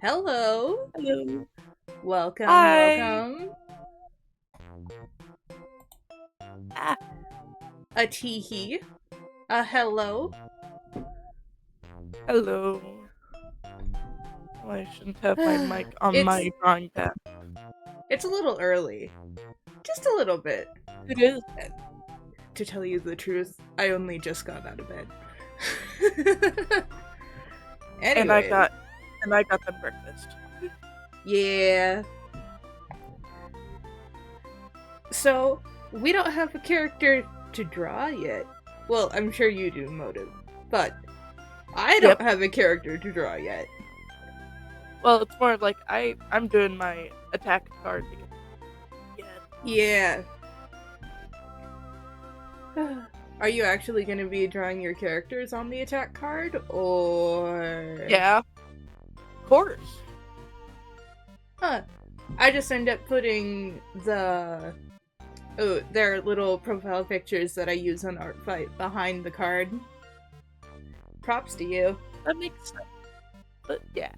Hello. Hello. Welcome, Hi. welcome. Ah, A teehee. A hello. hello. Well, I shouldn't have my mic on It's my drawing pad. it's a little early. Just a little bit. It is. To tell you the truth, I only just got out of bed. Anyway. And I got them breakfast. Yeah. So, we don't have a character to draw yet. Well, I'm sure you do, Motive. But I don't have a character to draw yet. Well, it's more like I'm doing my attack card to get. Yeah. Are you actually going to be drawing your characters on the attack card, or...? Yeah. Of course. Huh. I just end up putting their little profile pictures that I use on ArtFight behind the card. Props to you. That makes sense. But yeah.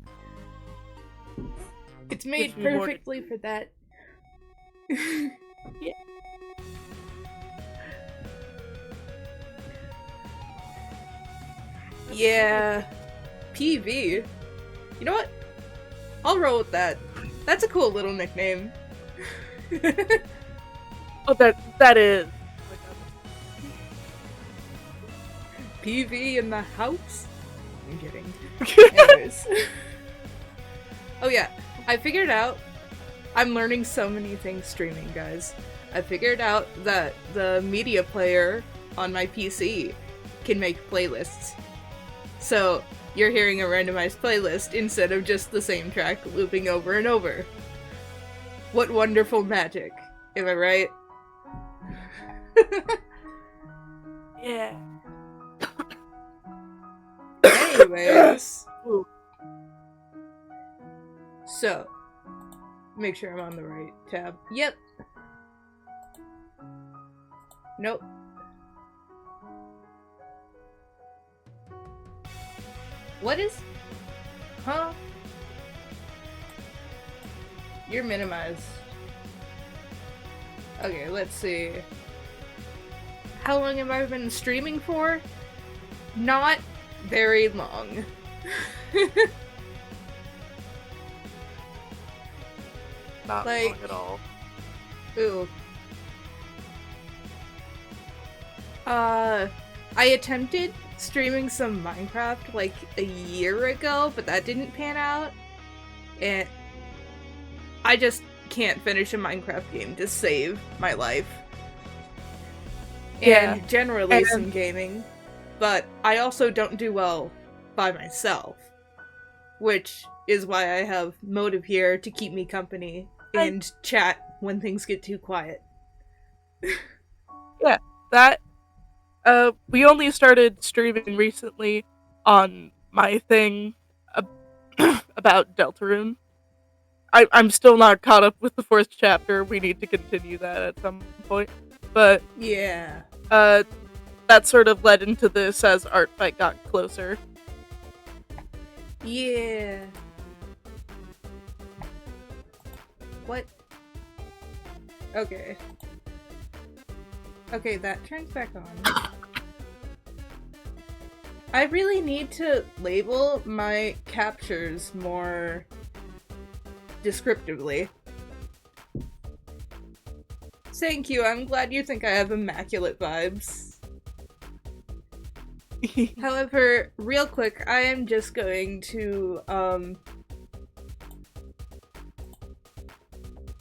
It's made perfectly for that. Yeah. Yeah. PV. You know what? I'll roll with that. That's a cool little nickname. Oh, that is. PV in the house? I'm kidding. Anyways. Oh yeah, I figured out, I'm learning so many things streaming, guys. I figured out that the media player on my PC can make playlists. So, you're hearing a randomized playlist instead of just the same track looping over and over. What wonderful magic. Am I right? Yeah. Anyways. Ooh. So, make sure I'm on the right tab. Yep. Nope. What is... Huh? You're minimized. Okay, let's see. How long have I been streaming for? Not very long. Not Like- long at all. Ooh. I attempted streaming some Minecraft like a year ago, but that didn't pan out. And I just can't finish a Minecraft game to save my life. Yeah. And generally some gaming. But I also don't do well by myself. Which is why I have Motive here to keep me company and chat when things get too quiet. Yeah, that we only started streaming recently on my thing about Deltarune. I'm still not caught up with the 4th chapter. We need to continue that at some point. But Yeah. that sort of led into this as ArtFight got closer. Yeah. What? Okay. Okay, that turns back on. I really need to label my captures more descriptively. Thank you, I'm glad you think I have immaculate vibes. However, real quick, I am just going to,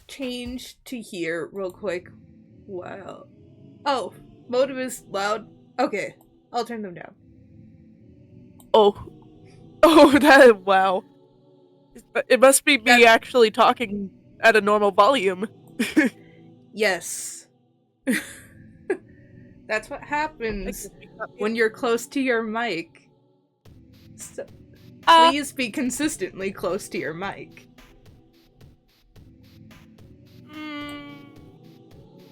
change to here real quick. Wow. Oh, Motive is loud. Okay, I'll turn them down. Oh, that, wow. It must be me actually talking at a normal volume. Yes. That's what happens when you're close to your mic. So, please be consistently close to your mic.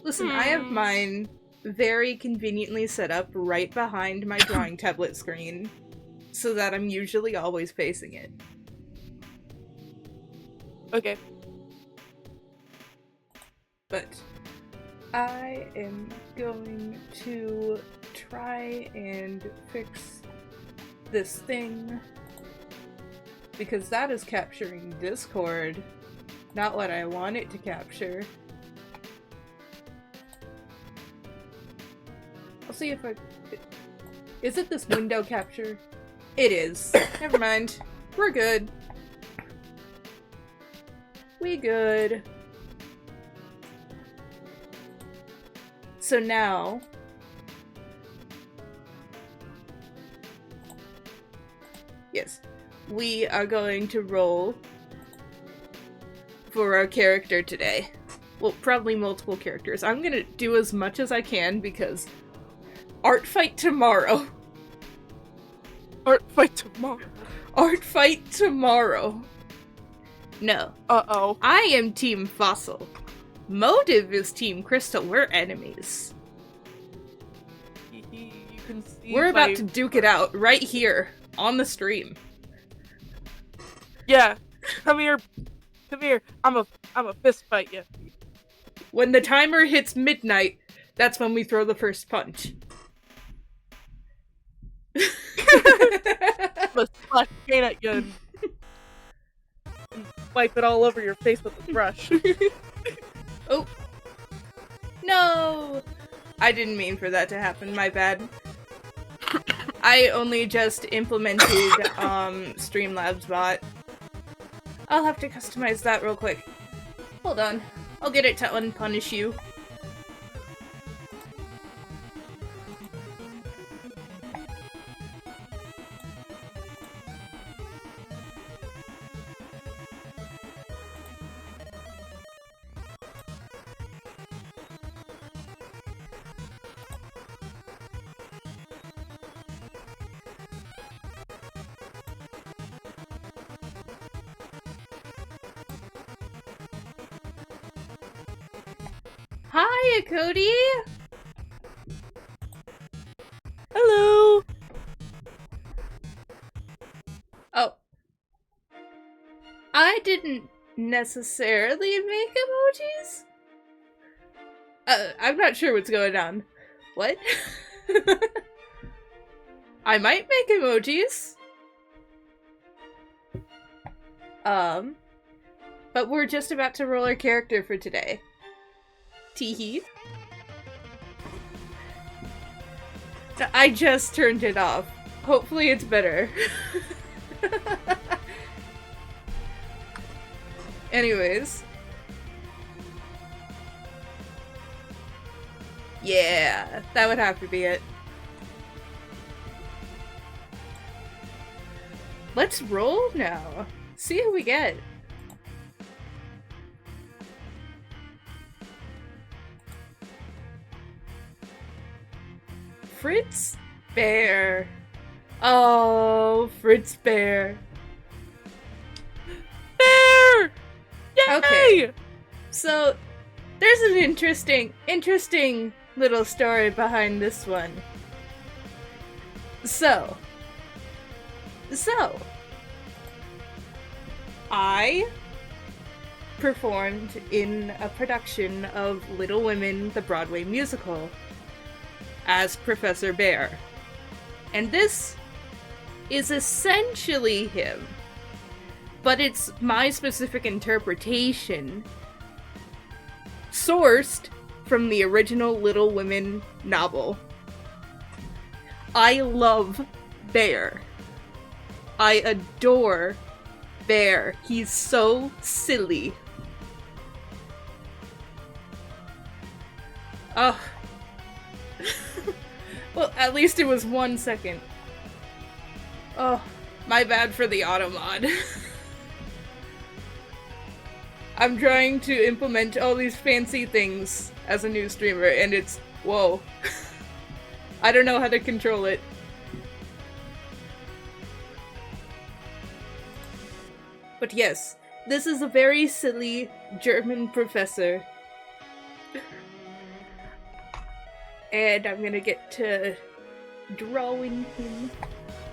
Listen, I have mine very conveniently set up right behind my drawing tablet screen, so that I'm usually always facing it. Okay. But I am going to try and fix this thing, because that is capturing Discord, not what I want it to capture. I'll see if I... Is it this window capture? It is. Never mind. We're good. We good. So now... Yes. We are going to roll for our character today. Well, probably multiple characters. I'm gonna do as much as I can because ArtFight tomorrow. ArtFight tomorrow. ArtFight tomorrow. No. Uh-oh. I am Team Fossil. Motive is Team Crystal. We're enemies. You can see We're about to duke it out right here on the stream. Yeah. Come here. Come here. I'm a fist fight you. When the timer hits midnight, that's when we throw the first punch. I'm gonna splash paint at you and wipe it all over your face with a brush. Oh. No! I didn't mean for that to happen, my bad. I only just implemented Streamlabs bot. I'll have to customize that real quick. Hold on. I'll get it to unpunish you. Hi, Cody! Hello! Oh. I didn't necessarily make emojis? I'm not sure what's going on. What? I might make emojis. But we're just about to roll our character for today. Teehee. I just turned it off. Hopefully it's better. Anyways. Yeah, that would have to be it. Let's roll now. See who we get. Fritz Bear. Oh, Fritz Bear. Bear! Yay! Okay. So, there's an interesting little story behind this one. So, I performed in a production of Little Women, the Broadway musical, as Professor Bear. And this is essentially him, but it's my specific interpretation, sourced from the original Little Women novel. I love Bear. I adore Bear. He's so silly. Ugh. Well, at least it was 1 second. Oh, my bad for the automod. I'm trying to implement all these fancy things as a new streamer, and it's... whoa. I don't know how to control it. But yes, this is a very silly German professor. And I'm gonna get to drawing him.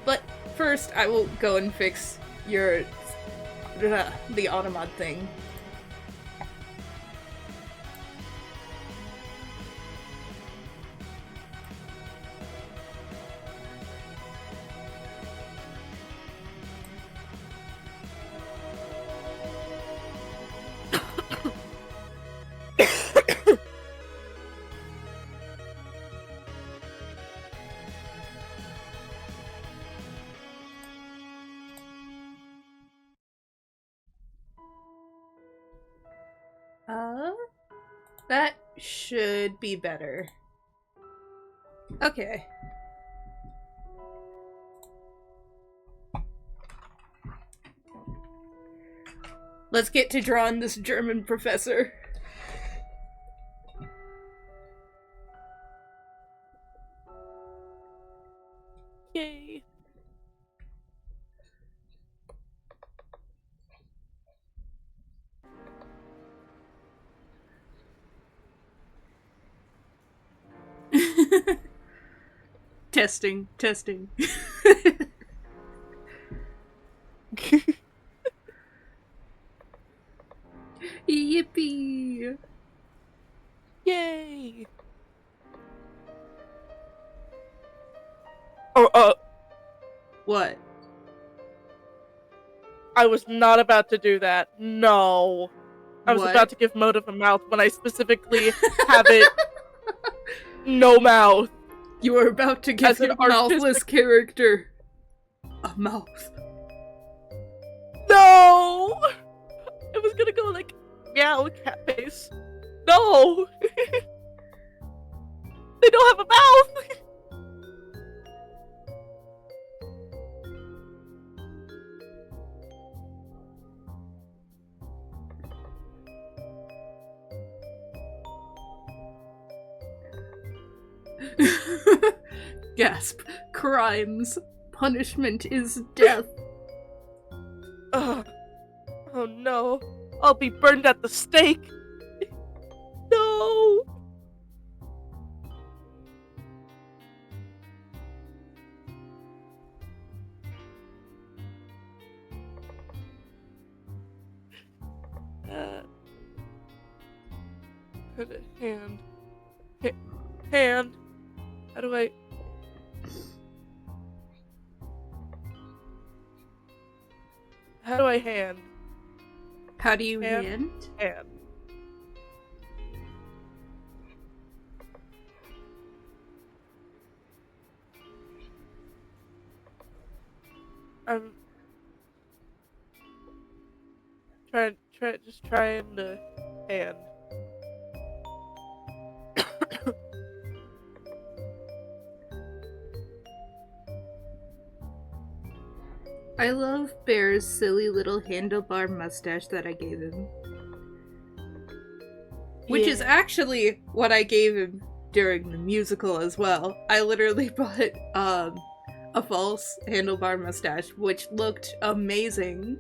But first, I will go and fix the automod thing. That should be better. Okay. Let's get to drawing this German professor. Yay. Testing. Yippee! Yay! Oh, What? I was not about to do that. No. I was What? about to give Motive a mouth when I specifically have it no mouth. You were about to give As an your mouthless artistic- character a mouth. No! I was gonna go like, meow, cat face. No! They don't have a mouth! Gasp. Crimes. Punishment is death. Oh no. I'll be burned at the stake. No! No! Hand. Hand. How do I... How do I hand? How do you hand? Hand. I'm trying to hand. I love Bear's silly little handlebar mustache that I gave him. Which is actually what I gave him during the musical as well. I literally bought a false handlebar mustache, which looked amazing.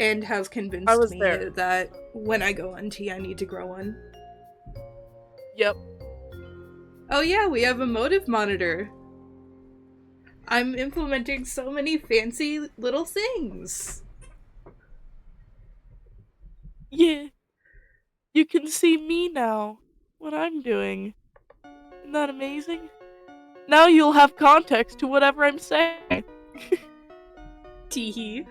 And has convinced me that when I go on T, I need to grow one. Yep. Oh yeah, we have a motive monitor. I'm implementing so many fancy little things. Yeah. You can see me now, what I'm doing. Isn't that amazing? Now you'll have context to whatever I'm saying. Teehee.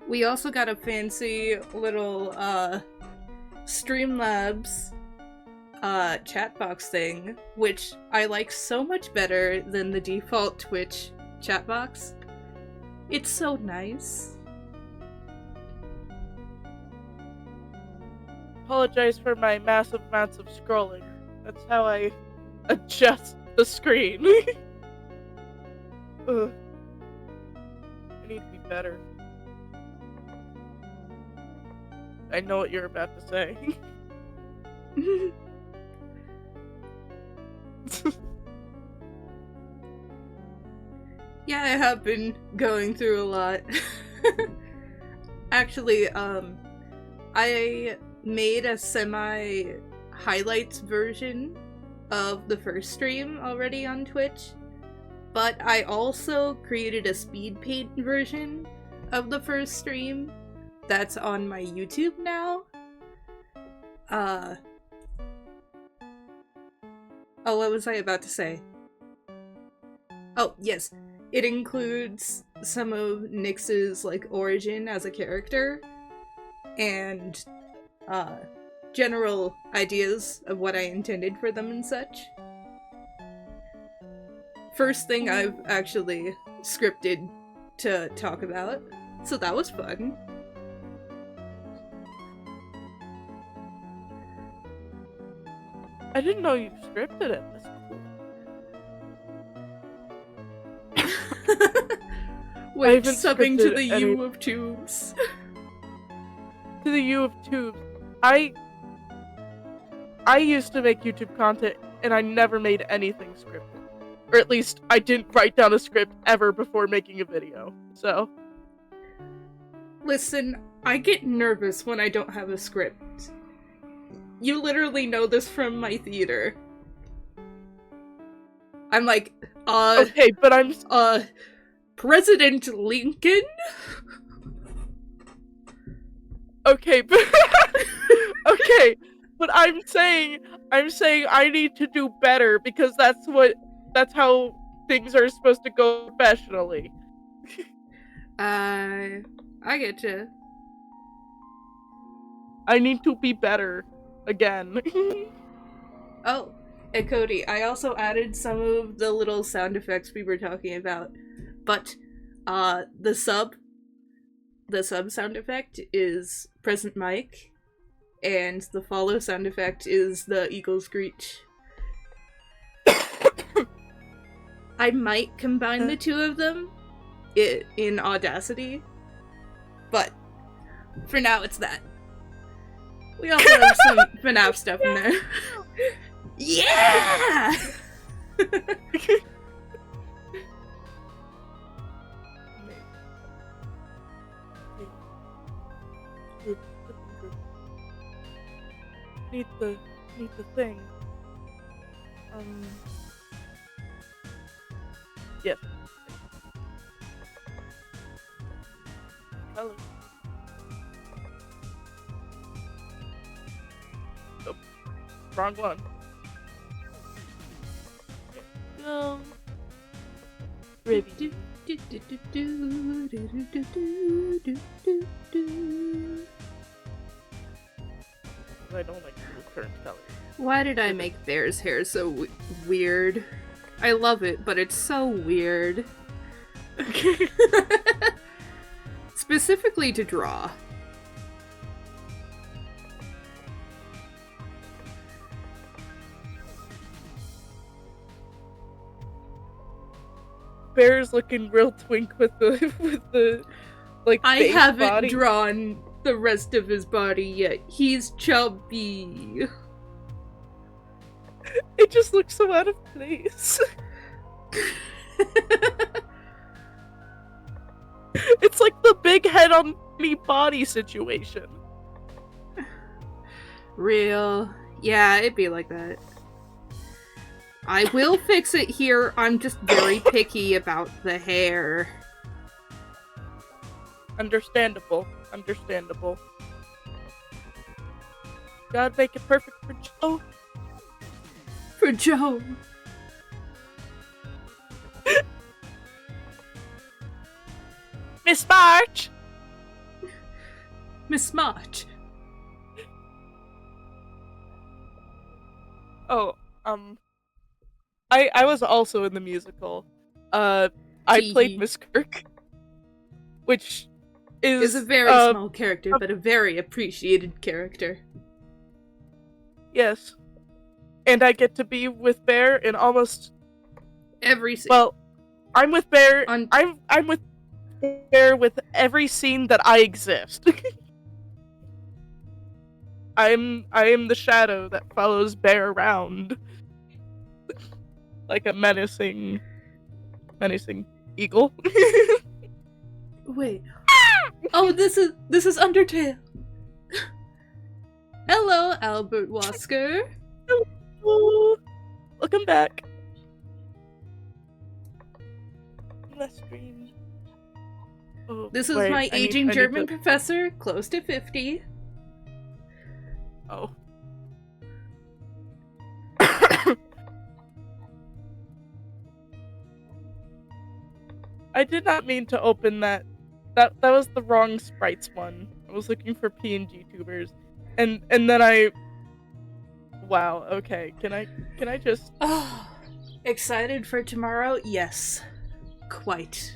We also got a fancy little Streamlabs chat box thing, which I like so much better than the default Twitch chat box. It's so nice. Apologize for my massive amounts of scrolling. That's how I adjust the screen. Ugh. I need to be better. I know what you're about to say. Yeah, I have been going through a lot. Actually, I made a semi-highlights version of the first stream already on Twitch, but I also created a speed paint version of the first stream that's on my YouTube now. Oh, what was I about to say? Oh, yes. It includes some of Nyx's, like, origin as a character, and, general ideas of what I intended for them and such. First thing I've actually scripted to talk about, so that was fun. I didn't know you scripted it. That's cool. Wait, subbing to the U of Tubes. To the U of Tubes. I used to make YouTube content, and I never made anything scripted. Or at least, I didn't write down a script ever before making a video, so... Listen, I get nervous when I don't have a script. You literally know this from my theater. I'm like, okay, but I'm... President Lincoln? Okay, but... okay, but I'm saying I need to do better, because that's how things are supposed to go professionally. I get you. I need to be better. Again. Oh, and Cody, I also added some of the little sound effects we were talking about, but the sub sound effect is present mic, and the follow sound effect is the eagle screech. I might combine the two of them in Audacity, but for now it's that. We also have some FNAF stuff in there. Yeah! Yes. Color. Oh, wrong one. No. Review. I don't like the current color. Why did I make Bear's hair so weird? I love it, but it's so weird. Specifically to draw. Bear's looking real twink with the like I base haven't body. drawn the rest of his body yet. He's chubby. It just looks so out of place. It's like the big head on me body situation. Real. Yeah, it'd be like that. I will fix it here. I'm just very picky about the hair. Understandable. Understandable. Gotta make it perfect for Joe. For Joe. Miss March! Miss March. Oh, I was also in the musical. I played Miss Kirk, which is a very small character, but a very appreciated character. Yes. And I get to be with Bear in almost every scene. Well, I'm with Bear. I'm with Bear with every scene that I exist. I am the shadow that follows Bear around. Like a menacing eagle. Wait. Oh, this is Undertale. Hello, Albert Wasker. Hello. Welcome back. Less stream. Oh, this is my aging German professor, close to 50. Oh. I did not mean to open that. That was the wrong sprites one. I was looking for PNG tubers, and then I. Wow. Okay. Can I just? Oh, excited for tomorrow? Yes, quite.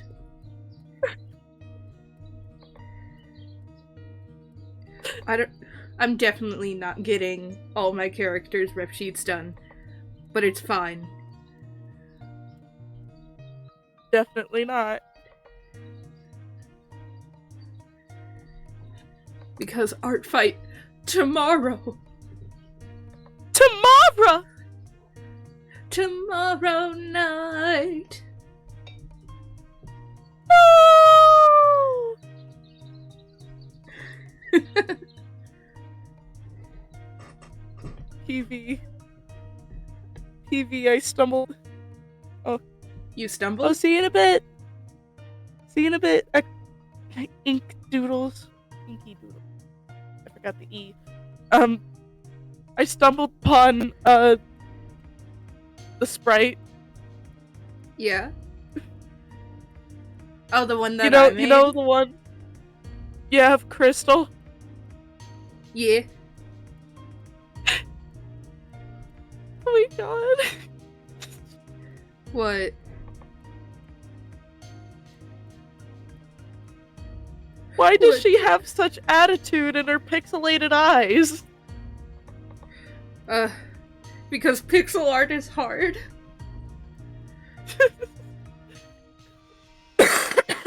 I'm definitely not getting all my characters' rep sheets done, but it's fine. Definitely not. Because ArtFight tomorrow. Tomorrow! Tomorrow night. No! PV, I stumbled. Oh. You stumbled? Oh, see you in a bit. See you in a bit. Ink doodles. Inky doodles. I forgot the E. I stumbled upon, the sprite. Yeah. Oh, the one that I made? You know the one? Yeah, of Crystal? Yeah. Oh my god. What? Why does she have such attitude in her pixelated eyes? Because pixel art is hard.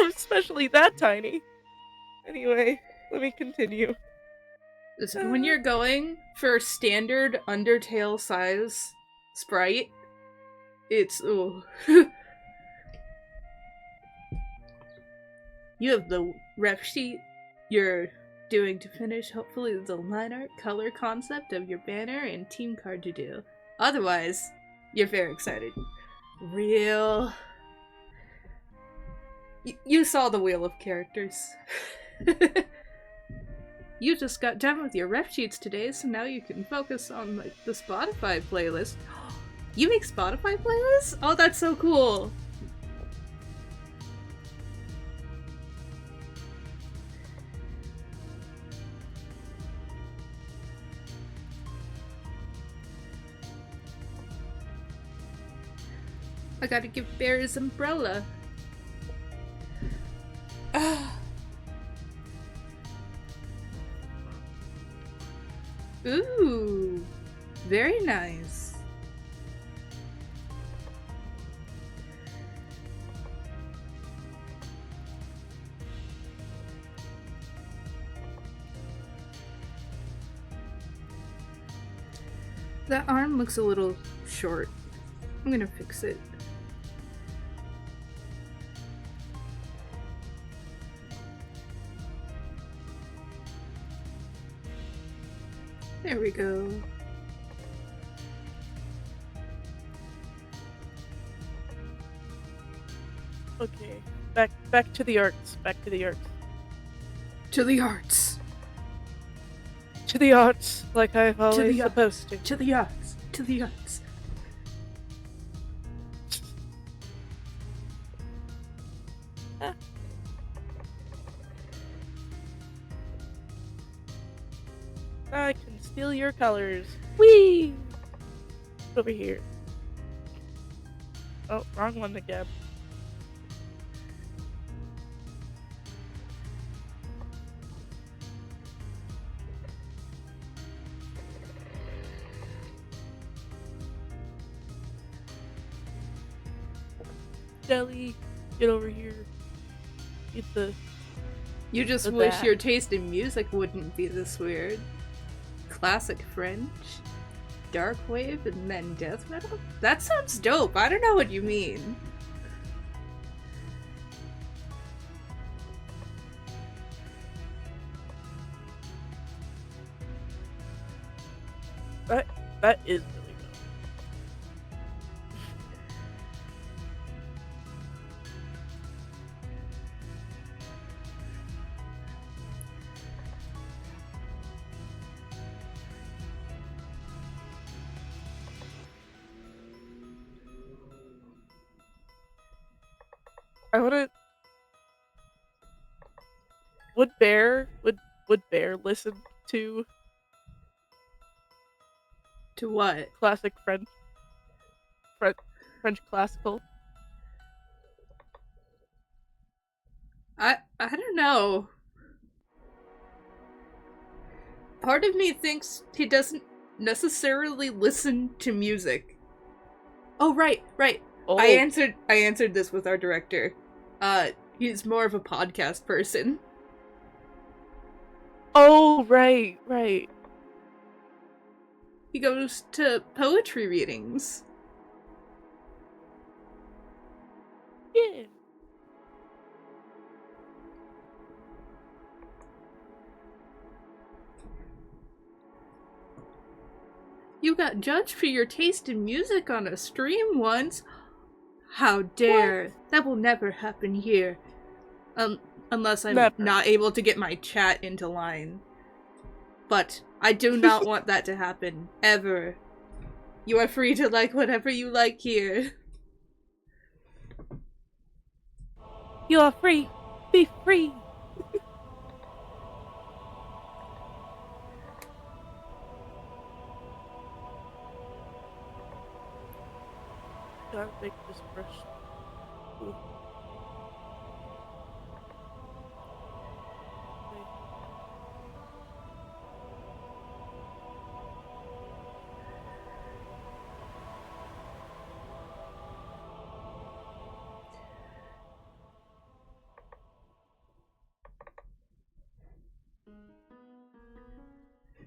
Especially that tiny. Anyway, let me continue. So when you're going for standard Undertale size sprite, it's You have the ref sheet you're doing to finish, hopefully the line art, color concept of your banner, and team card to do. Otherwise, you're very excited. Real. You saw the wheel of characters. You just got done with your rep sheets today, so now you can focus on like the Spotify playlist. You make Spotify playlists? Oh, that's so cool. I gotta give Bear his umbrella. Ooh, very nice. That arm looks a little short. I'm gonna fix it. There we go. Okay, back to the arts. Back to the arts. To the arts. To the arts, like I've always supposed to. To the arts. To the arts. I can steal your colors. Whee! Over here. Oh, wrong one again. Jelly, get over here. Get the... You just wish your taste in music wouldn't be this weird. Classic French, dark wave, and then death metal? That sounds dope. I don't know what you mean. That is really good. I wanna... Would Bear listen to... To what? Classic French classical? I don't know. Part of me thinks he doesn't necessarily listen to music. Oh, right. Oh. I answered this with our director. He's more of a podcast person. Oh, right. He goes to poetry readings. Yeah. You got judged for your taste in music on a stream once. How dare. What? That will never happen here. Unless I'm not able to get my chat into line. But I do not want that to happen. Ever. You are free to like whatever you like here. You are free. Be free. Gotta make this brush. Ooh.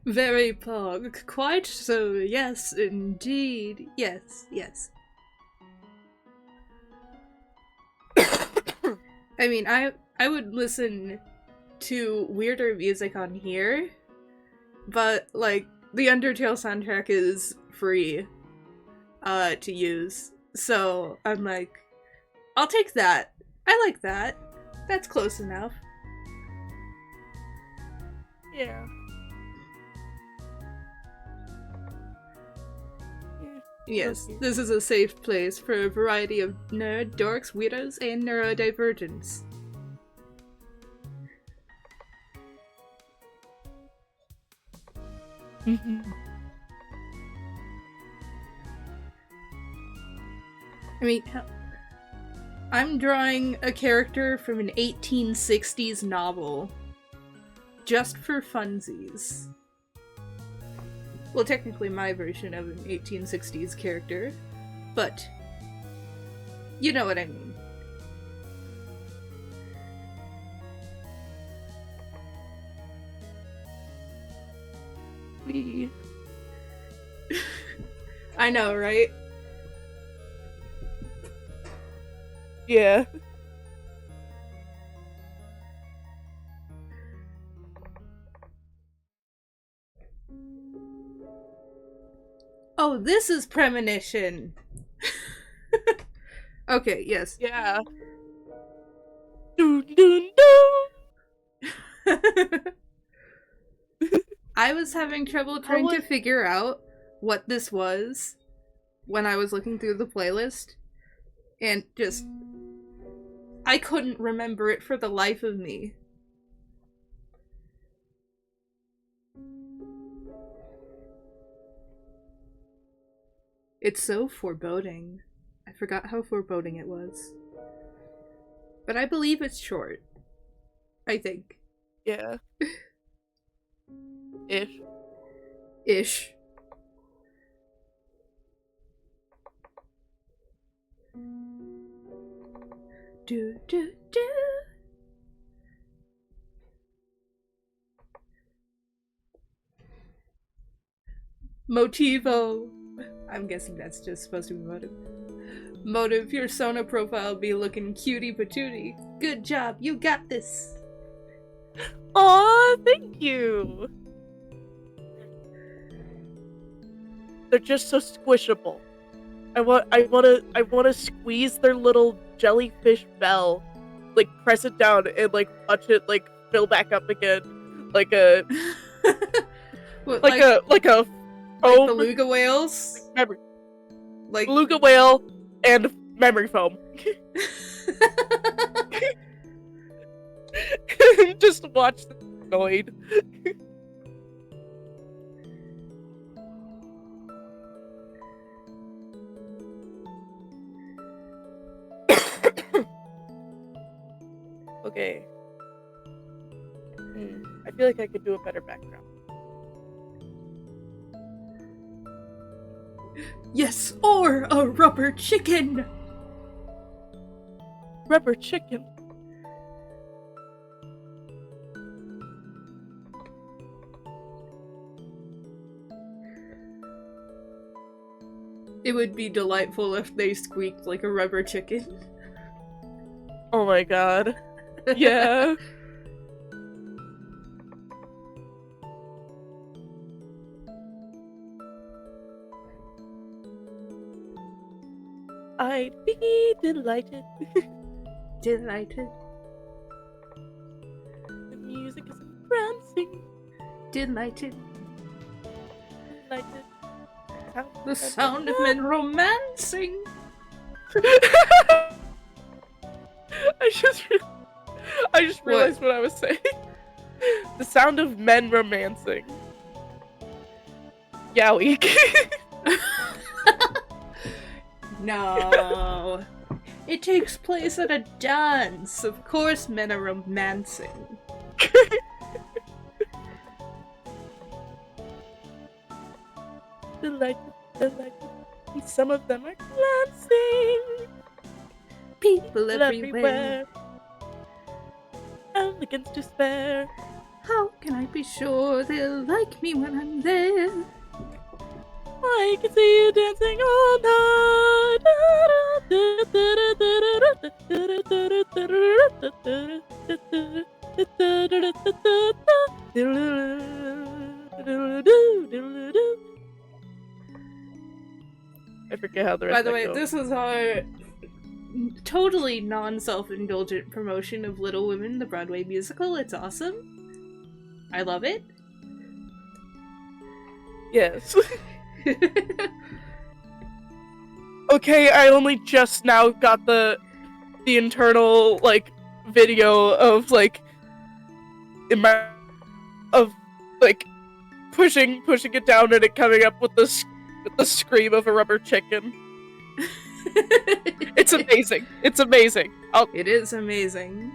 Very pog. Quite so. Yes, indeed. Yes. I mean, I would listen to weirder music on here, but, like, the Undertale soundtrack is free to use, so I'm like, I'll take that. I like that. That's close enough. Yeah. Yes, Okay. this is a safe place for a variety of nerd, dorks, weirdos, and neurodivergents. I mean, I'm drawing a character from an 1860s novel. Just for funsies. Well, technically my version of an 1860s character, but you know what I mean. I know, right? Yeah. Oh, this is premonition. Okay, yes. Yeah. Dun, dun, dun. I was having trouble trying to figure out what this was when I was looking through the playlist, and just I couldn't remember it for the life of me. It's so foreboding. I forgot how foreboding it was. But I believe it's short. I think. Yeah. Ish. Ish. Do do do. Motivo. I'm guessing that's just supposed to be motive. Motive, your Sona profile be looking cutie patootie. Good job, you got this. Aw, thank you. They're just so squishable. I want to squeeze their little jellyfish bell, like press it down and like watch it like fill back up again, like a what, like a foam, beluga whales. memory, Like beluga whale and memory foam. Just watch the annoyed. Okay. I feel like I could do a better background. yes, or a rubber chicken. Rubber chicken. It would be delightful if they squeaked like a rubber chicken. Oh my god. Yeah. I'd be delighted. Delighted. The music is entrancing. Delighted. Delighted. The sound of men romancing. I just realized what I was saying. The sound of men romancing. Yowie. No. It takes place at a dance. Of course men are romancing. Delighted. Some of them are glancing. People everywhere. Elegance to spare. How can I be sure they'll like me when I'm there? I can see you dancing all night. I forget how the rest By the way, goes. this is our totally non-self-indulgent promotion of Little Women, the Broadway musical. It's awesome. I love it. Yes. Okay, I only just now got the internal, like, video of, like, pushing it down and it coming up with the scream of a rubber chicken. It's amazing. It's amazing. It is amazing.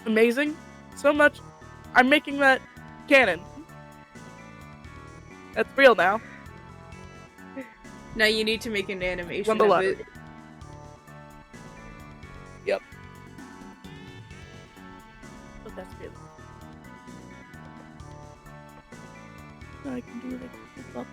Amazing? So much. I'm making that canon. That's real now. Now you need to make an animation Won the of lottery. it. Yep. But that's real. I can do it. It's up.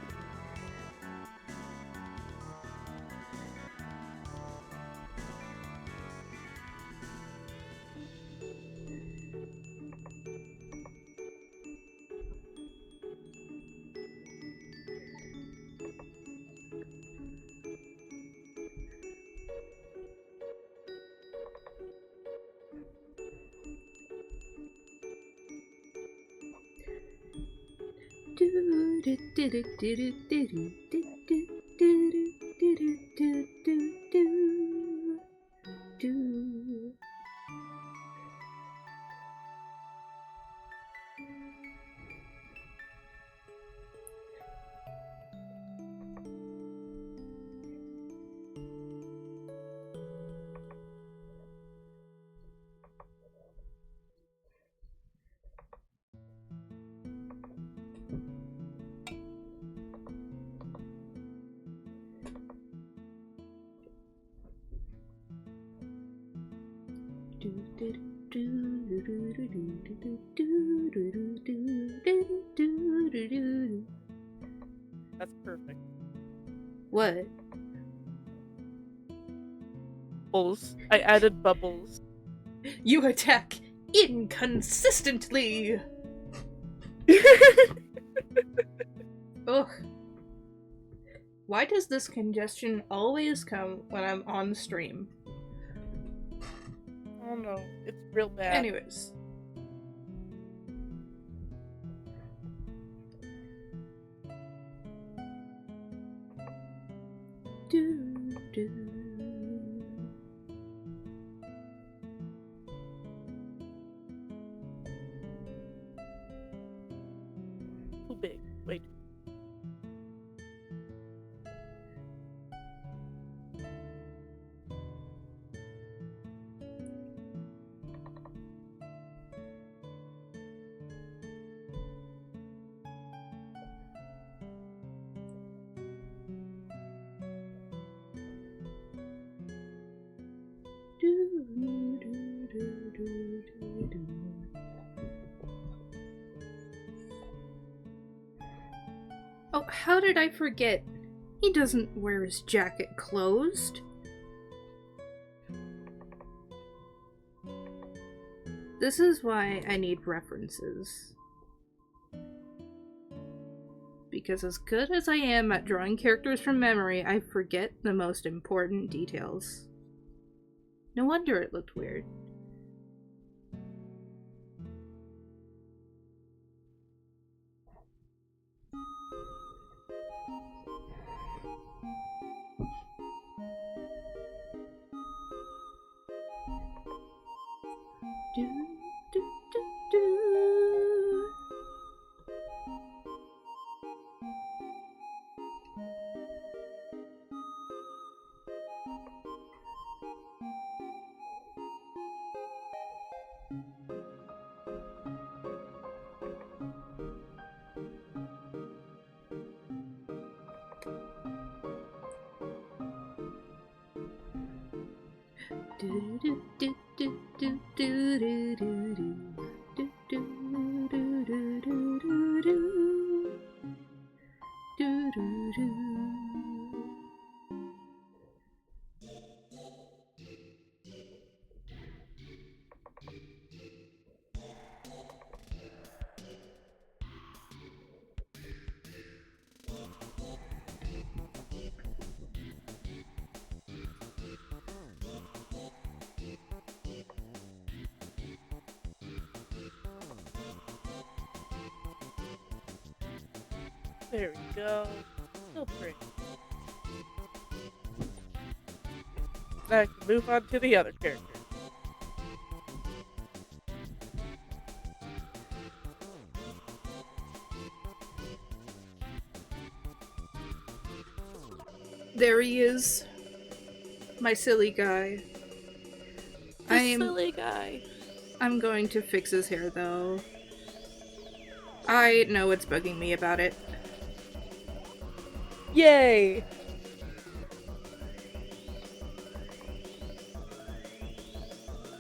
That's perfect. What? Bubbles. I added bubbles. You attack inconsistently! Ugh. Why does this congestion always come when I'm on stream? Oh no, it's real bad. Anyways. Too big. Wait. Oh, how did I forget? He doesn't wear his jacket closed. This is why I need references. Because as good as I am at drawing characters from memory, I forget the most important details. No wonder it looked weird. There we go. Still pretty. Now I can move on to the other character. There he is. My silly guy. Silly guy. I'm going to fix his hair, though. I know what's bugging me about it. Yay!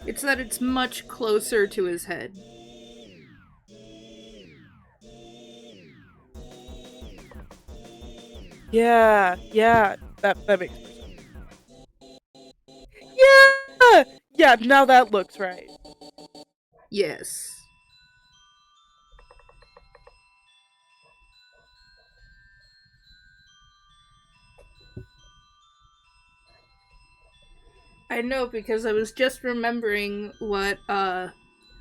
It's that it's much closer to his head. Yeah, that makes more sense. Yeah, now that looks right. Yes. I know, because I was just remembering what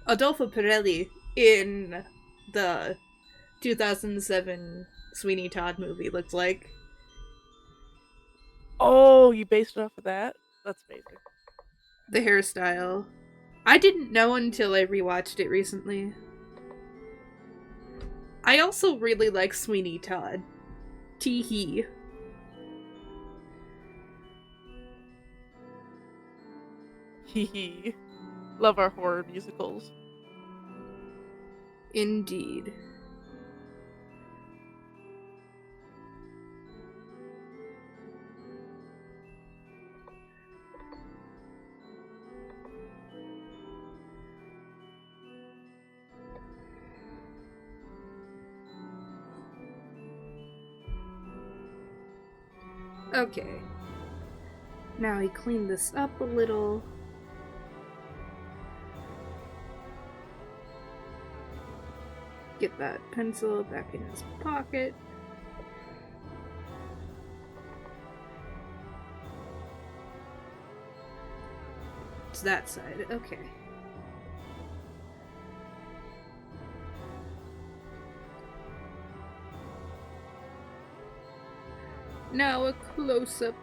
Adolfo Pirelli in the 2007 Sweeney Todd movie looked like. Oh, you based it off of that? That's amazing. The hairstyle. I didn't know until I rewatched it recently. I also really like Sweeney Todd. Tee-hee. Hee. Love our horror musicals. Indeed. Okay. Now he cleaned this up a little. Get that pencil back in his pocket. It's that side, okay. Now a close-up.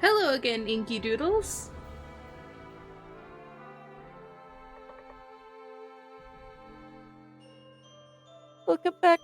Hello again, Inky Doodles. Welcome back.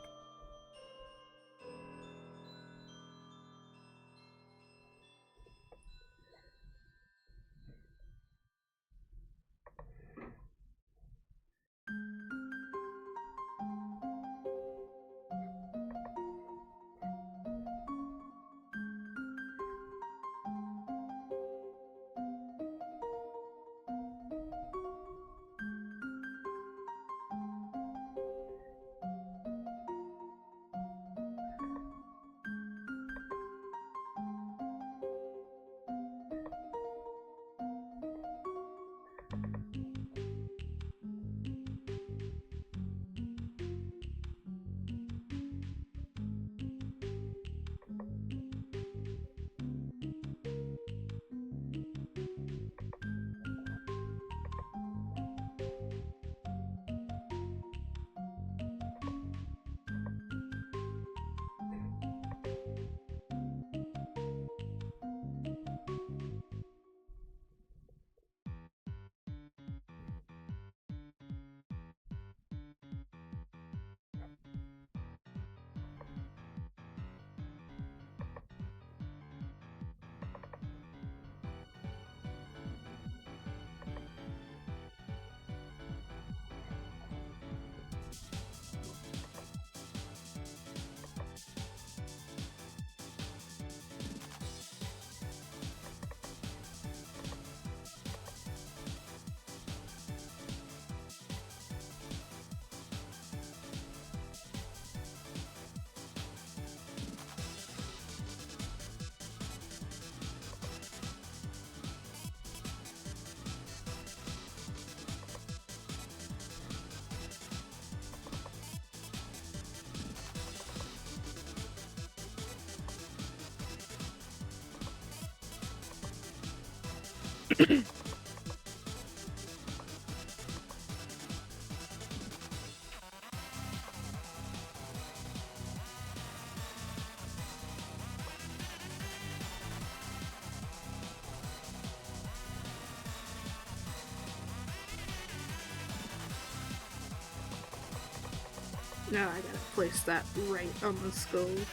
Now I gotta place that right on the stove.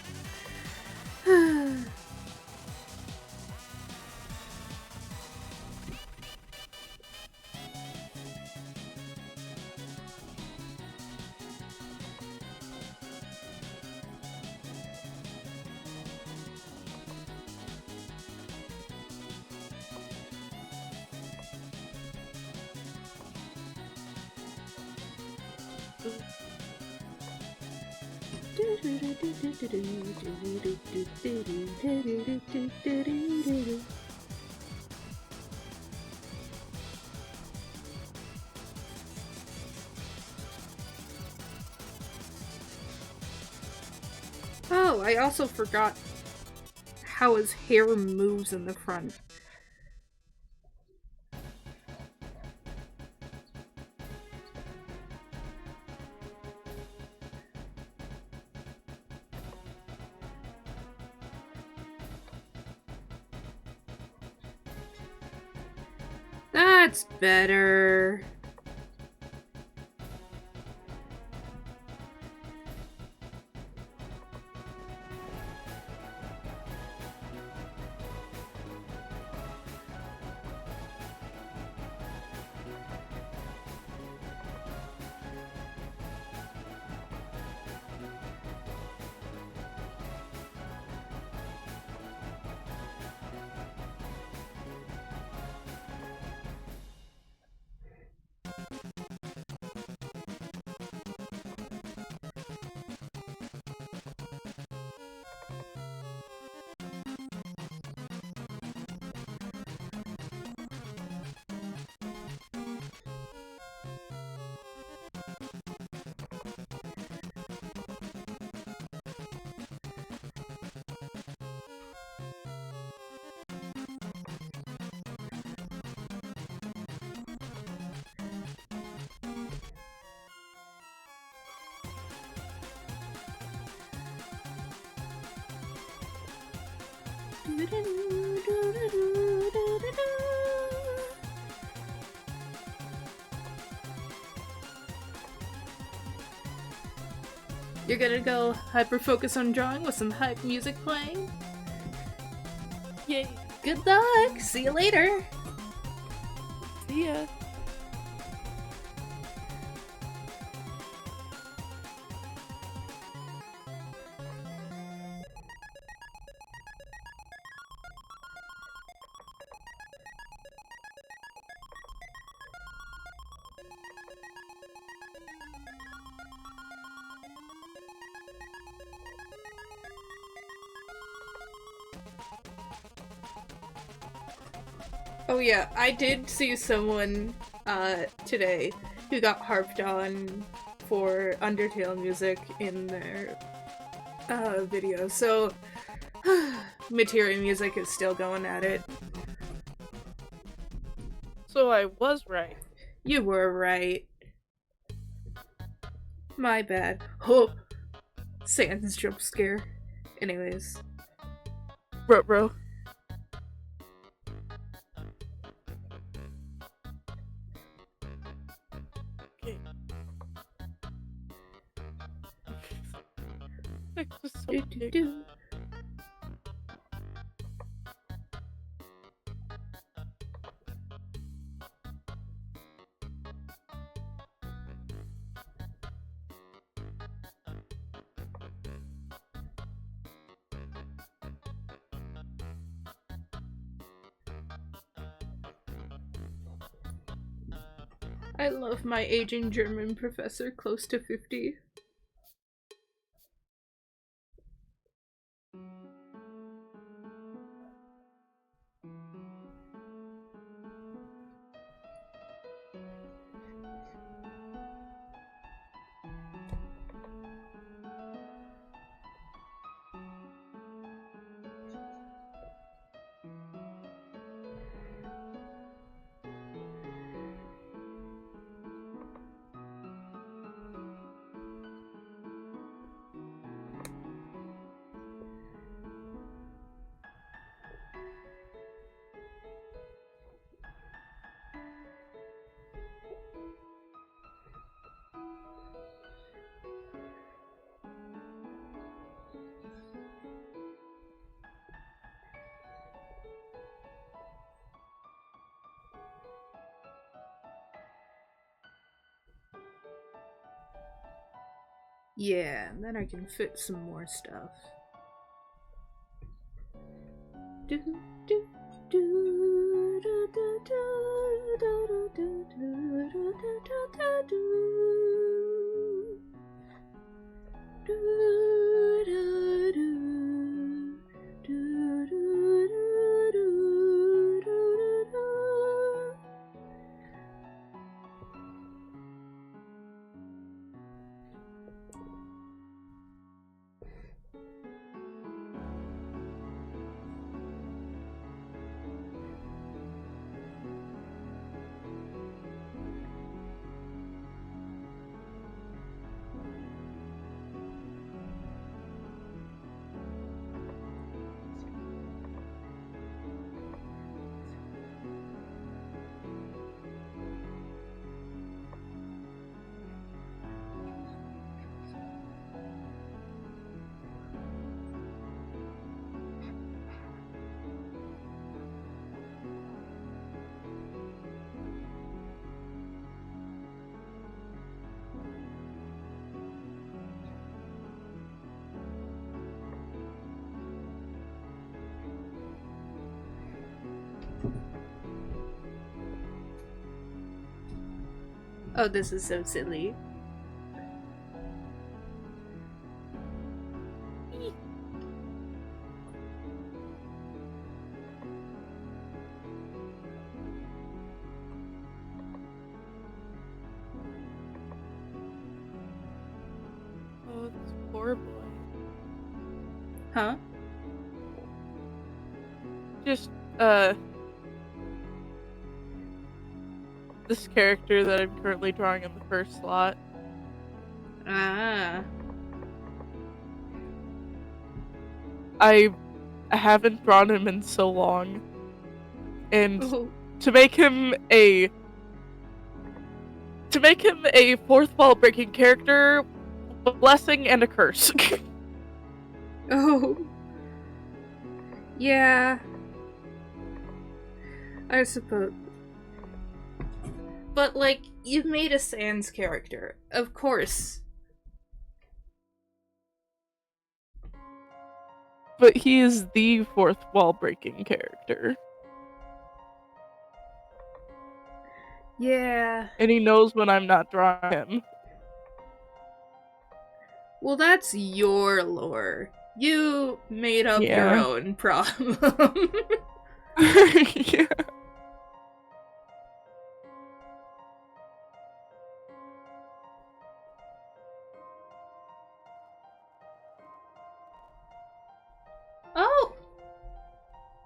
Oh, I also forgot how his hair moves in the front. That's better. You're gonna go hyper focus on drawing with some hype music playing? Yay. Good luck! See you later! See ya. Oh yeah, I did see someone today who got harped on for Undertale music in their video, so Materia Music is still going at it. So I was right. You were right. My bad. Oh, Sans jump scare. Anyways. Bro. Okay. Next is so big. I love my aging German professor close to 50. Yeah, and then I can fit some more stuff. Do, do, do, do, do, do, do, do, do, do, do, do. Do, do, do, do, do, do, do, do, do. Oh, this is so silly. Oh, this poor boy. Huh? Just, this character that I'm currently drawing in the first slot. Ah. I haven't drawn him in so long. And Ooh. to make him a fourth wall breaking character, a blessing and a curse. Oh. Yeah. I suppose. But, like, you've made a Sans character. Of course. But he is the fourth wall breaking character. Yeah. And he knows when I'm not drawing him. Well, that's your lore. You made up your own problem. Yeah. Oh!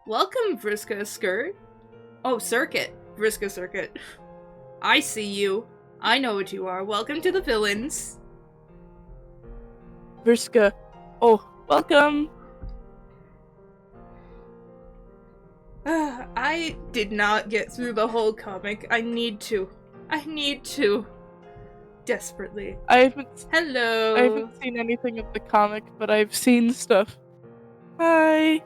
Welcome, Vriska Skirt. Oh, Circuit. Vriska Circuit. I see you. I know what you are. Welcome to the villains. Vriska. Oh, welcome. I did not get through the whole comic. I need to. Desperately. Hello. I haven't seen anything of the comic, but I've seen stuff. Hi.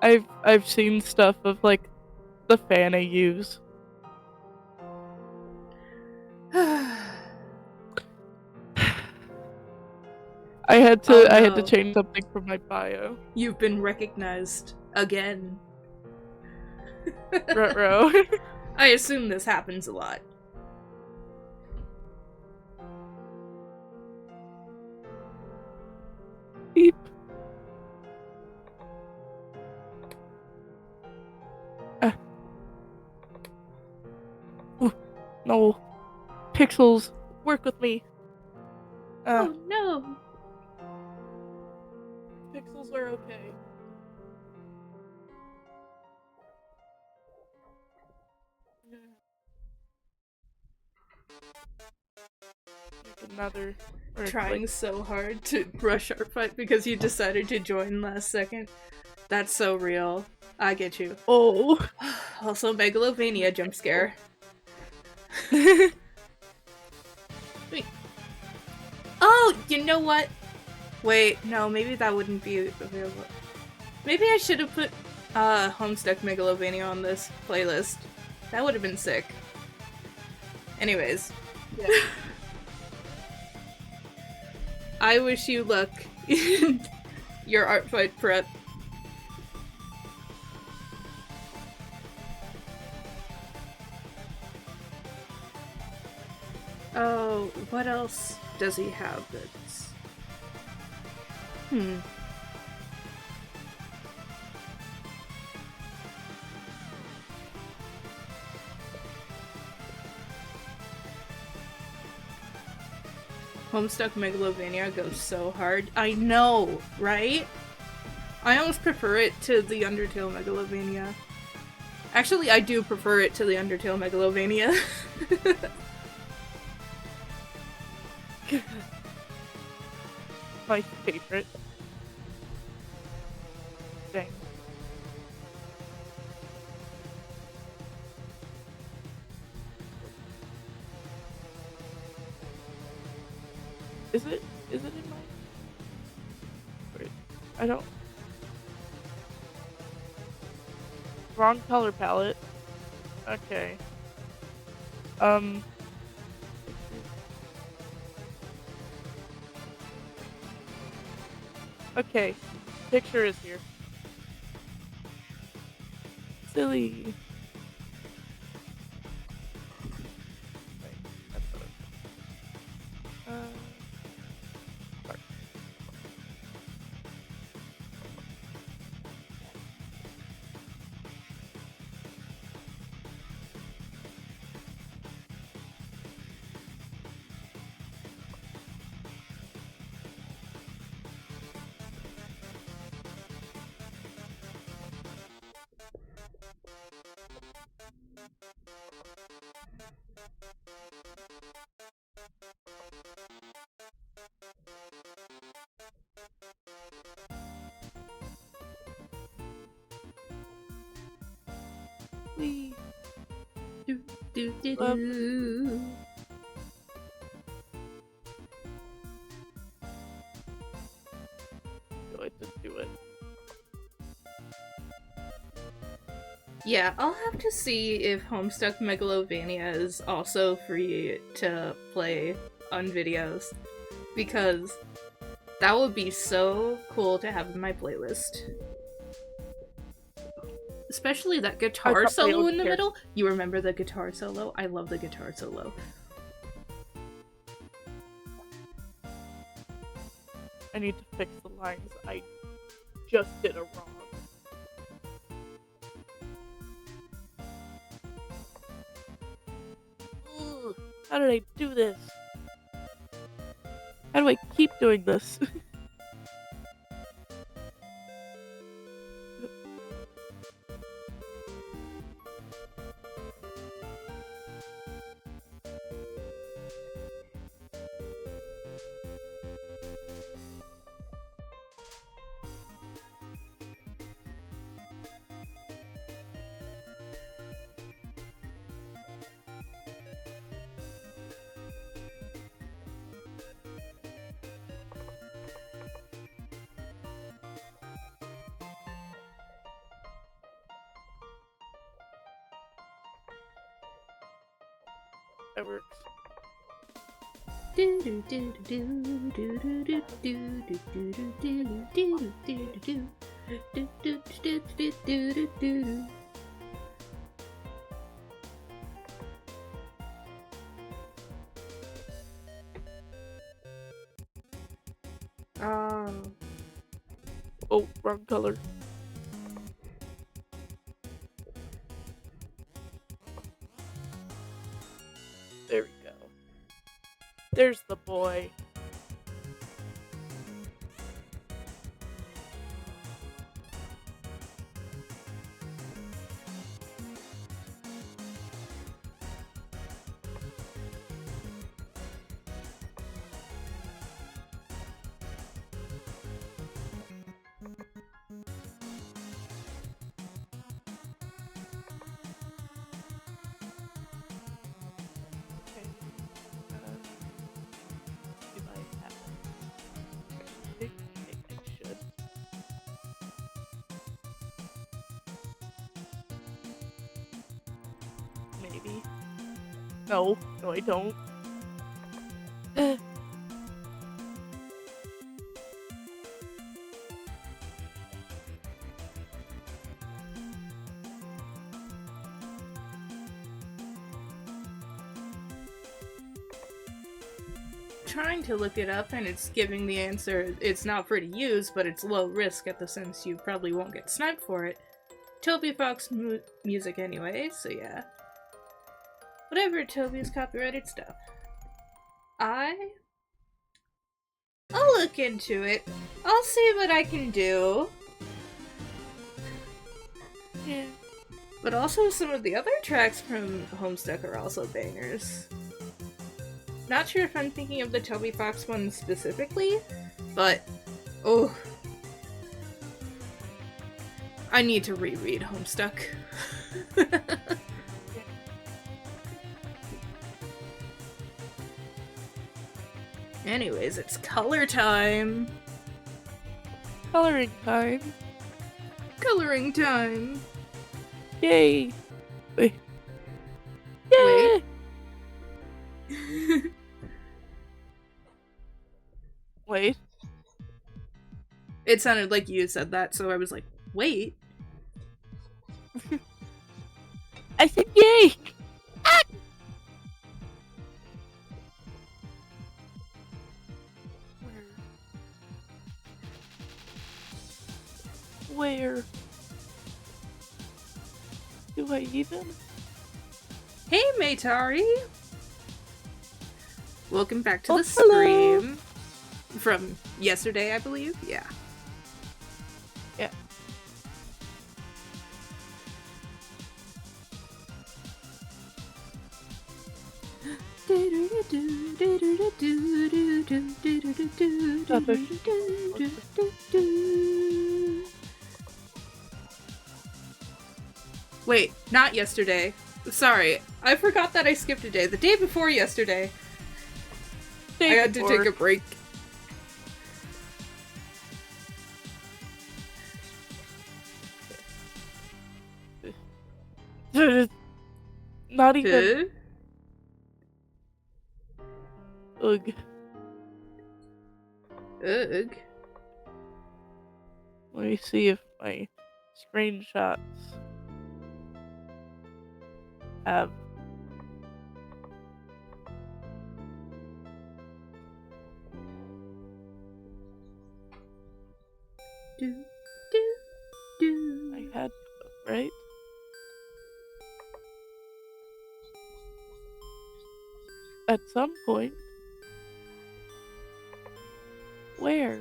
I've seen stuff of like the fan I use. I had to change something from my bio. You've been recognized again. Ruh-roh. I assume this happens a lot. Beep. No. Pixels, work with me. Oh no. Pixels are okay. Another trying so hard to rush ArtFight because you decided to join last second. That's so real. I get you. Oh. Also, Megalovania jump scare. Wait. Oh, you know what? Wait, no, maybe that wouldn't be available. Maybe I should have put Homestuck Megalovania on this playlist. That would have been sick. Anyways. Yeah. I wish you luck in your ArtFight prep. Oh, what else does he have that's... Homestuck Megalovania goes so hard. I know, right? I almost prefer it to the Undertale Megalovania. Actually, I do prefer it to the Undertale Megalovania. My favorite. Dang. Is it in my... Wait, I don't... Wrong color palette. Okay. Okay. Picture is here. Silly. Wait, that's what sorry. Wee. Do, do, do, Love. do. Do it, just do it. Yeah, I'll have to see if Homestuck Megalovania is also free to play on videos, because that would be so cool to have in my playlist. Especially that guitar solo in the middle. You remember the guitar solo? I love the guitar solo. I need to fix the lines. I just did it wrong. Ugh, how did I do this? How do I keep doing this? That works. Oh, wrong color. There we go. There's the boy. Maybe. No, I don't. trying to look it up and it's giving the answer it's not free to use, but it's low risk at the sense you probably won't get sniped for it. Toby Fox music anyway, so yeah. Whatever, Toby's copyrighted stuff. I'll look into it. I'll see what I can do. Yeah. But also some of the other tracks from Homestuck are also bangers. Not sure if I'm thinking of the Toby Fox one specifically, but oh, I need to reread Homestuck. Anyways, it's color time. Coloring time. Coloring time. Yay. Wait. Yay. Wait. It sounded like you said that, so I was like, wait. I said yay! Ah! Where? Do I even? Hey, Matari! Welcome back to the hello. stream. From yesterday, I believe? Yeah. Yeah. Wait, not yesterday. Sorry, I forgot that I skipped a day. The day before yesterday. I had to take a break. Not even. Ugh. Ugh. Let me see if my screenshots have. I had to, right? At some point. Where?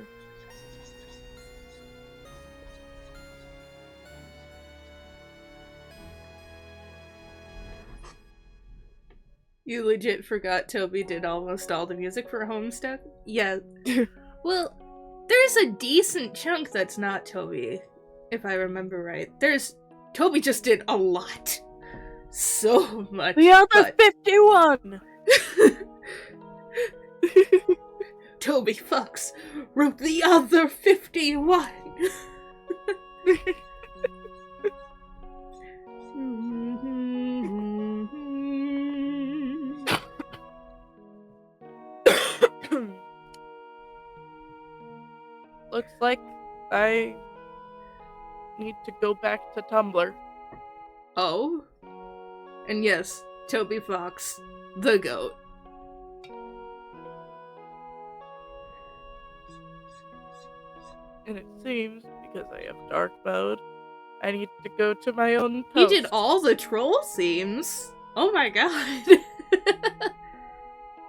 You legit forgot Toby did almost all the music for Homestuck? Yeah. Well, there's a decent chunk that's not Toby, if I remember right. Toby just did a lot. So much. The other 51! Toby Fox wrote the other 51! Looks like I need to go back to Tumblr. Oh? And yes, Toby Fox, the GOAT. And it seems, because I have dark mode, I need to go to my own post. He did all the troll themes? Oh my god.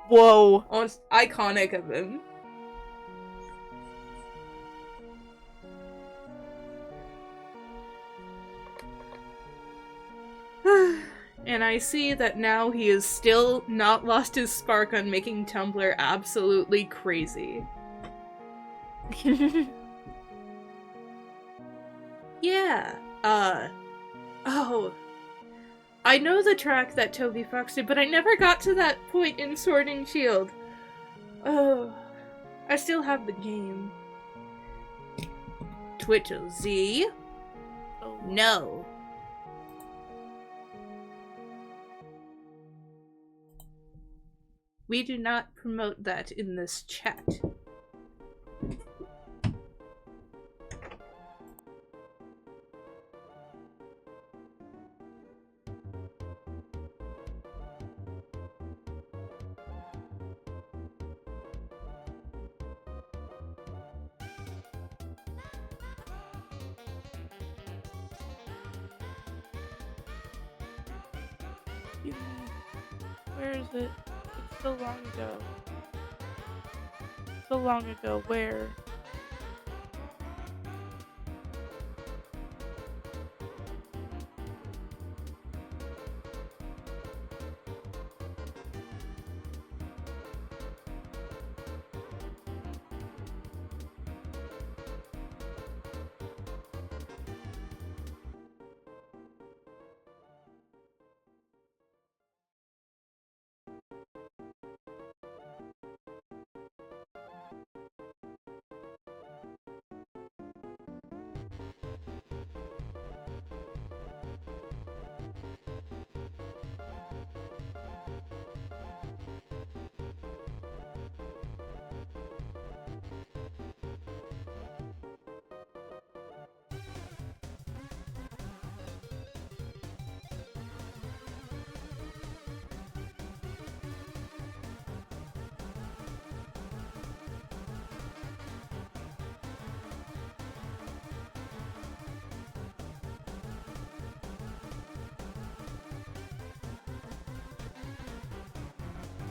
Whoa. Oh, it's iconic of him. And I see that now he is still not lost his spark on making Tumblr absolutely crazy. Yeah, oh. I know the track that Toby Fox did, but I never got to that point in Sword and Shield. Oh, I still have the game. Twitch Z? Oh. No. We do not promote that in this chat. Where is it? It's so long ago. So long ago. Where?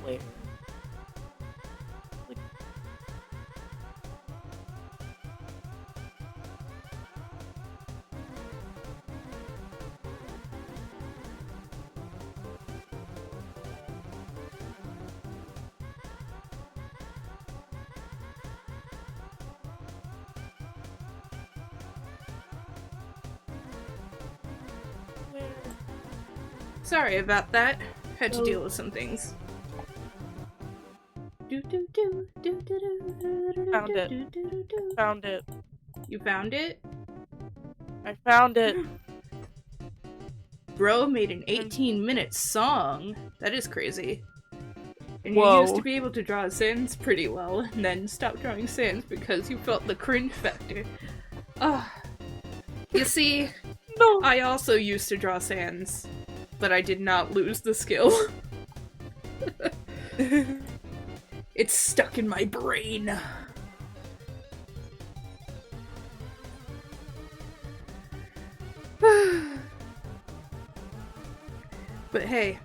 Where? Like, where? Sorry about that. Had to deal with some things. Found it. Found it. You found it? I found it. Bro made an 18-minute song. That is crazy. And you Whoa. used to be able to draw sans pretty well, and then stopped drawing sans because you felt the cringe factor. You see, No. I also used to draw sans, but I did not lose the skill. It's stuck in my brain. But hey,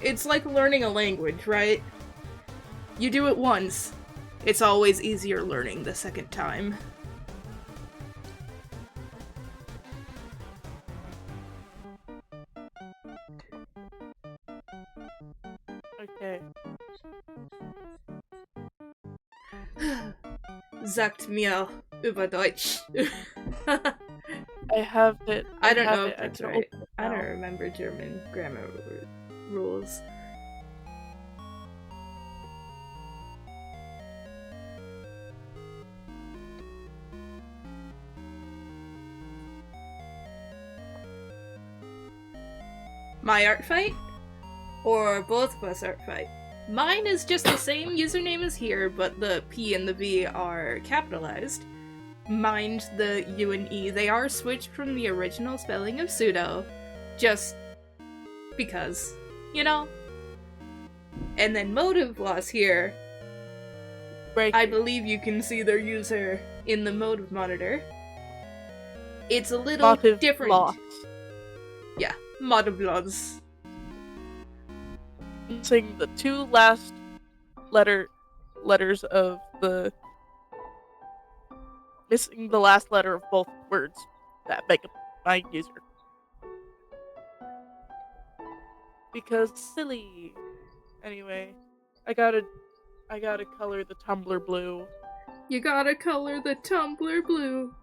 it's like learning a language, right? You do it once, it's always easier learning the second time. Okay. Sagt mir über Deutsch. I have it. I don't have know it. if that's I can right. open it I don't now. remember German grammar rules. My ArtFight? Or both of us ArtFight? Mine is just the same username as here, but the P and the V are capitalized. Mind the U and E. They are switched from the original spelling of pseudo. Just because. You know? And then Motive Loss here. Break. I believe you can see their user in the Motive monitor. It's a little Motive different. loss. Yeah, Motive Loss. Missing the two last letters of the missing the last letter of both words that make up my user. Because silly. Anyway, I gotta color the Tumblr blue. You gotta color the Tumblr blue.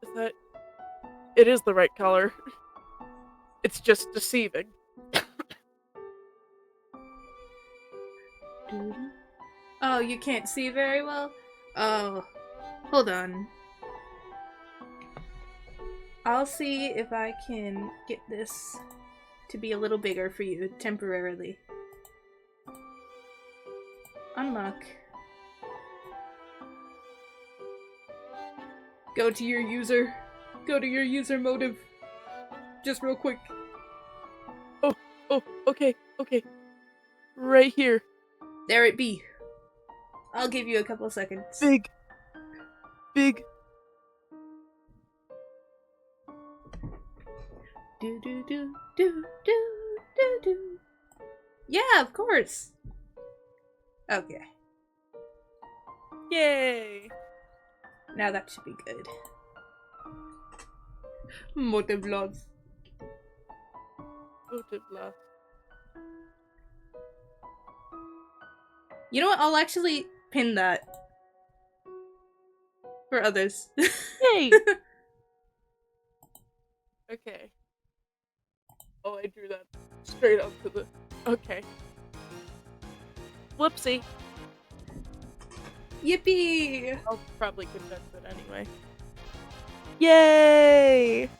Is that? It is the right color. It's just deceiving. Oh, you can't see very well? Oh, hold on. I'll see if I can get this to be a little bigger for you temporarily. Unlock. Go to your user. Go to your user Motive. Just real quick. Oh, okay. Right here. There it be. I'll give you a couple seconds. Big. Do do do do do do do. Yeah, of course. Okay. Yay! Now that should be good. Motivlogs. Motivlog. You know what? I'll actually pin that for others. Yay! Okay. Oh, I drew that straight up to the... Okay. Whoopsie. Yippee! I'll probably condense it anyway. Yay!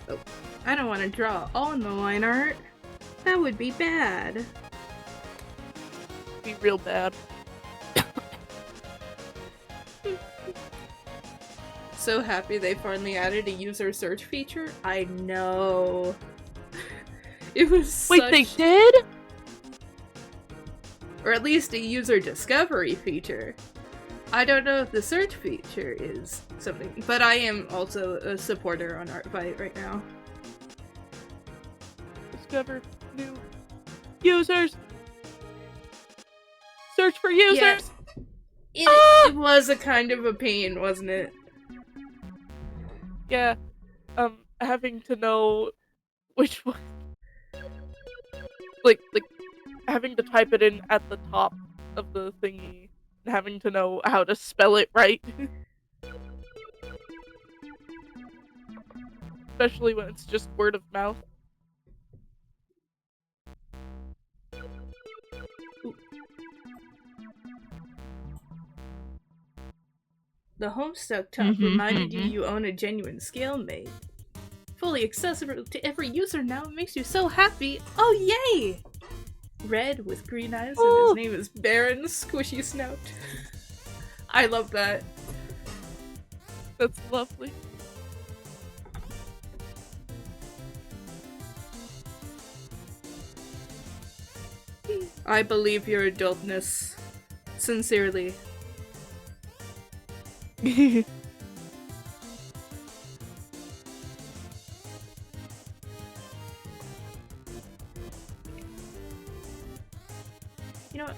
Oh, I don't want to draw all in the line art. That would be bad. Be real bad. So happy they finally added a user search feature. I know. It was Wait, they did? Or at least a user discovery feature. I don't know if the search feature is something, but I am also a supporter on ArtFight right now. Discover new users. Search for users. Yeah. It was a kind of a pain, wasn't it? Yeah. Having to know which one. Like having to type it in at the top of the thingy. And having to know how to spell it right. Especially when it's just word of mouth. The Homestuck top reminded you own a genuine scale mate. Fully accessible to every user now. It makes you so happy. Oh, yay! Red with green eyes, and his name is Baron Squishy Snout. I love that. That's lovely. I believe your adultness. Sincerely. You know what?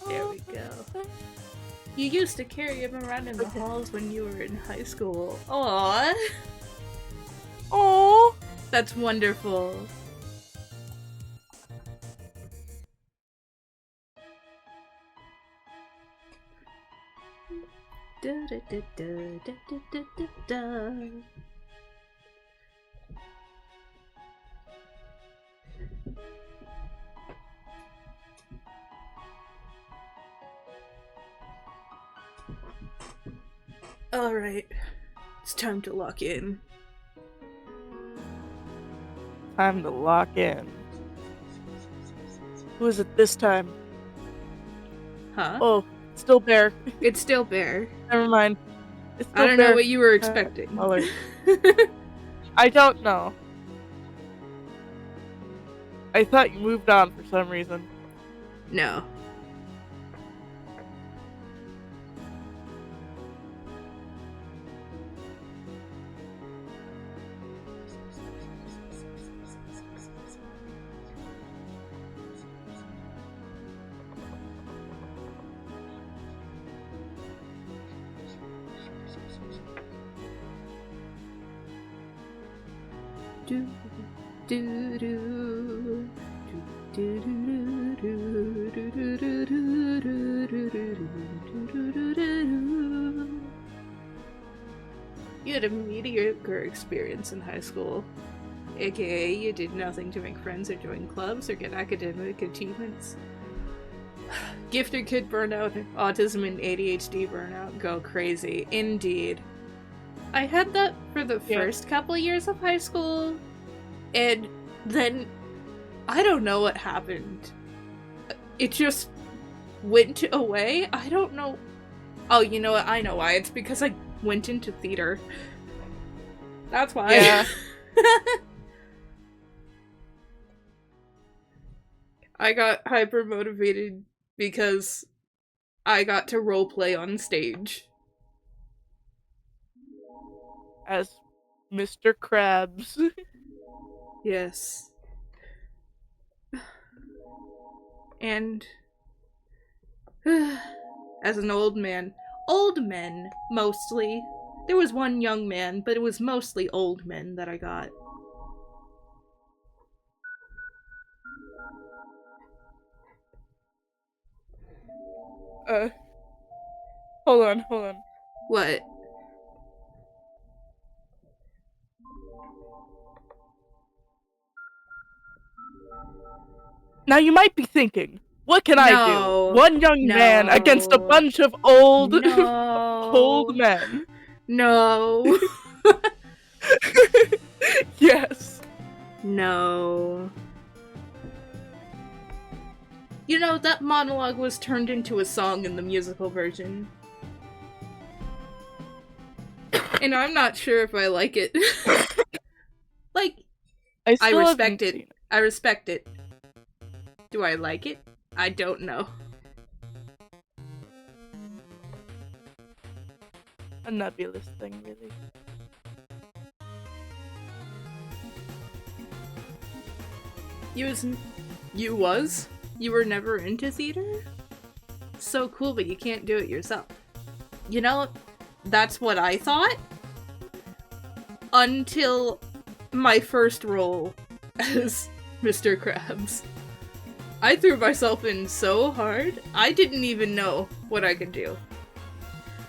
There we go. You used to carry him around in the halls when you were in high school. Aww. Aww. That's wonderful. Da, da, da, da, da, da, da, da. Alright, it's time to lock in. Time to lock in. Who is it this time? Huh? Oh, still Bear. It's still Bear. Never mind. It's still I don't Bear. know what you were expecting. I don't know. I thought you moved on for some reason. No. Do do do do do do do do do do do. You had a mediocre experience in high school, aka you did nothing to make friends or join clubs or get academic achievements. Gifted kid burnout, autism and ADHD burnout go crazy. Indeed. I had that for the first couple of years of high school, and then I don't know what happened. It just went away. I don't know. Oh, you know what? I know why. It's because I went into theater. That's why. Yeah. I got hyper motivated because I got to roleplay on stage. As Mr. Krabs. Yes. And as an old man. Old men, mostly. There was one young man, but it was mostly old men that I got. Hold on. What? Now you might be thinking, what can I do? One young man against a bunch of old old men. No. Yes. No. You know, that monologue was turned into a song in the musical version. And I'm not sure if I like it. Like, I respect it. I respect it. Do I like it? I don't know. A nebulous thing, really. You were never into theater? So cool, but you can't do it yourself. You know, that's what I thought. Until my first role as Mr. Krabs. I threw myself in so hard, I didn't even know what I could do.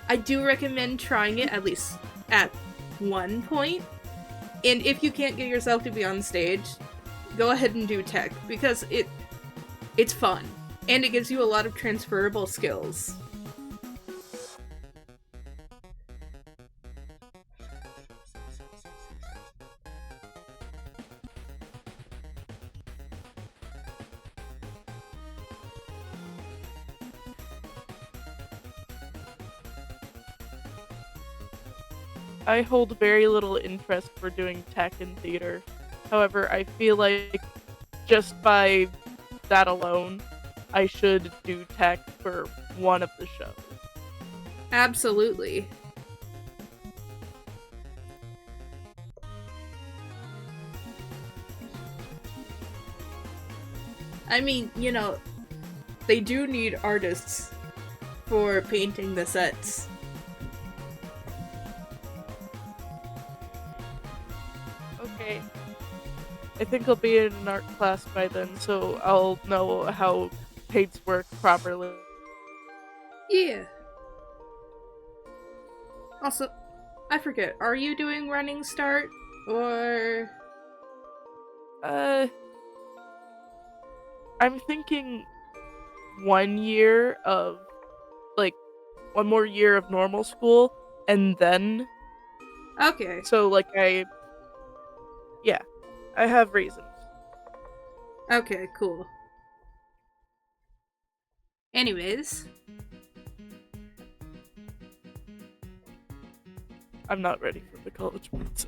I do recommend trying it at least at one point. And if you can't get yourself to be on stage, go ahead and do tech, because it's fun. And it gives you a lot of transferable skills. I hold very little interest for doing tech in theater. However, I feel like just by that alone, I should do tech for one of the shows. Absolutely. I mean, you know, they do need artists for painting the sets. Okay. I think I'll be in an art class by then, so I'll know how paints work properly. Yeah. Also, I forget, are you doing running start? Or... I'm thinking 1 year of, like, 1 more year of normal school, and then... Okay. So, like, I have reasons. Okay, cool. Anyways. I'm not ready for the college mindset.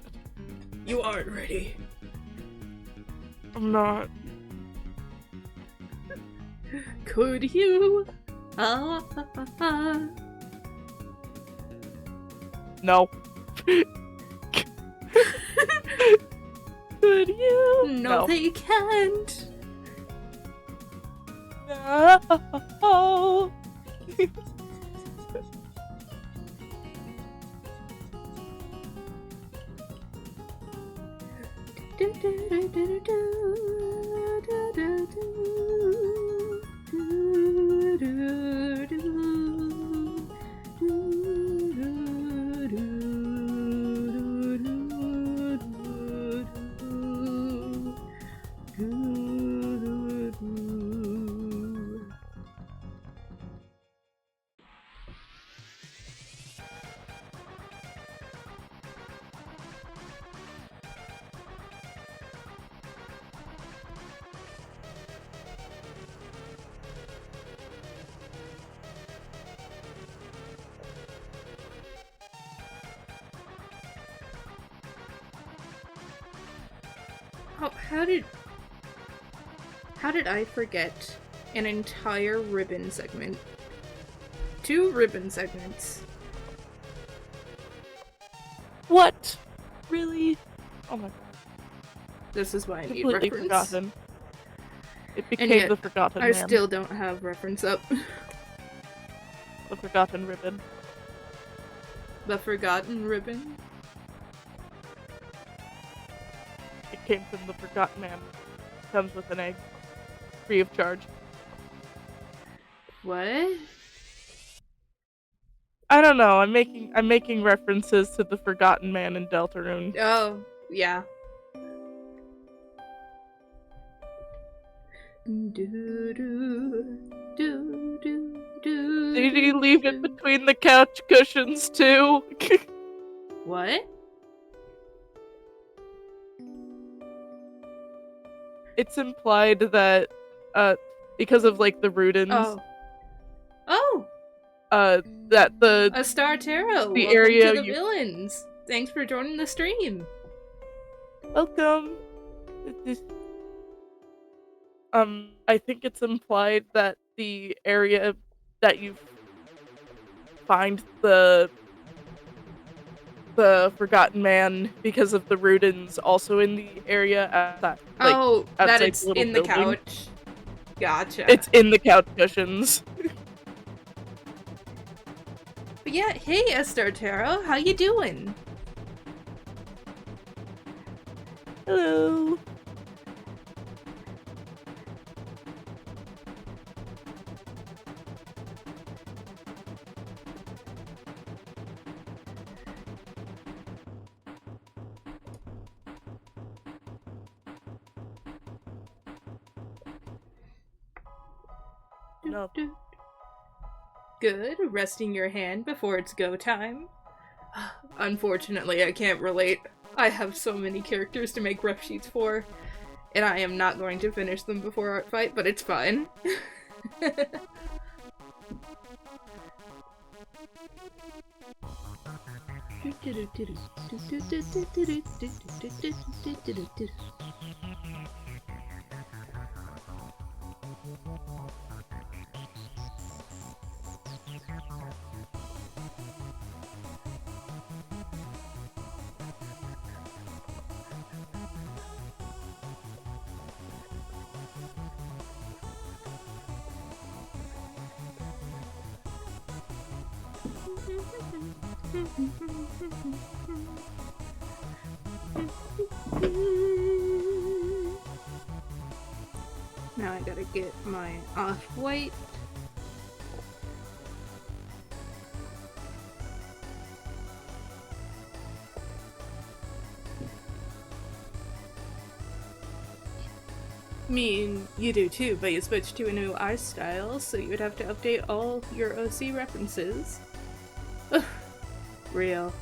You aren't ready. I'm not. Could you? No. Could you? No, they can't. No. How did I forget an entire ribbon segment? 2 ribbon segments. What? Really? Oh my god. This is why I need Completely reference. forgotten. It And became yet, the Forgotten I Man. still don't have reference up. The Forgotten Ribbon. The Forgotten Ribbon? It came from the Forgotten Man. Comes with an egg. Free of charge. What? I don't know, I'm making references to the Forgotten Man in Deltarune. Oh, yeah. Did he leave it between the couch cushions too? What? It's implied that because of like the Rudins, Oh, that the a Star Tarot. the Welcome area to the villains. Thanks for joining the stream. Welcome. I think it's implied that the area that you find the Forgotten Man because of the Rudins also in the area outside, like, that outside it's the little in the building. couch. Gotcha. It's in the couch cushions. But yeah, hey Star Tarot, how you doing? Hello. No. Good. Resting your hand before it's go time. Unfortunately, I can't relate. I have so many characters to make rep sheets for, and I am not going to finish them before ArtFight, but it's fine. Now I gotta get my off-white. I mean, you do too, but you switched to a new eye style, so you would have to update all your OC references. Ugh. Real.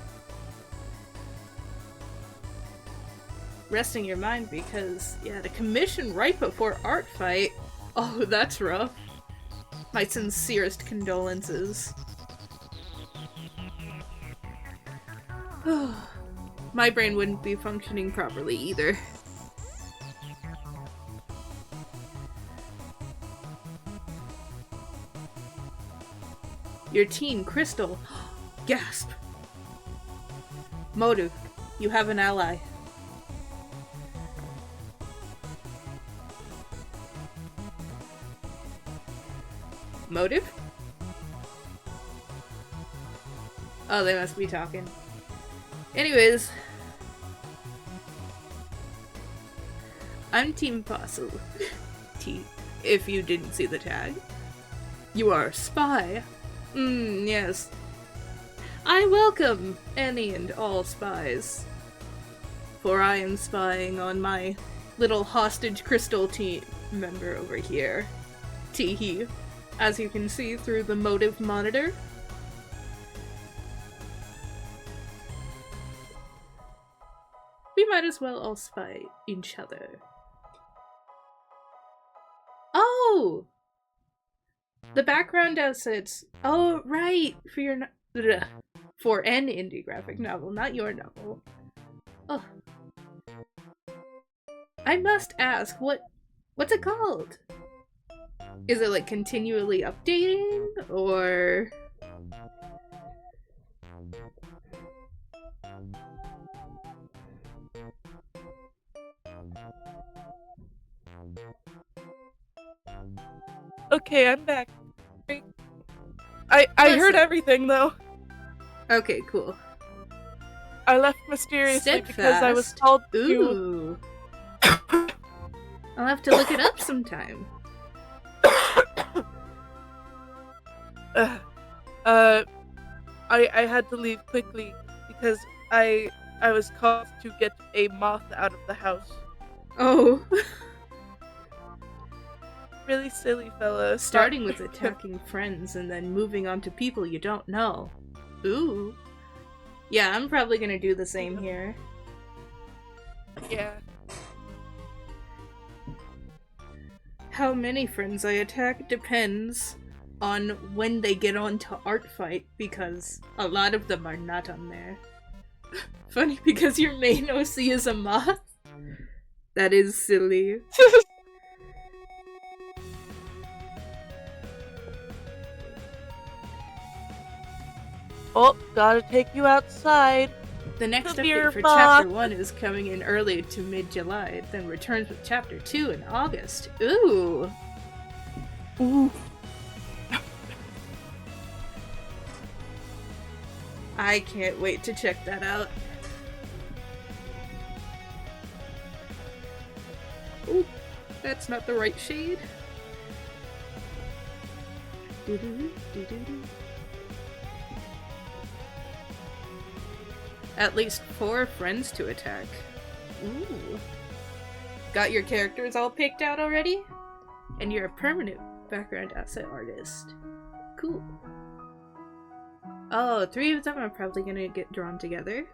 Resting your mind because, yeah, the commission right before ArtFight. Oh, that's rough. My sincerest condolences. My brain wouldn't be functioning properly either. Your teen, Crystal. Gasp. Motive, you have an ally. Motive? Oh, they must be talking. Anyways. I'm Team Fossil. T, if you didn't see the tag. You are a spy. Yes. I welcome any and all spies. For I am spying on my little hostage crystal team member over here. Teehee. As you can see through the motive monitor. We might as well all spy each other. Oh! The background assets. Oh, right! For an indie graphic novel, not your novel. Oh. I must ask, what What's it called? Is it like continually updating or? Okay, I'm back. I heard everything though. Okay, cool. I left mysteriously because I was called to. Ooh. I'll have to look it up sometime. I had to leave quickly because I was called to get a moth out of the house. Oh. Really silly fella. Starting with attacking friends and then moving on to people you don't know. Ooh. Yeah, I'm probably gonna do the same here. Yeah. How many friends I attack depends on when they get onto ArtFight, because a lot of them are not on there. Funny because your main OC is a moth? That is silly. Oh, gotta take you outside. The next update for Chapter 1 is coming in early to mid-July, then returns with Chapter 2 in August. Ooh! Ooh. I can't wait to check that out. Ooh, that's not the right shade. At least 4 friends to attack. Ooh. Got your characters all picked out already? And you're a permanent background asset artist. Cool. Oh, 3 of them are probably gonna get drawn together.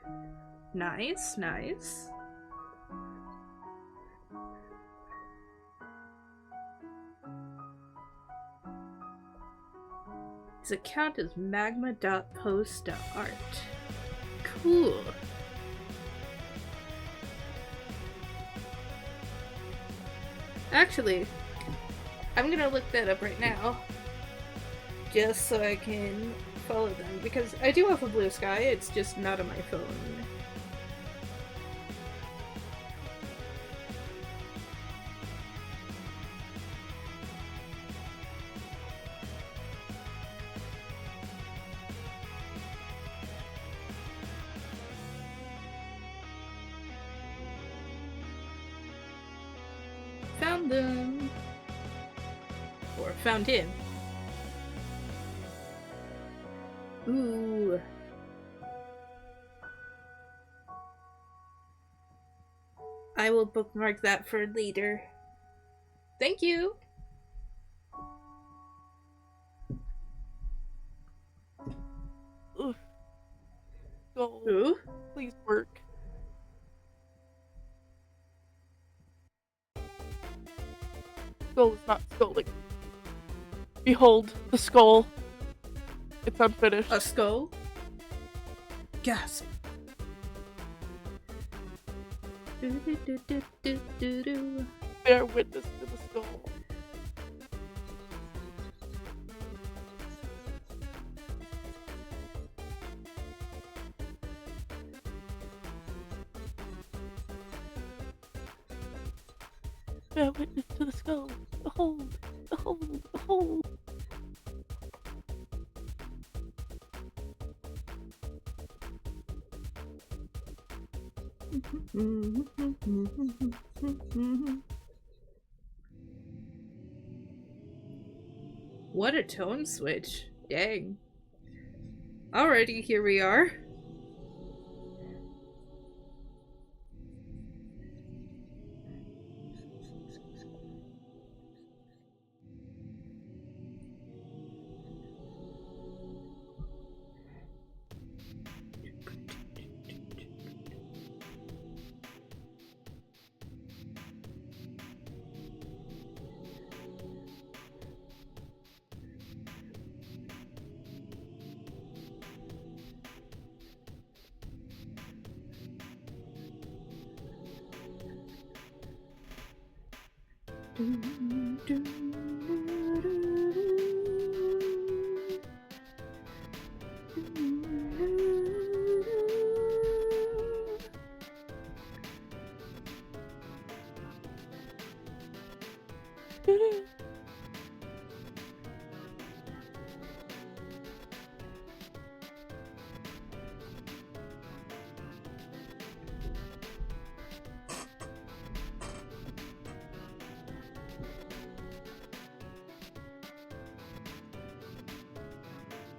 Nice, nice. His account is magma.post.art. Cool. Actually, I'm gonna look that up right now. Just so I can follow them, because I do have a Blue Sky, it's just not on my phone. Found them! Or found him. Ooh. I will bookmark that for later. Thank you! Ooh. Go. Ooh? Please work. Skull is not skulling. Behold, the skull. It's unfinished. A skull? Gasp. Bear witness to the skull. Bear witness to the skull. Behold, behold, behold. What a tone switch. Dang. Alrighty, here we are.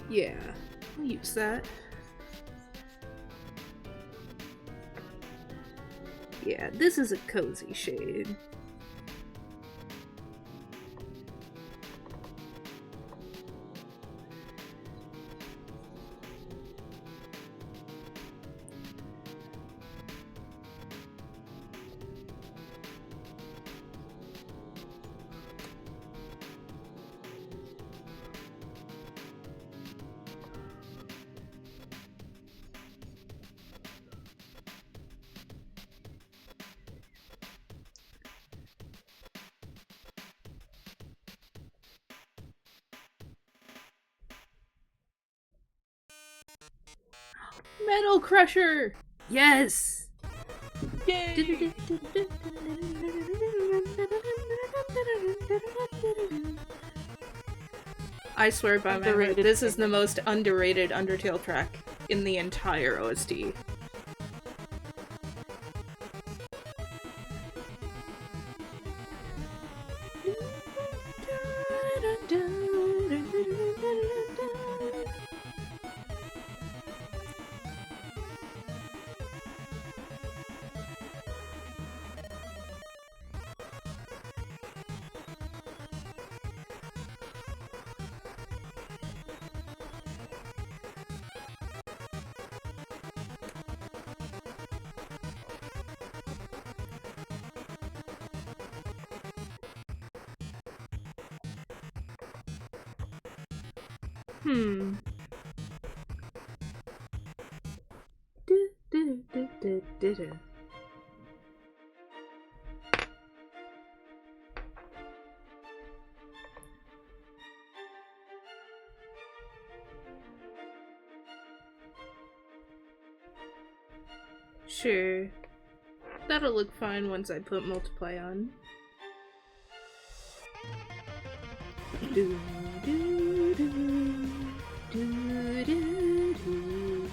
Yeah, I'll use that. Yeah, this is a cozy shade. Metal Crusher! Yes! Yay! I swear by my word, Underrated this is the most underrated Undertale track in the entire OST. Sure. That'll look fine once I put multiply on. Do, do, do, do, do, do.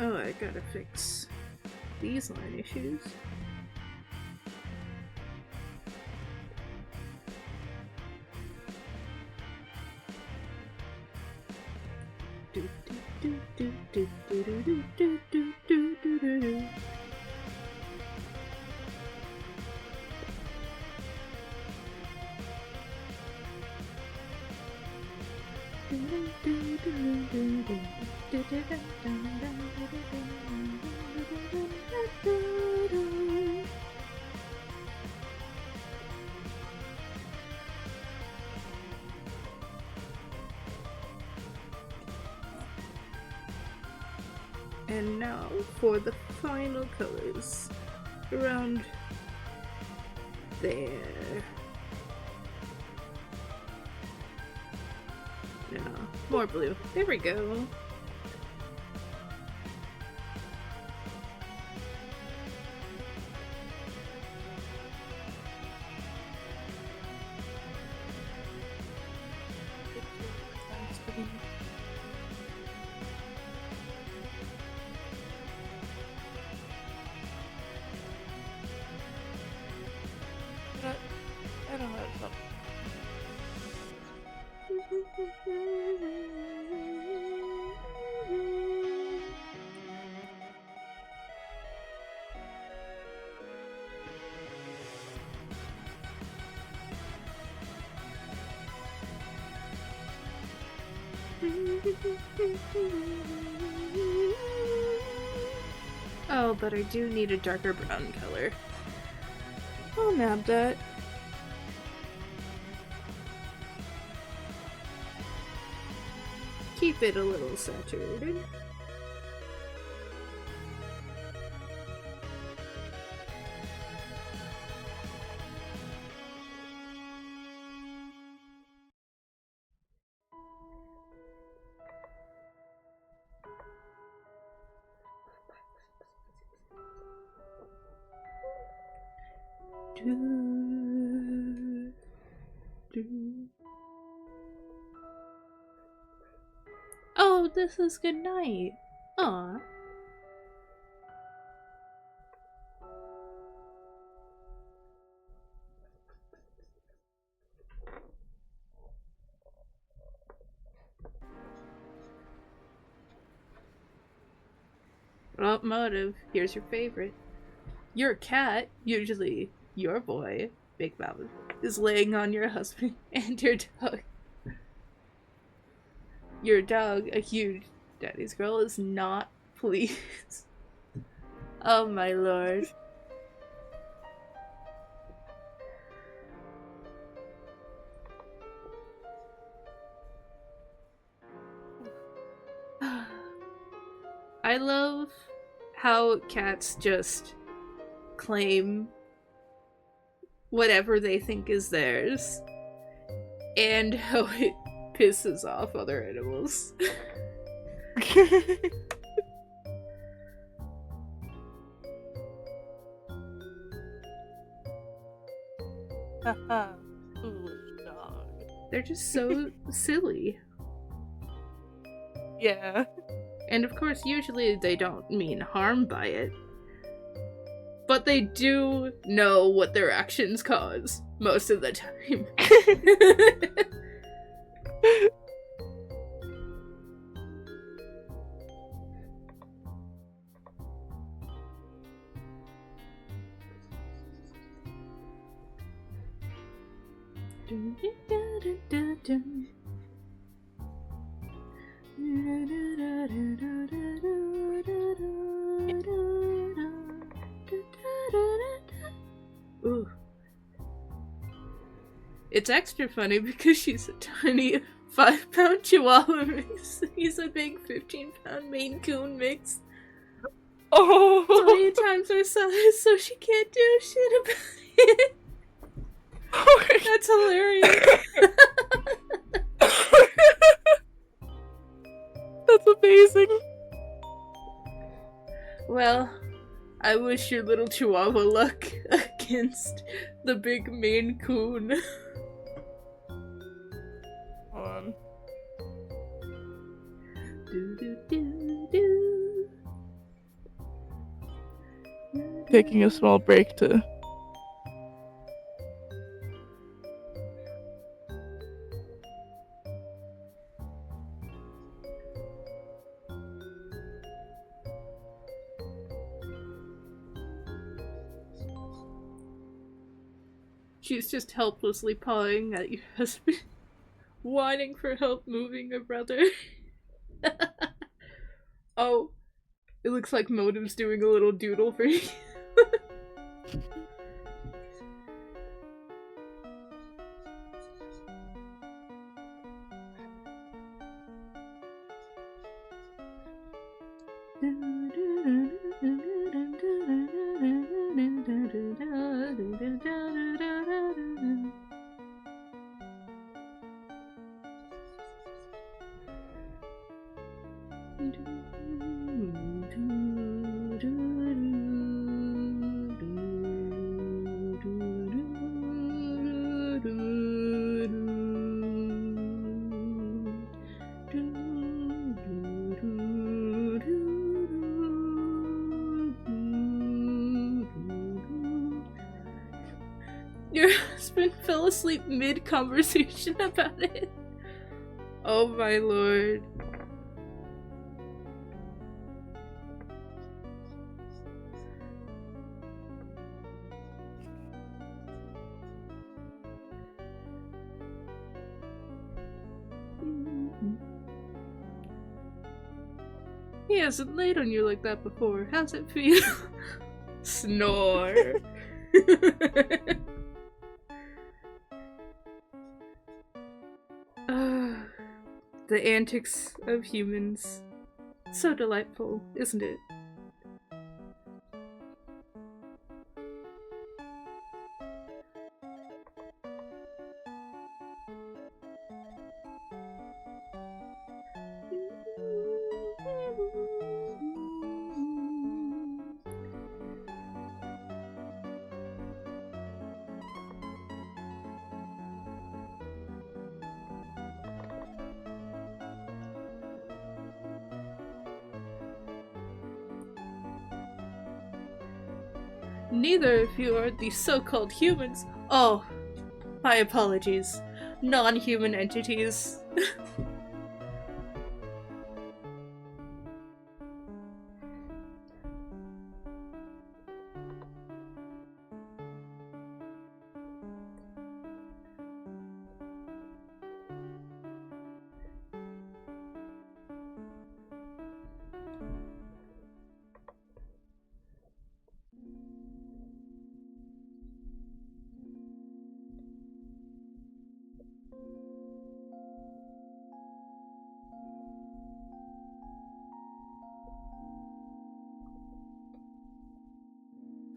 Oh, I gotta fix these line issues. Do, do, do, do, do, do, do, do, do, do, do, do, do. And now for the final colors. Around there. No, more blue. There we go. I don't have something. Oh, but I do need a darker brown color. I'll nab that. Keep it a little saturated. Oh, this is good night. Aw. Well, motive. Here's your favorite. Your cat, usually your boy, Big Mouth, is laying on your husband and your dog. Your dog, a huge daddy's girl, is not pleased. Oh my lord. I love how cats just claim whatever they think is theirs, and how it pisses off other animals. Haha, foolish dog. They're just so silly. Yeah. And of course, usually they don't mean harm by it. But they do know what their actions cause most of the time. Ooh. It's extra funny because she's a tiny 5-pound Chihuahua mix. He's a big 15-pound Maine Coon mix. Oh! 20 times her size, so she can't do shit about it. That's hilarious. That's amazing. Well, I wish your little Chihuahua luck against the big Maine Coon. Hold on. Taking a small break to She's just helplessly pawing at your husband, whining for help moving her brother. Oh, it looks like Motive's doing a little doodle for you. Your husband fell asleep mid-conversation about it. Oh my lord. He hasn't laid on you like that before. How's it feel? Snore. The antics of humans. So delightful, isn't it? Neither of you are the so-called humans. Oh, my apologies. Non-human entities.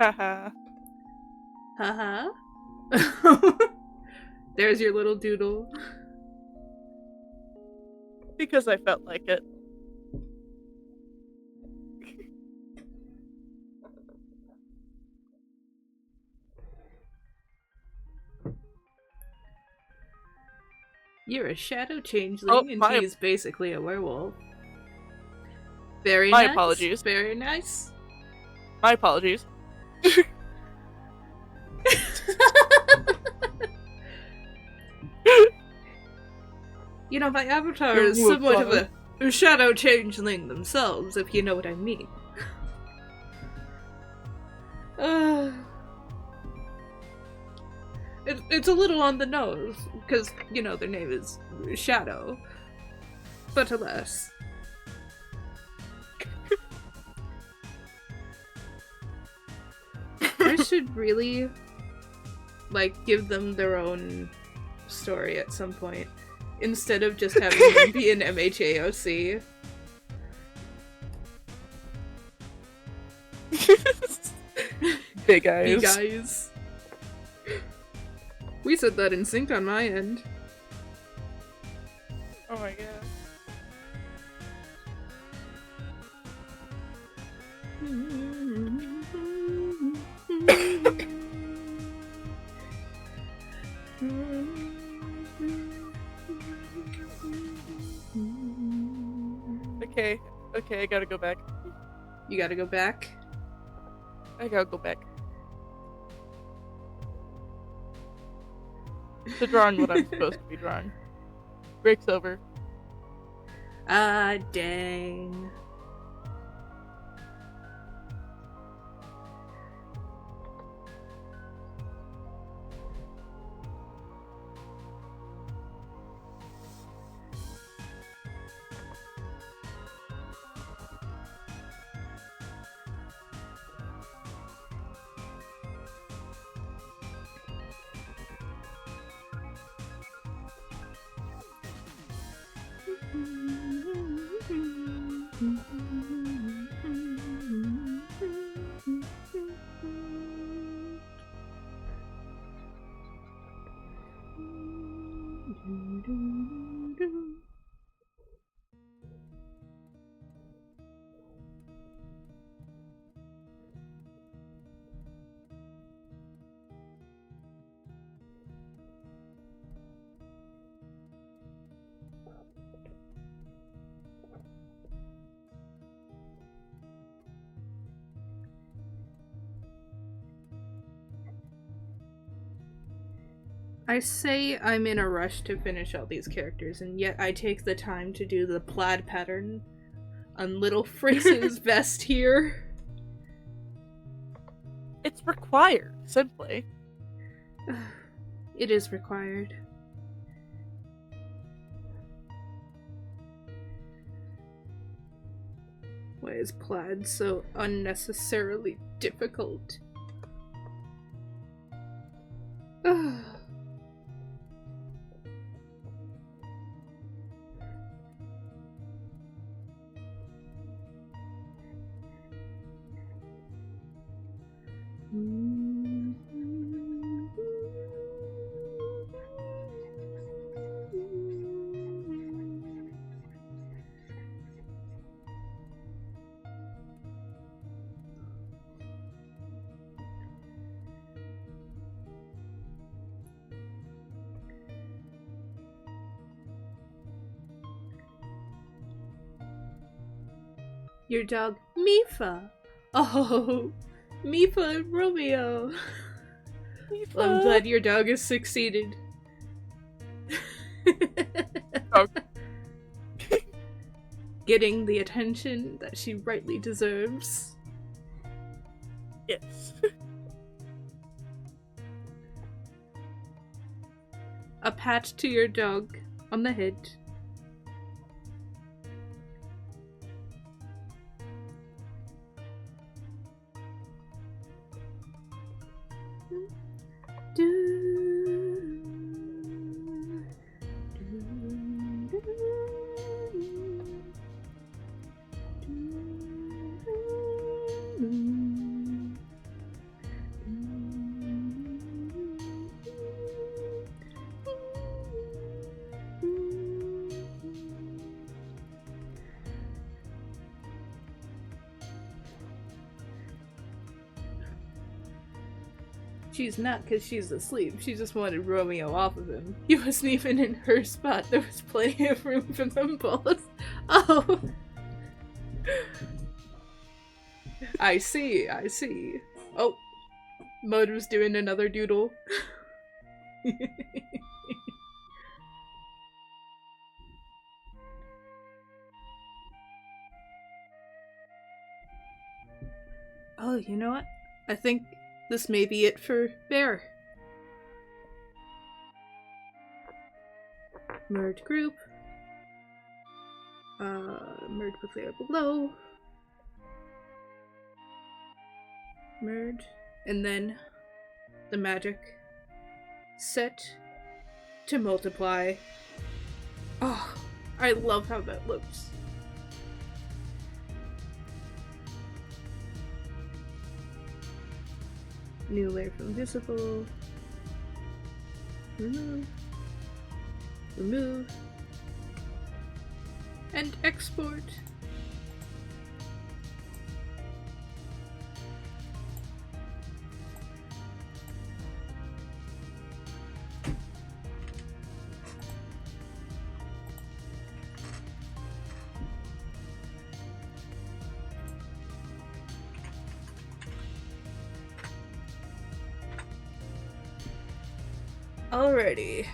Haha. Haha. There's your little doodle. Because I felt like it. You're a shadow changeling, and he's basically a werewolf. Very nice. My apologies. Very nice. My apologies. You know, my avatar is somewhat of a shadow changeling themselves, if you know what I mean. It's a little on the nose, because, you know, their name is Shadow. But alas. I should really, like, give them their own story at some point, instead of just having them be an MHAOC. Big eyes. Big eyes. We said that in sync on my end. Oh my god. Okay, I gotta go back. You gotta go back? I gotta go back. To drawing what I'm supposed to be drawing. Break's over. Ah, dang. I say I'm in a rush to finish all these characters, and yet I take the time to do the plaid pattern on little Fritz's vest here. It's required, simply. It is required. Why is plaid so unnecessarily difficult? Ugh. Your dog, Mifa. Oh, Mifa and Romeo. Mifa. Well, I'm glad your dog has succeeded. Oh. Getting the attention that she rightly deserves. Yes. A pat to your dog on the head. She's not because she's asleep. She just wanted Romeo off of him. He wasn't even in her spot. There was plenty of room for them both. Oh. I see, I see. Oh. Mud was doing another doodle. Oh, you know what? I think this may be it for Bear. Merge group. Merge with layer below. Merge. And then the magic. Set to multiply. Oh, I love how that looks. New layer from visible. Remove. Remove. And export. Alrighty.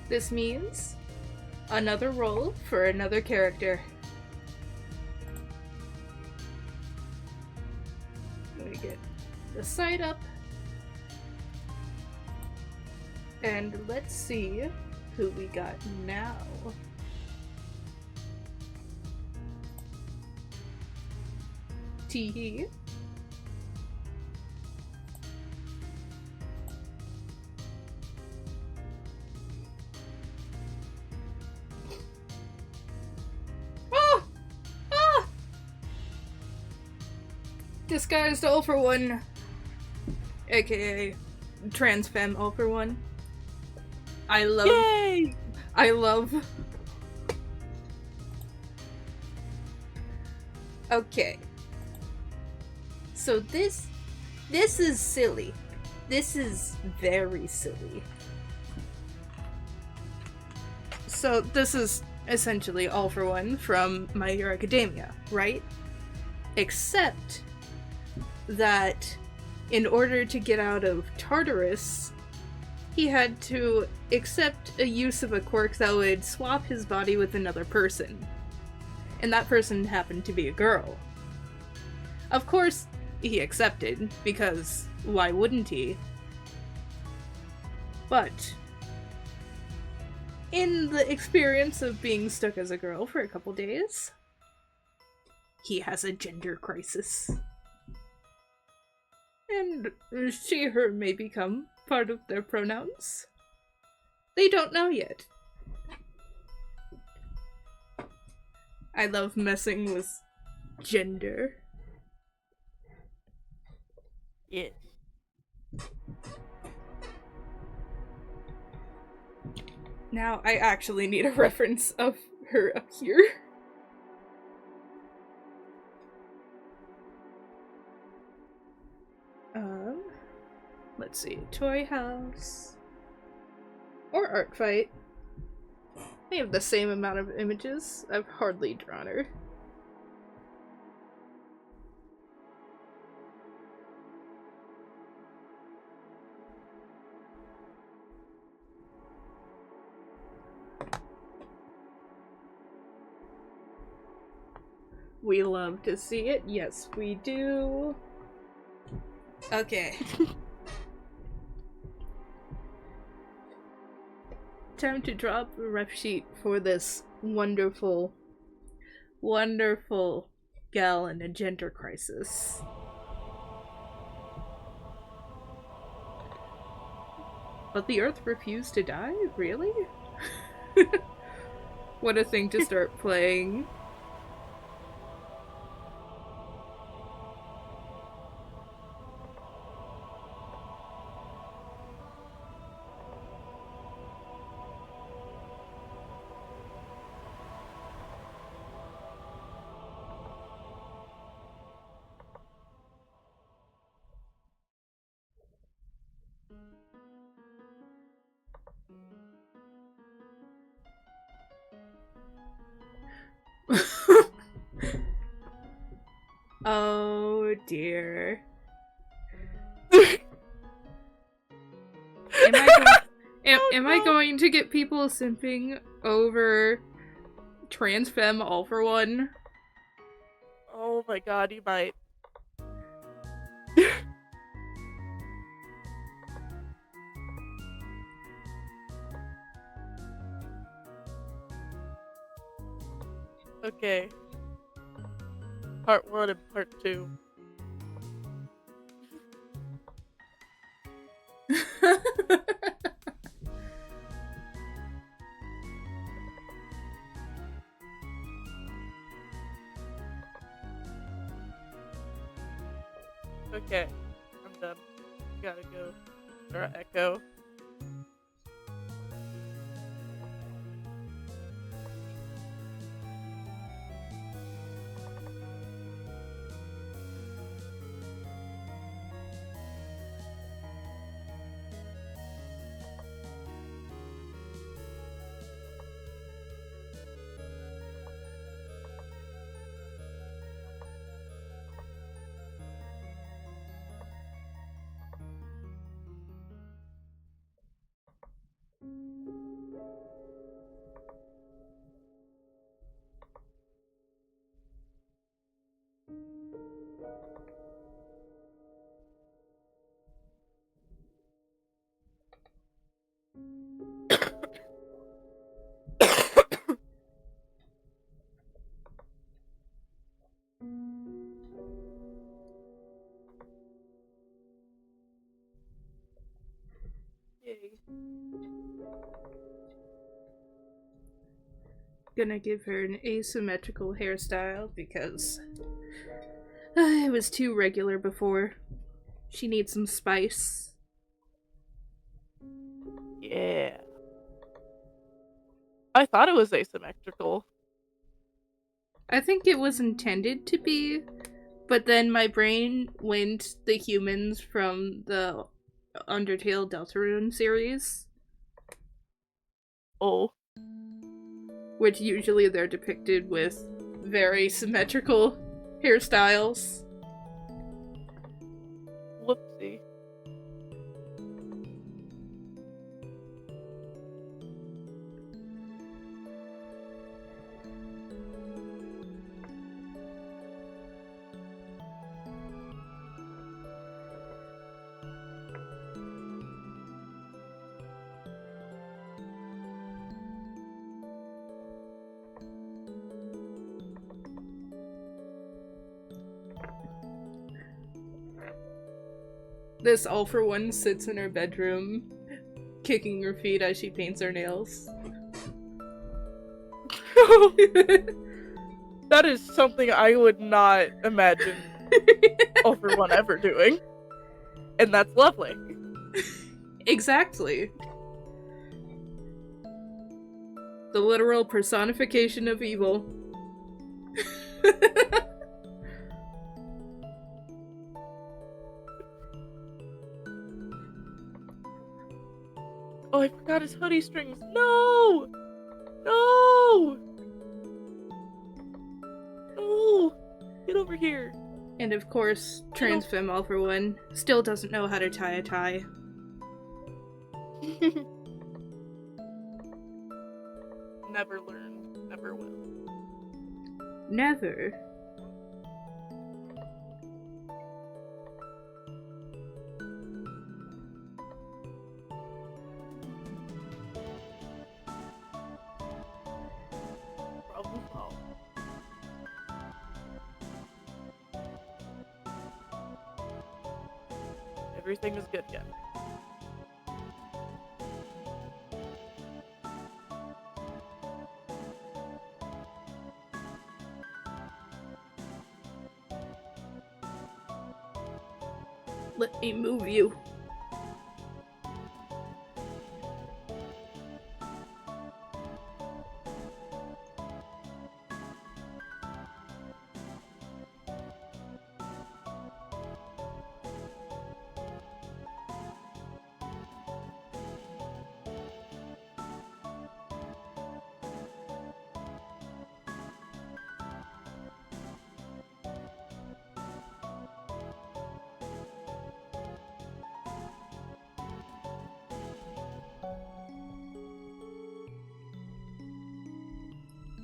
This means another roll for another character. Let me get the site up. And let's see who we got now. Teehee. Ah! Ah! Disguised all for one. AKA trans femme all for one. I love. Yay! I love. Okay. So this is silly. This is very silly. So this is essentially all for one from My Hero Academia, right? Except that in order to get out of Tartarus, he had to accept a use of a quirk that would swap his body with another person. And that person happened to be a girl. Of course, he accepted, because why wouldn't he? But in the experience of being stuck as a girl for a couple days, he has a gender crisis. And she, her may become part of their pronouns. They don't know yet. I love messing with gender. Yes. Now I actually need a reference of her up here. Let's see. Toy House. Or ArtFight. They have the same amount of images. I've hardly drawn her. We love to see it. Yes, we do. Okay. Time to drop a ref sheet for this wonderful, wonderful gal in a gender crisis. But the Earth refused to die? Really? What a thing to start playing. Oh dear. Am I going to get people simping over trans femme all for one? Oh my god, you might. Okay. Part 1 and part 2. Okay, I'm done. Gotta go. Or echo. Yay. Gonna give her an asymmetrical hairstyle because it was too regular before. She needs some spice. Yeah. I thought it was asymmetrical. I think it was intended to be, but then my brain went the humans from the Undertale Deltarune series. Oh. Which usually they're depicted with very symmetrical hairstyles. Whoopsie. This all for one sits in her bedroom, kicking her feet as she paints her nails. That is something I would not imagine all for one ever doing. And that's lovely. Exactly. The literal personification of evil. Oh, I forgot his hoodie strings. No! No! No! Get over here. And of course, trans femme all for one still doesn't know how to tie a tie. Never learned. Never will. Never. Problem solved. Everything is good yet. Let me move you.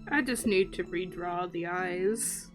I just need to redraw the eyes.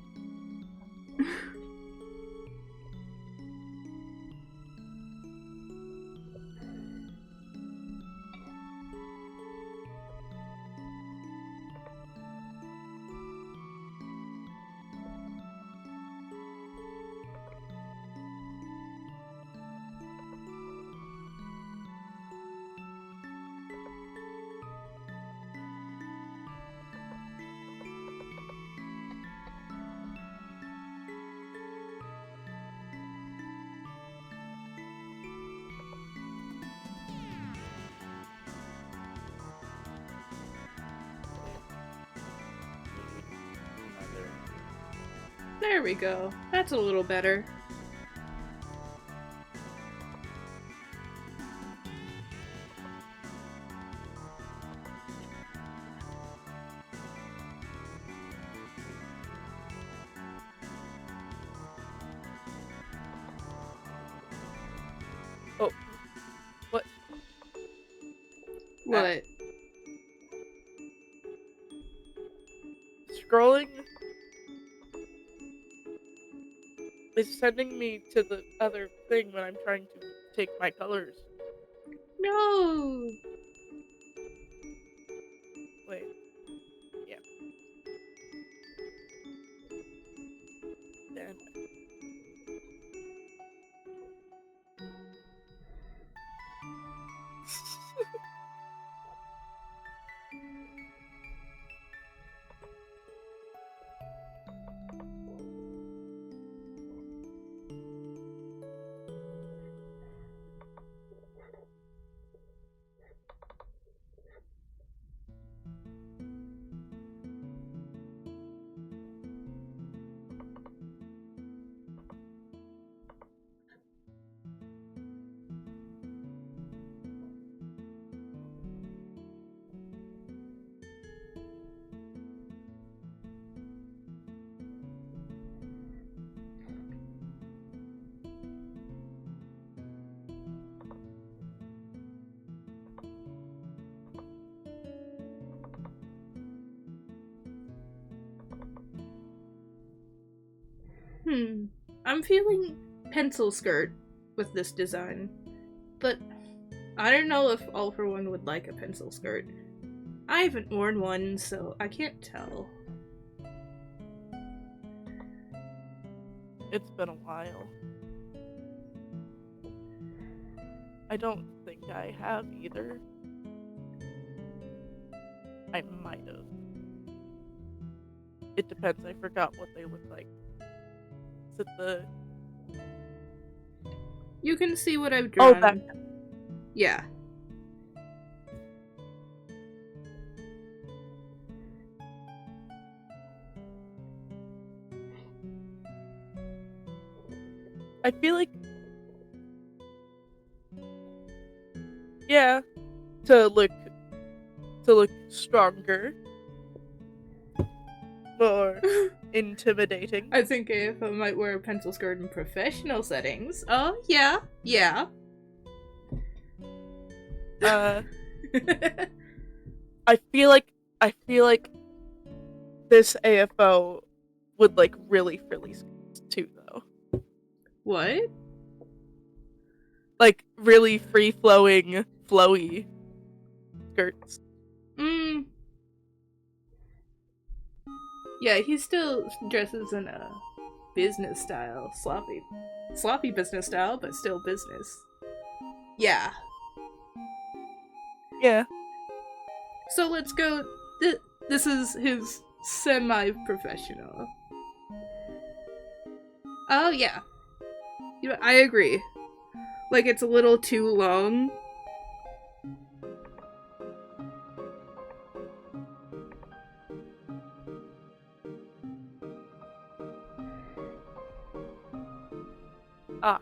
There we go. That's a little better. Oh. What? What? Scrolling is sending me to the other thing when I'm trying to take my colors. No! Wait. Yeah. Then. I'm feeling pencil skirt with this design, but I don't know if All for One would like a pencil skirt. I haven't worn one, so I can't tell. It's been a while. I don't think I have either. I might have. It depends. I forgot what they look like. Is it the... You can see what I've drawn. Oh, that. Yeah. I feel like... Yeah. To look stronger. More intimidating. I think if I might wear a pencil skirt in professional settings. Oh, yeah. Yeah. I feel like this AFO would like really frilly skirts too, though. What? Like really free flowing, flowy skirts. Yeah, he still dresses in a business style, sloppy business style, but still business. Yeah. Yeah. So let's go. This is his semi-professional. Oh yeah, I agree. Like it's a little too long. Ah,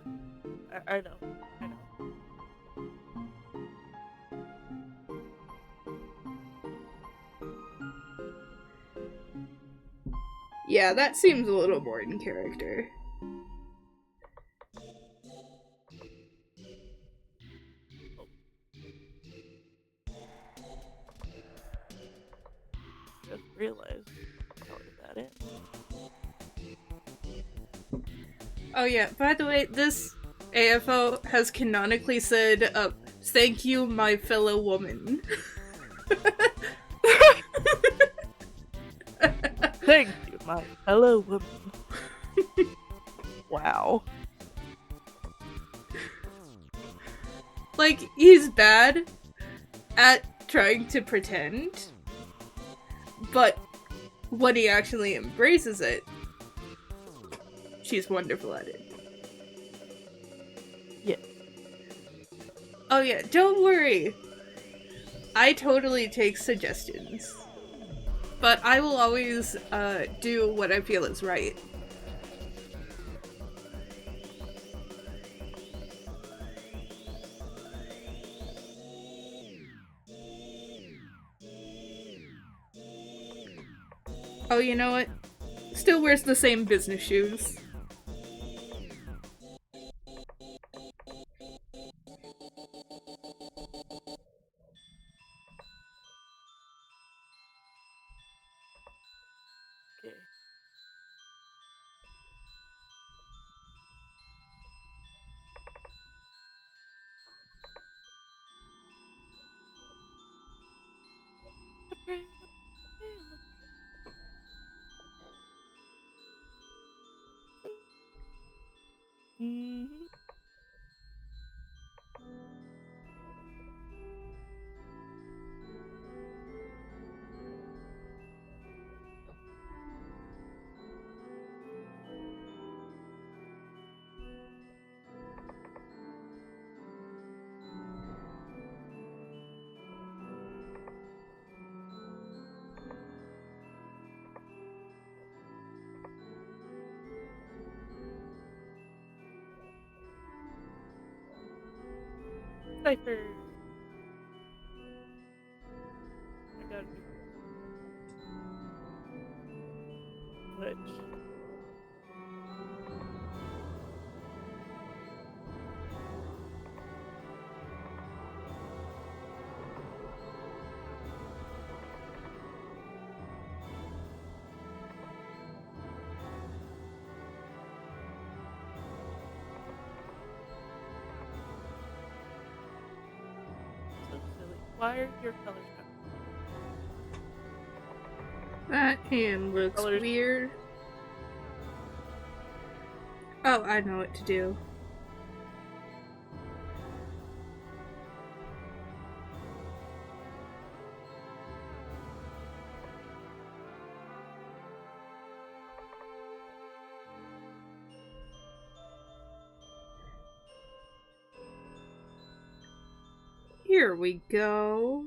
I know. Yeah, that seems a little more in character. Just realized how did that end. Oh yeah, by the way, this AFO has canonically said, thank you, my fellow woman. Thank you, my fellow woman. Wow. Like, he's bad at trying to pretend, but when he actually embraces it, she's wonderful at it. Yeah. Oh yeah, don't worry. I totally take suggestions. But I will always do what I feel is right. Oh, you know what? Still wears the same business shoes. Okay. Mm-hmm. Cipher. I gotta do switch. So silly. Why are your colors not? That hand looks Colors. weird. Oh, I know what to do. Here we go.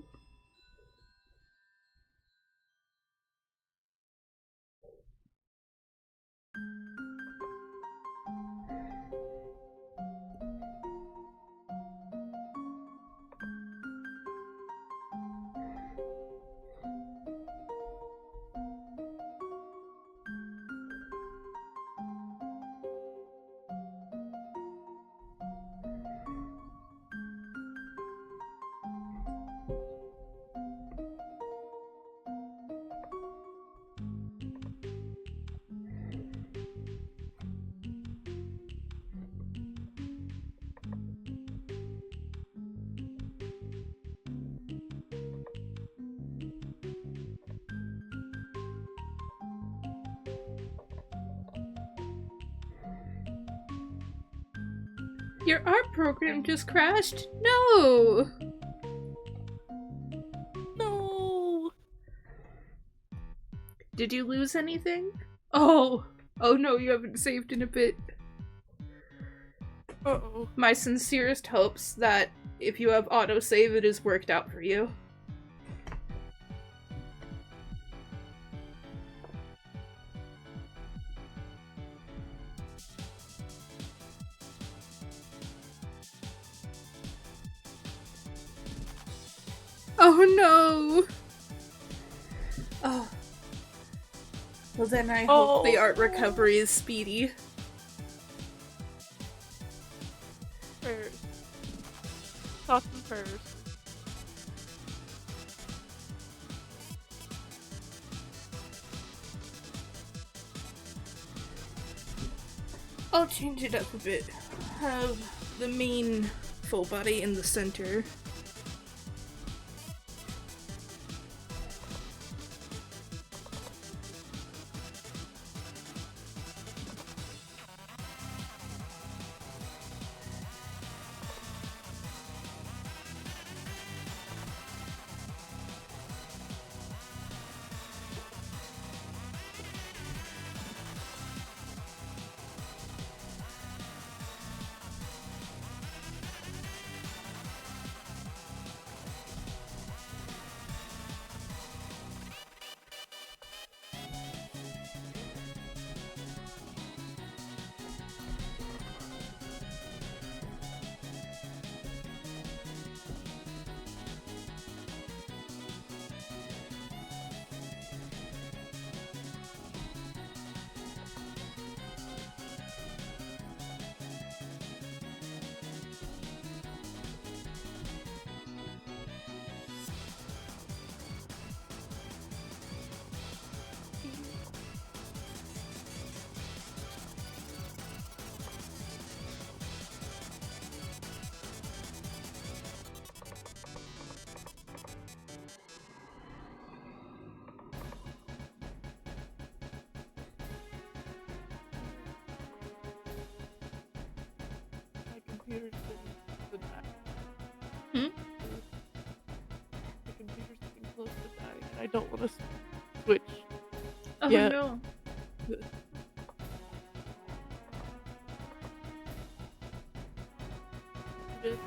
Your art program just crashed? No! No. Did you lose anything? Oh! Oh no, you haven't saved in a bit. Uh-oh. My sincerest hopes that if you have autosave, it has worked out for you. Oh no! Oh. Well then I hope the art recovery is speedy. Prayers. Thoughts and prayers. I'll change it up a bit. Have the main full body in the center. Computer's getting close to die. Hmm? The computer's getting close to die, and I don't want to switch. Oh yet. no. It is.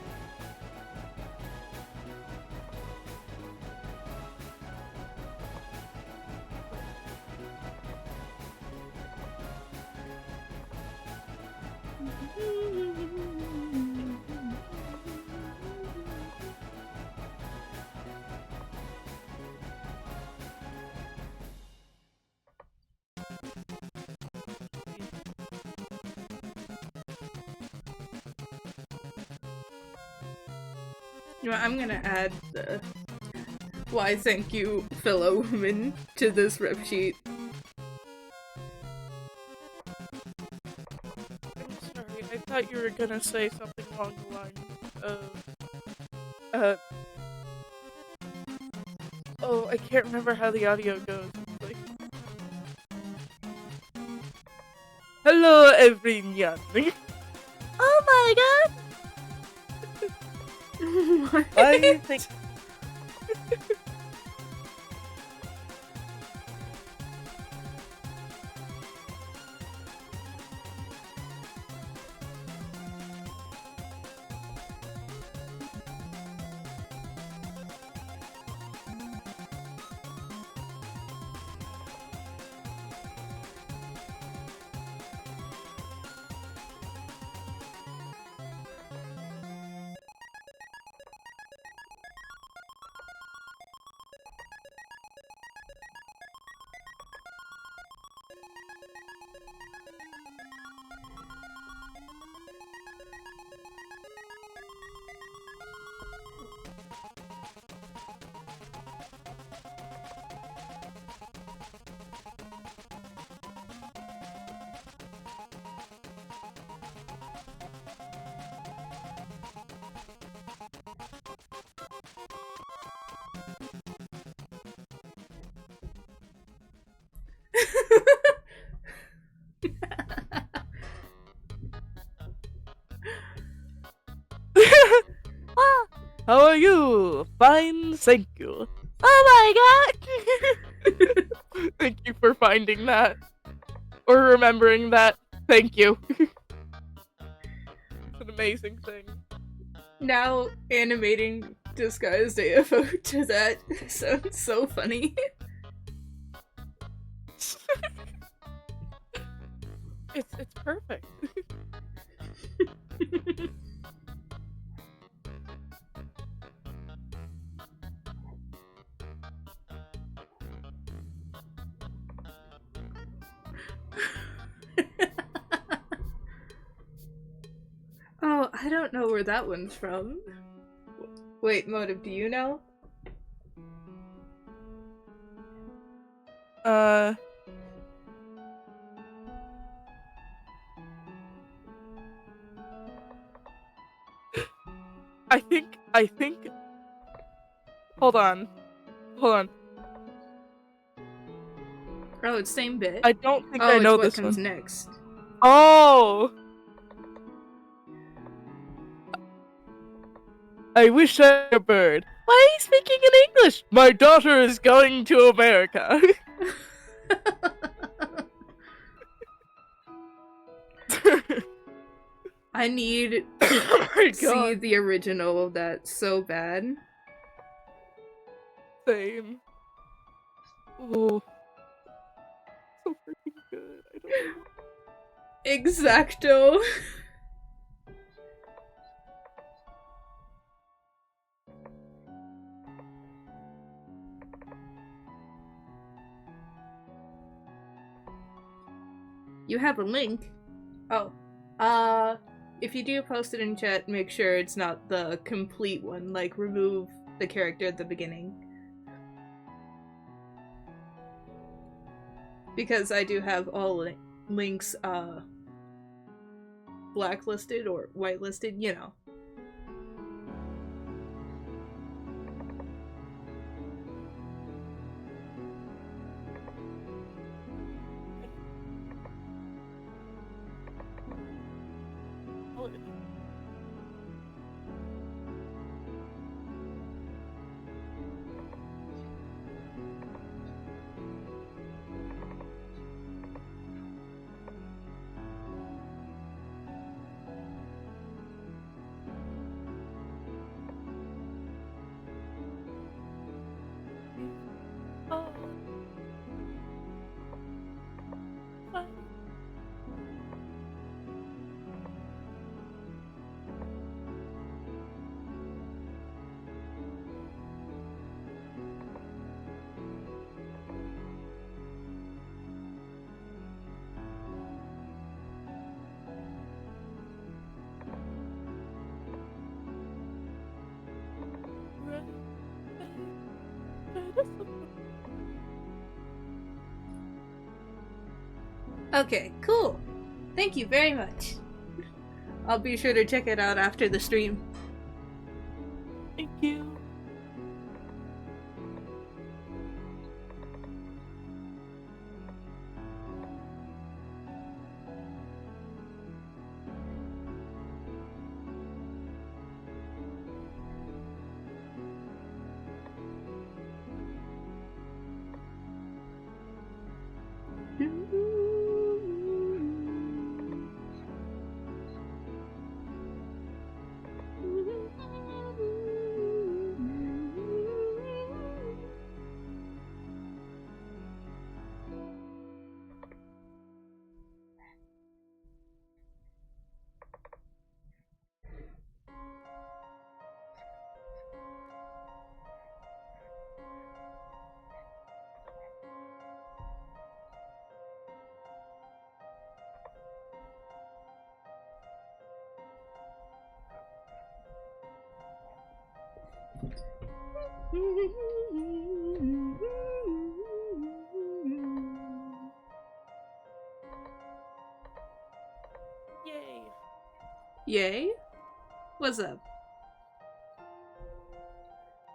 You know, I'm gonna add the why thank you fellow woman to this rep sheet. I'm sorry, I thought you were gonna say something along the lines of, oh, I can't remember how the audio goes. It's like, hello, everyone. Oh my god! What? I think. How are you? Fine, thank you. Oh my god! Thank you for finding that. Or remembering that. Thank you. It's an amazing thing. Now animating disguised AFO to that sounds so funny. It's perfect. Oh, I don't know where that one's from. Wait, Motive, do you know? I think. Hold on. Oh, it's same bit. I don't think Oh, I it's know what this comes one. next. Oh! I wish I were a bird. Why are you speaking in English? My daughter is going to America. I need Oh my to see god. the original of that so bad. Same. Oh. So freaking good. I don't know. Exacto. You have a link? Oh. If you do post it in chat, make sure it's not the complete one. Like, remove the character at the beginning. Because I do have all links, blacklisted or whitelisted, you know. Okay, cool. Thank you very much. I'll be sure to check it out after the stream. Thank you. Yay. Yay? What's up?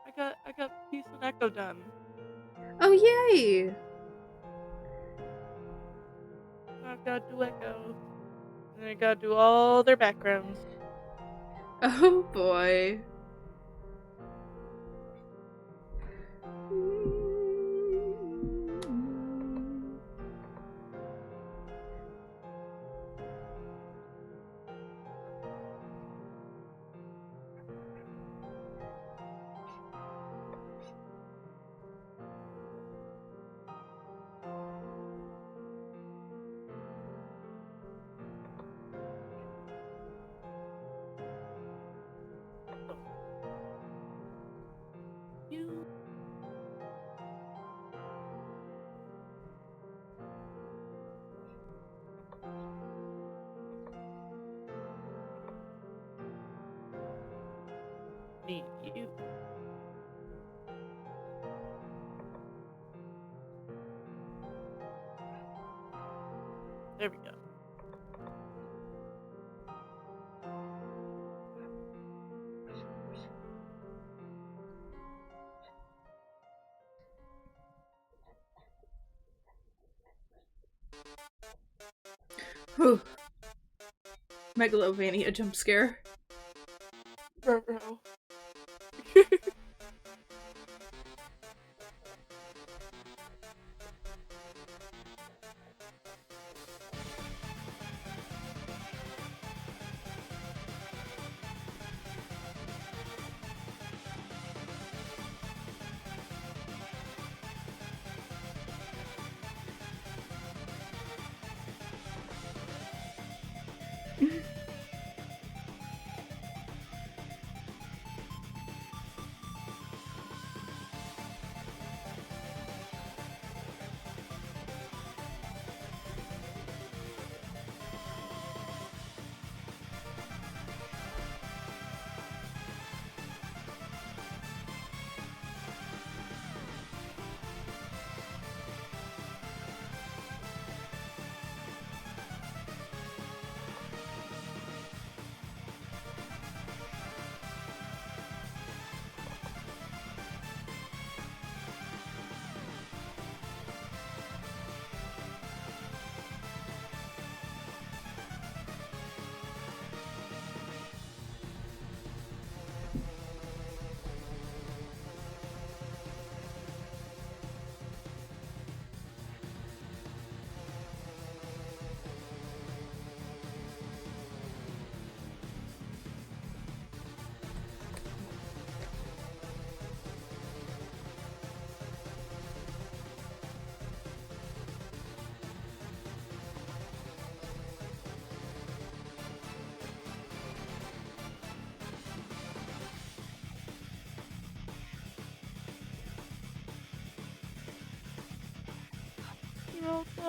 I got Peace and Echo done. Oh, yay! I've got to do Echo. And I gotta do all their backgrounds. Oh boy. need you. There we go. Whew. Megalovania jump scare. Ruh-roh.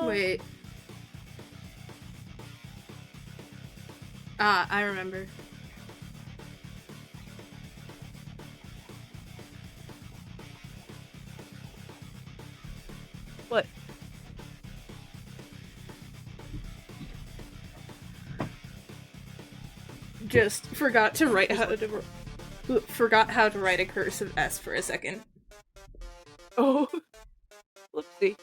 Wait. Ah, I remember. What? Just forgot to write how to write a cursive S for a second. Oh. Whoopsie.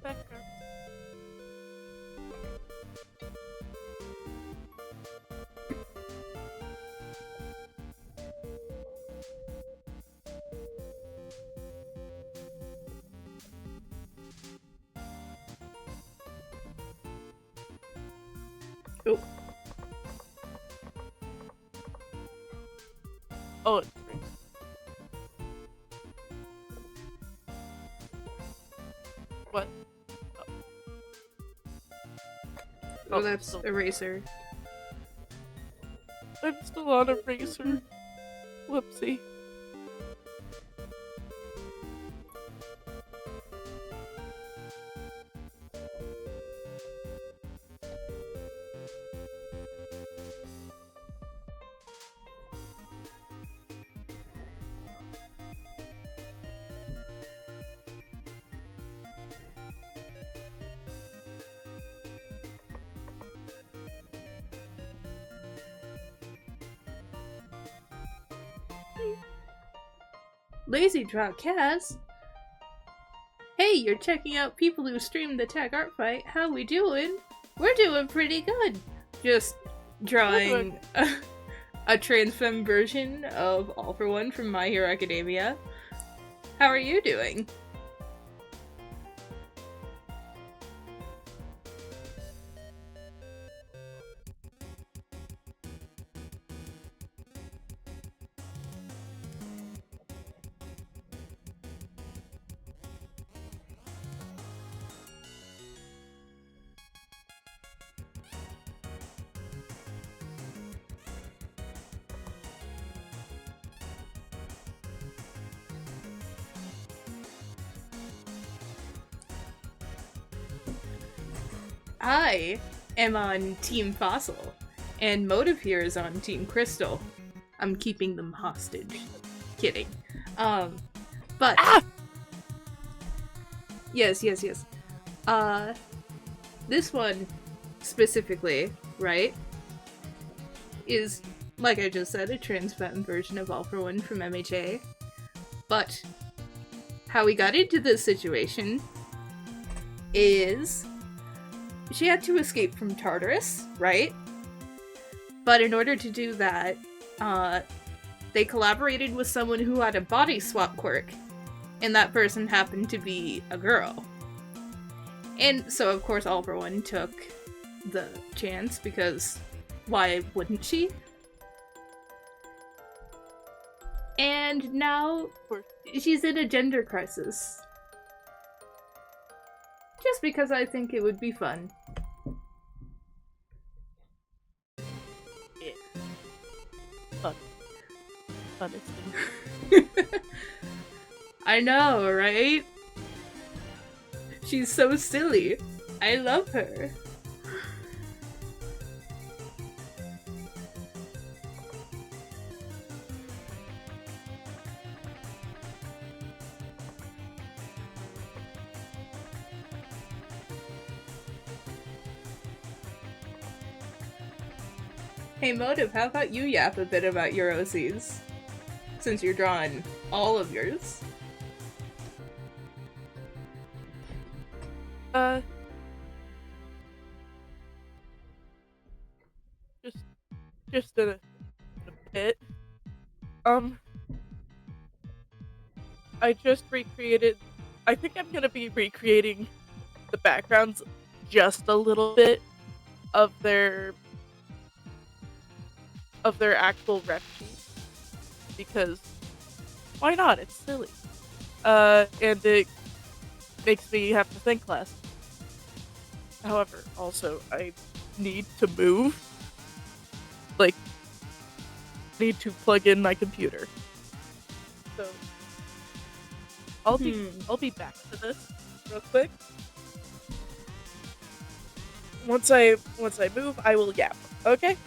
Background. Oh. Oh, it's free. What? Oh, that's still- eraser. I'm still on eraser. Whoopsie. Lazy Draw Cas. Hey, you're checking out people who stream the tag art fight. How we doing? We're doing pretty good. Just drawing a trans femme version of All for One from My Hero Academia. How are you doing? I am on Team Fossil, and Motive here is on Team Crystal. I'm keeping them hostage. Kidding. But yes. This one specifically, right, is, like I just said, a trans femme version of All for One from MHA. But how we got into this situation is she had to escape from Tartarus, right? But in order to do that, they collaborated with someone who had a body swap quirk, and that person happened to be a girl. And so, of course, All for One took the chance, because why wouldn't she? And now she's in a gender crisis. Just because I think it would be fun. Yeah. Honestly. I know, right? She's so silly. I love her. Hey Motive, how about you yap a bit about your OCs? Since you're drawing all of yours. Just a bit. I just recreated. I think I'm gonna be recreating the backgrounds just a little bit of their actual ref sheets, because why not? It's silly. And it makes me have to think less. However, also I need to move. Like, need to plug in my computer. So I'll be back to this real quick. Once I move, I will yap. Okay?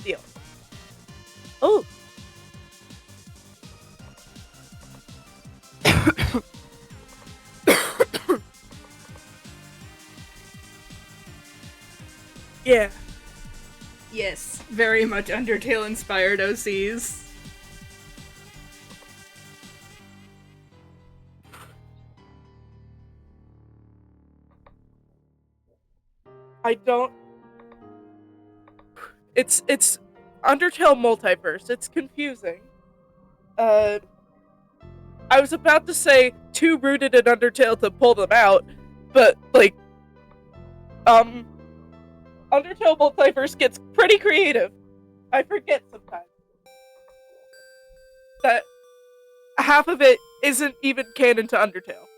Deal. Oh. Yeah. Yes, very much Undertale inspired OCs. I don't. It's Undertale multiverse. It's confusing. I was about to say too rooted in Undertale to pull them out, but like, Undertale multiverse gets pretty creative. I forget sometimes that half of it isn't even canon to Undertale.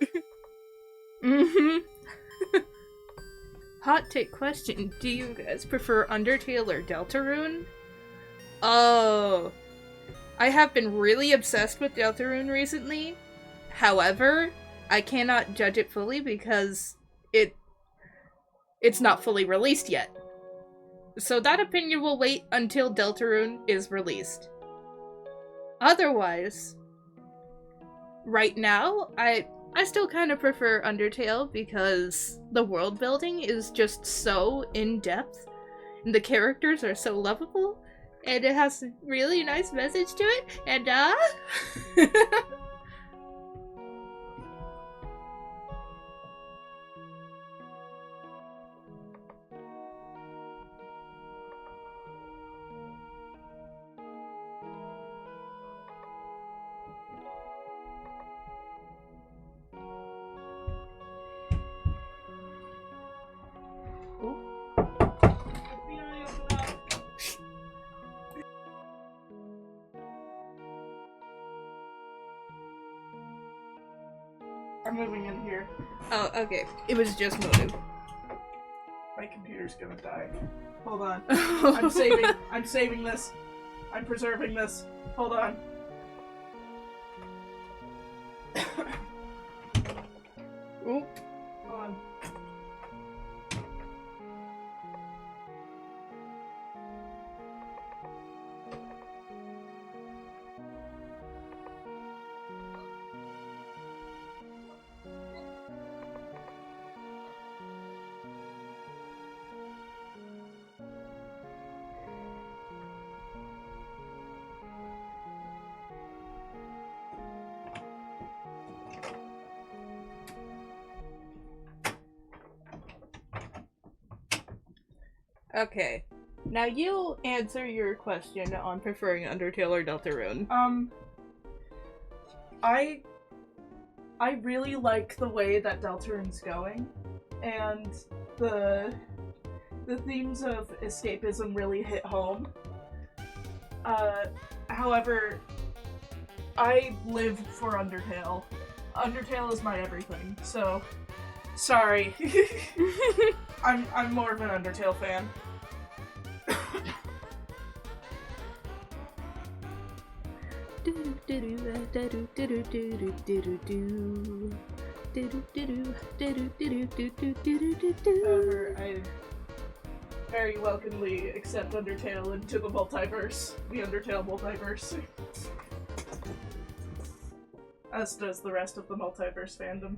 Hot take question. Do you guys prefer Undertale or Deltarune? Oh. I have been really obsessed with Deltarune recently. However, I cannot judge it fully because it's not fully released yet. So that opinion will wait until Deltarune is released. Otherwise, right now, I still kind of prefer Undertale because the world building is just so in-depth, and the characters are so lovable, and it has a really nice message to it, and I'm moving in here. Oh, okay. It was just Motive. My computer's gonna die. Hold on. I'm saving this. I'm preserving this. Hold on. Oop. Hold on. Okay. Now you answer your question on preferring Undertale or Deltarune. I really like the way that Deltarune's going, and the themes of escapism really hit home. However, I live for Undertale. Undertale is my everything, so sorry. I'm more of an Undertale fan. However, I very welcomely accept Undertale into the multiverse, the Undertale multiverse. As does the rest of the multiverse fandom,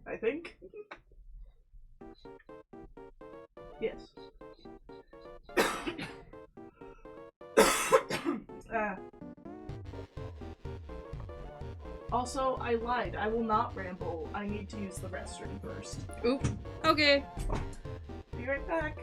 I think. Yes. Also, I lied. I will not ramble. I need to use the restroom first. Oop. Okay. Be right back.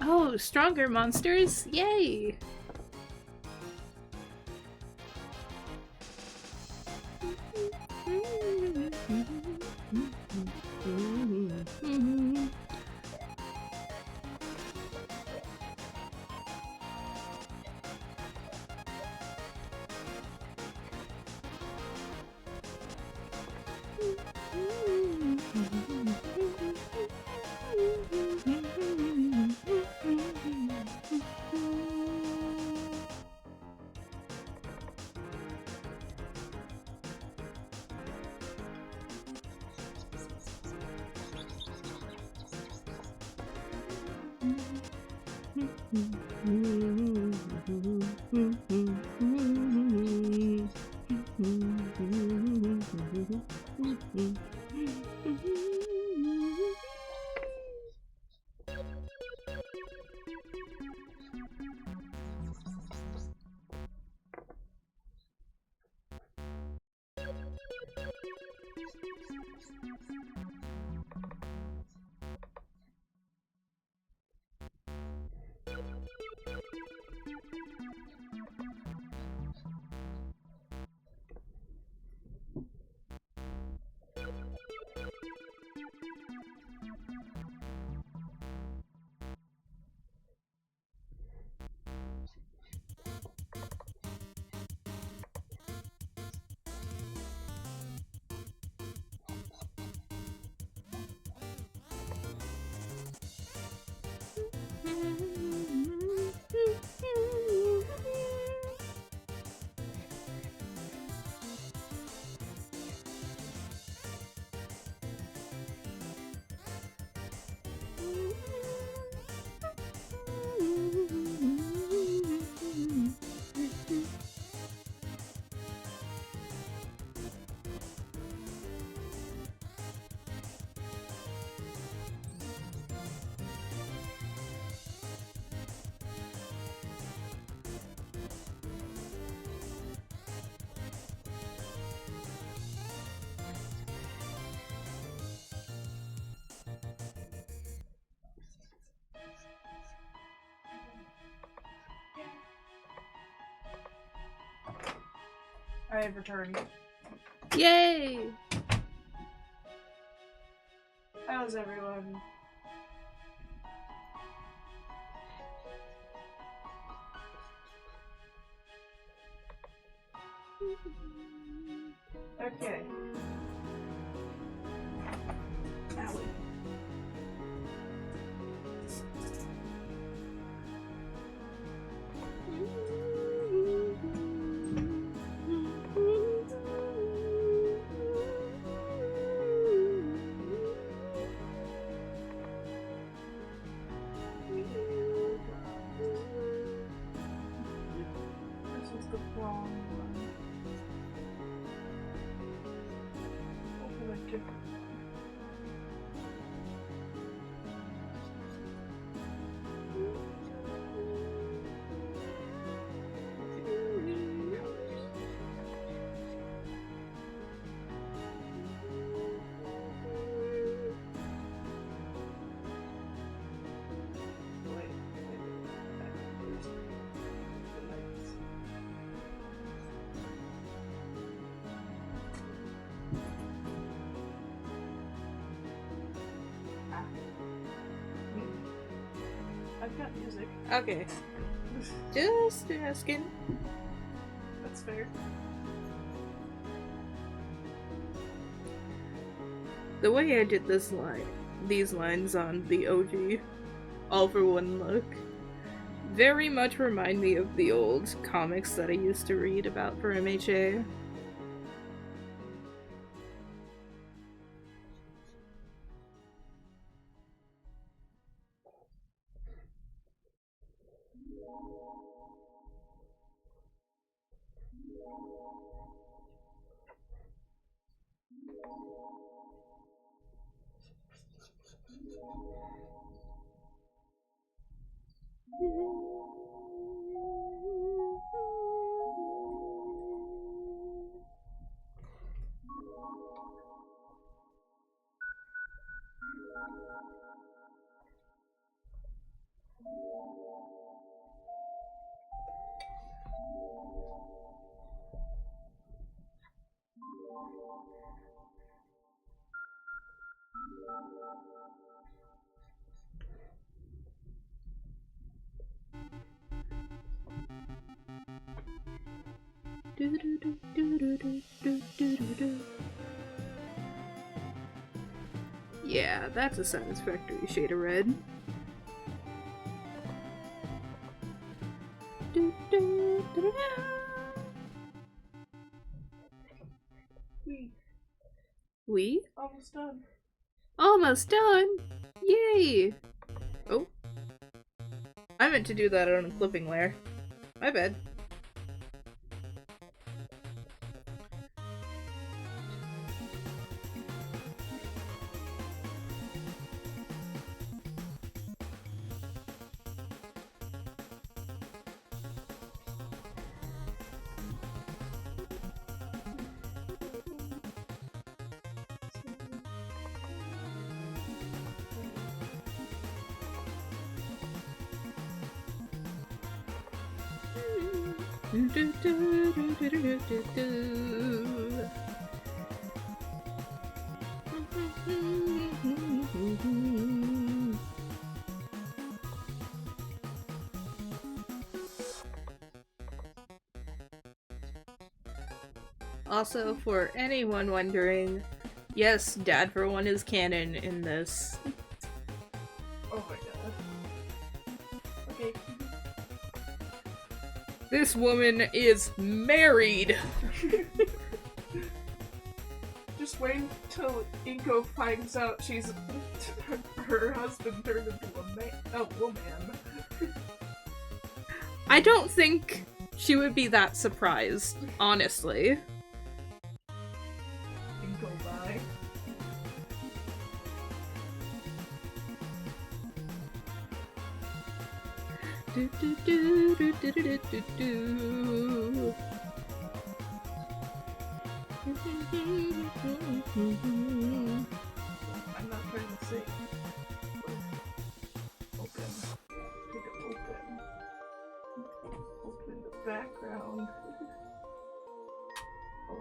Oh, stronger monsters! Yay! I have returned. Yay! How's everyone? Okay. Owie. This is the wrong one. Open a different one. I've got music. Okay. Just asking. That's fair. The way I did these lines on the OG, all for one look, very much remind me of the old comics that I used to read about for MHA. Yeah, that's a satisfactory shade of red. We? Almost done. Almost done! Yay! Oh. I meant to do that on a clipping layer. My bad. Also, for anyone wondering, yes, Dad for One is canon in this. Oh my god. Okay. This woman is married! Just wait until Inko finds out she's her husband turned into a woman. I don't think she would be that surprised, honestly. Inko bye. I'm not trying to say. Open. Take it open. Open the background. Oh.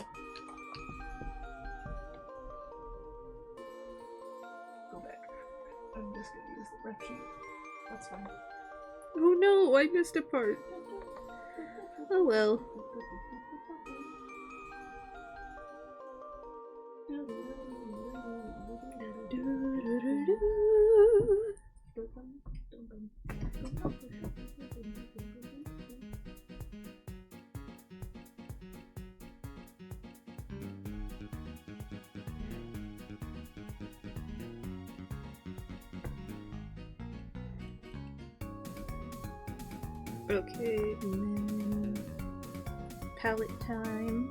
Go back. I'm just gonna use the rep sheet. That's fine. Oh no, I missed a part. Oh well. Okay, and then palette time.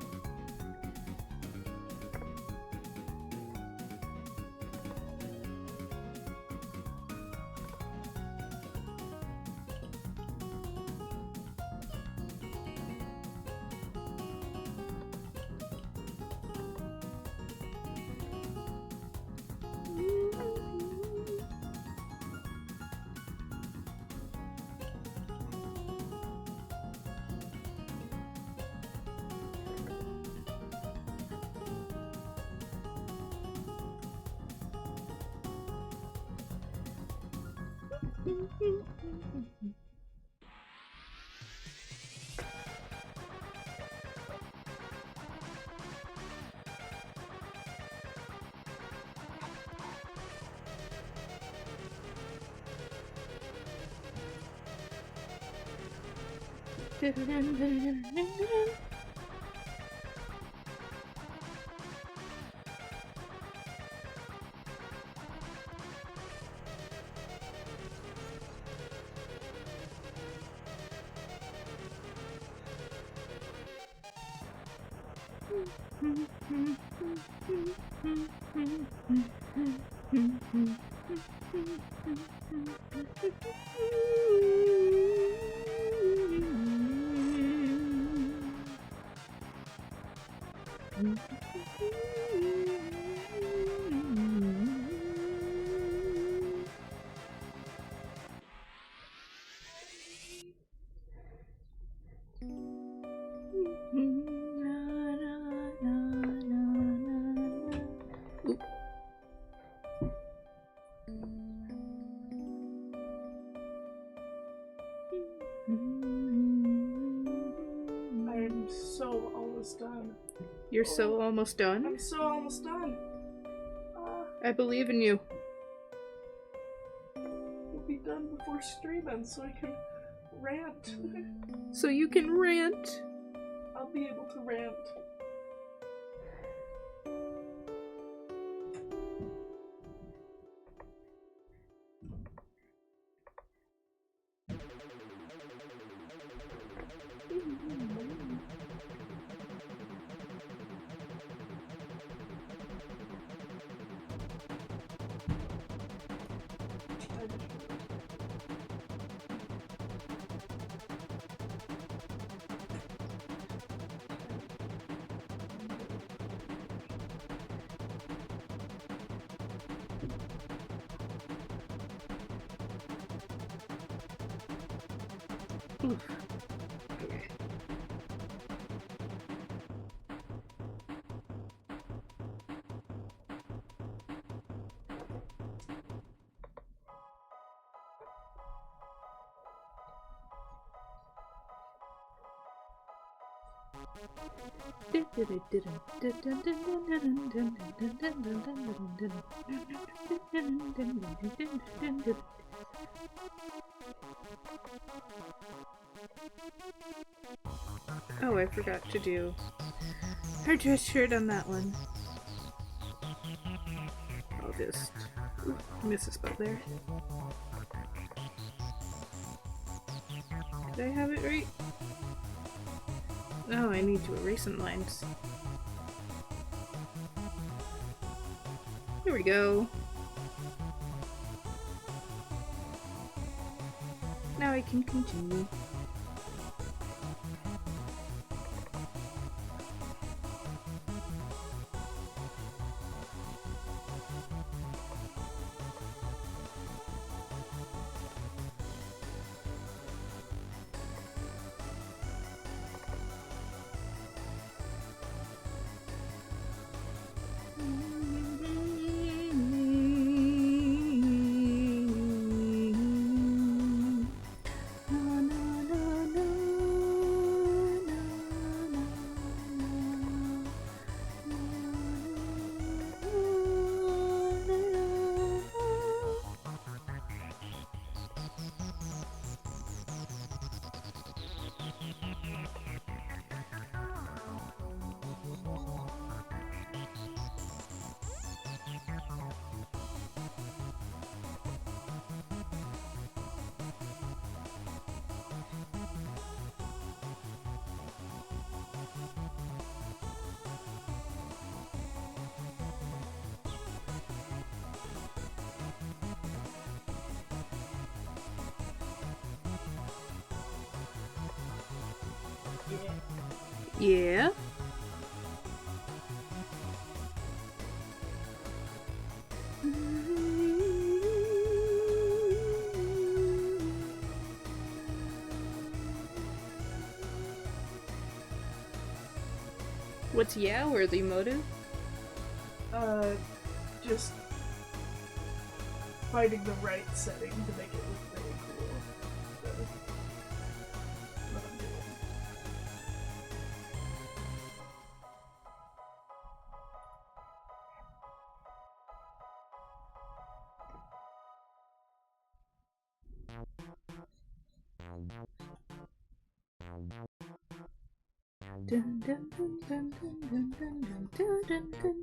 I am so almost done. You're so almost done? I'm so almost done. I believe in you. We'll be done before streaming so I can rant. So you can rant. I'll be able to rant. Oof. Oh, I forgot to do her dress shirt on that one. I'll just miss a spot there. Did I have it right? Oh, I need to erase some lines. There we go. Now I can continue. Yeah? What's yeah-worthy motive? Just finding the right setting to make it look really cool. So, what I'm doing. Dun, dun, dun, dun, dun, dun, dun, dun, dun.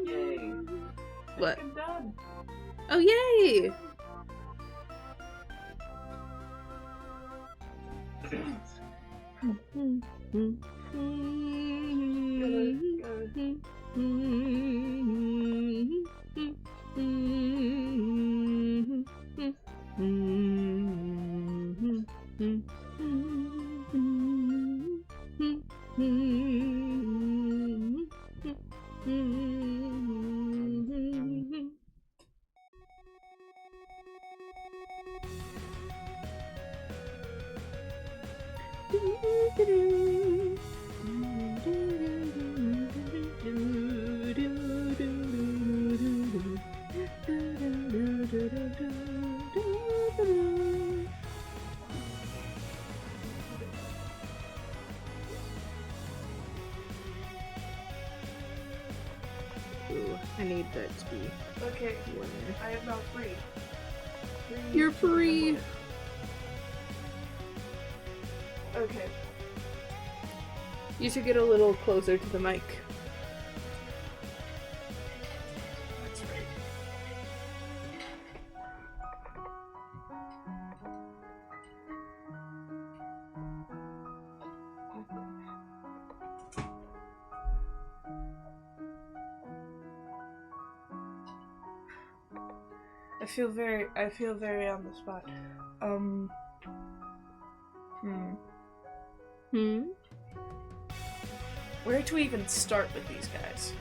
Yay. What? I'm done. Oh, yay! Ooh, I need that to be Okay, one. I am now free. You're free! Okay. You should get a little closer to the mic. That's right. I feel very on the spot. Where to even start with these guys?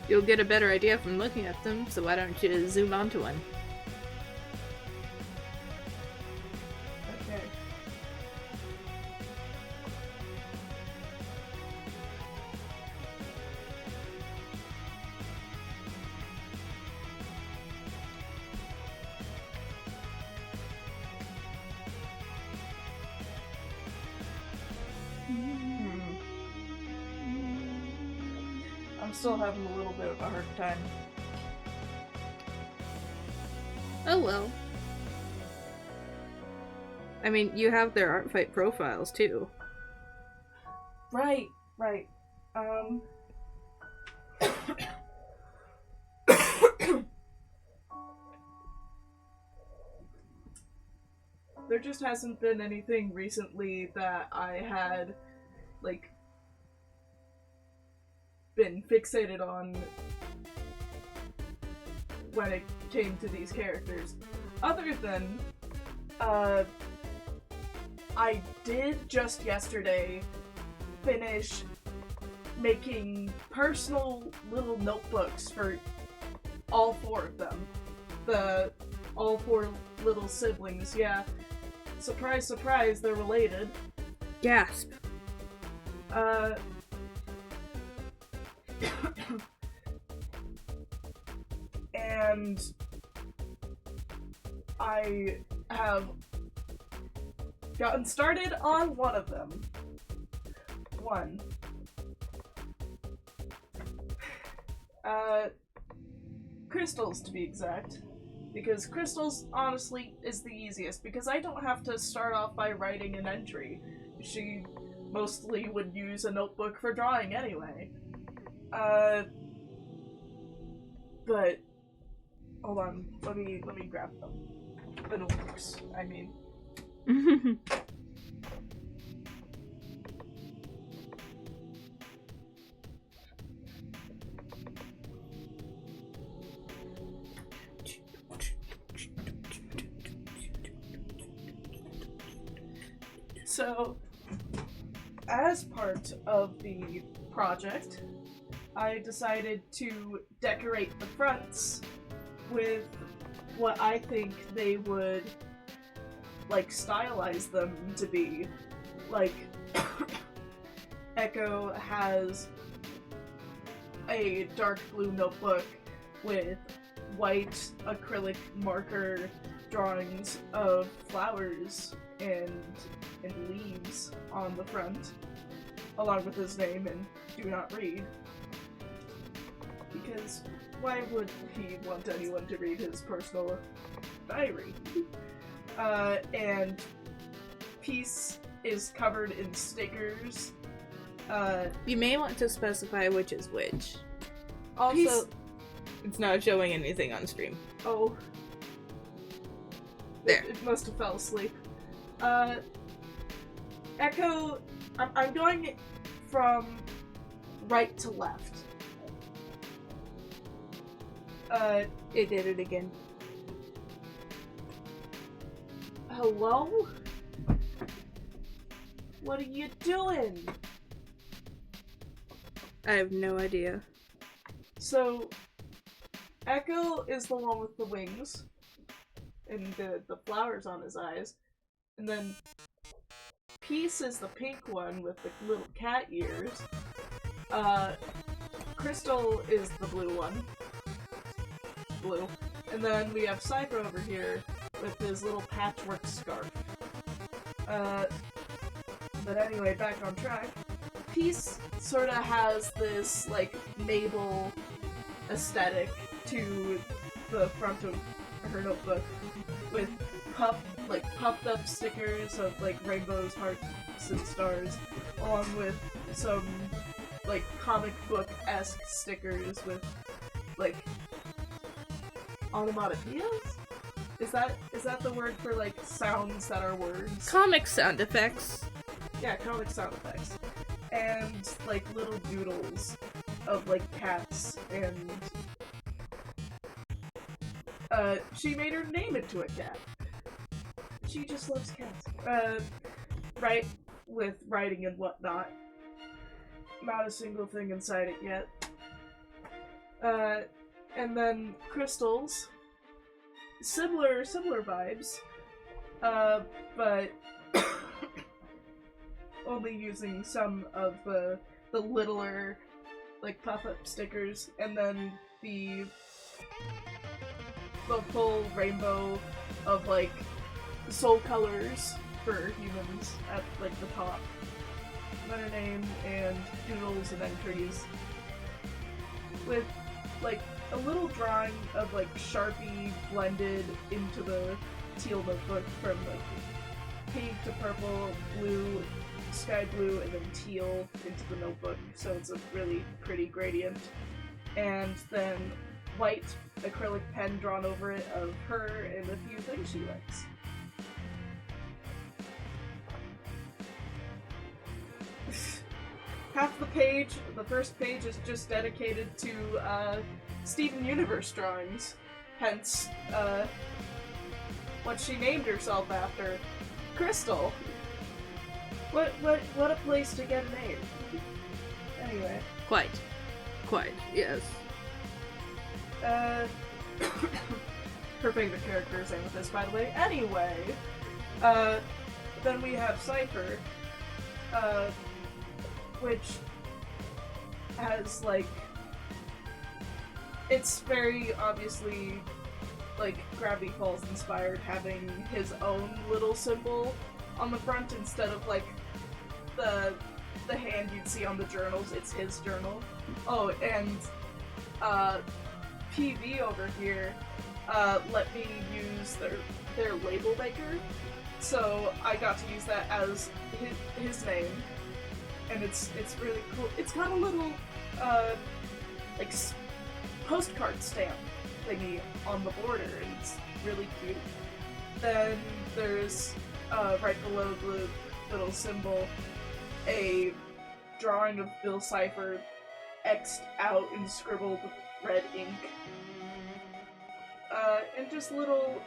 You'll get a better idea from looking at them, so why don't you zoom onto one? Okay. I'm still having a little bit of a hard time. Oh well. I mean, you have their ArtFight profiles too. Right. There just hasn't been anything recently that I had, like, been fixated on when it came to these characters. Other than, I did just yesterday finish making personal little notebooks for all four of them. All four little siblings, yeah. Surprise, surprise, they're related. Gasp. And I have gotten started on one of them. Crystals, to be exact. Because crystals, honestly, is the easiest, because I don't have to start off by writing an entry. She mostly would use a notebook for drawing anyway. But hold on, let me grab them. The notebooks, I mean. So, as part of the project, I decided to decorate the fronts with what I think they would, like, stylize them to be. Like, Echo has a dark blue notebook with white acrylic marker drawings of flowers and leaves on the front, along with his name and do not read. Because why would he want anyone to read his personal diary? And Peace is covered in stickers. You may want to specify which is which. Also, Peace... it's not showing anything on stream. Oh. There. It must have fell asleep. Echo... I'm going from right to left. It did it again. Hello? What are you doing? I have no idea. So, Echo is the one with the wings and the flowers on his eyes, and then Peace is the pink one with the little cat ears. Crystal is the blue one. Blue. And then we have Cypher over here with his little patchwork scarf. But anyway, back on track. Peace sort of has this, like, Mabel aesthetic to the front of her notebook with puffed up stickers of, like, rainbows, hearts, and stars, along with some, like, comic book-esque stickers with, like, onomatopoeias? Is that the word for, like, sounds that are words? Comic sound effects. Yeah, comic sound effects. And, like, little doodles of, like, cats, and... she made her name into a cat. She just loves cats. Right, with writing and whatnot. Not a single thing inside it yet. And then Crystals. Similar vibes. But... only using some of the littler, like, pop-up stickers, and then the full rainbow of, like, soul colors for humans at, like, the top. Letter name and doodles and entries. With, like, a little drawing of, like, Sharpie blended into the teal notebook from, like, pink to purple, blue, sky blue, and then teal into the notebook, so it's a really pretty gradient. And then white acrylic pen drawn over it of her and a few things she likes. Half the page, the first page, is just dedicated to Steven Universe drawings, hence what she named herself after, Crystal. What a place to get a name. Anyway. Quite, yes. Her favorite character is Amethyst, by the way. Anyway, then we have Cypher, which has, like, it's very obviously, like, Gravity Falls inspired, having his own little symbol on the front instead of, like, the hand you'd see on the journals. It's his journal. Oh, and PV over here let me use their label maker, so I got to use that as his name, and it's really cool. It's got a little like postcard stamp thingy on the border, and it's really cute. Then there's right below the little symbol a drawing of Bill Cipher X'd out and scribbled with red ink. And just little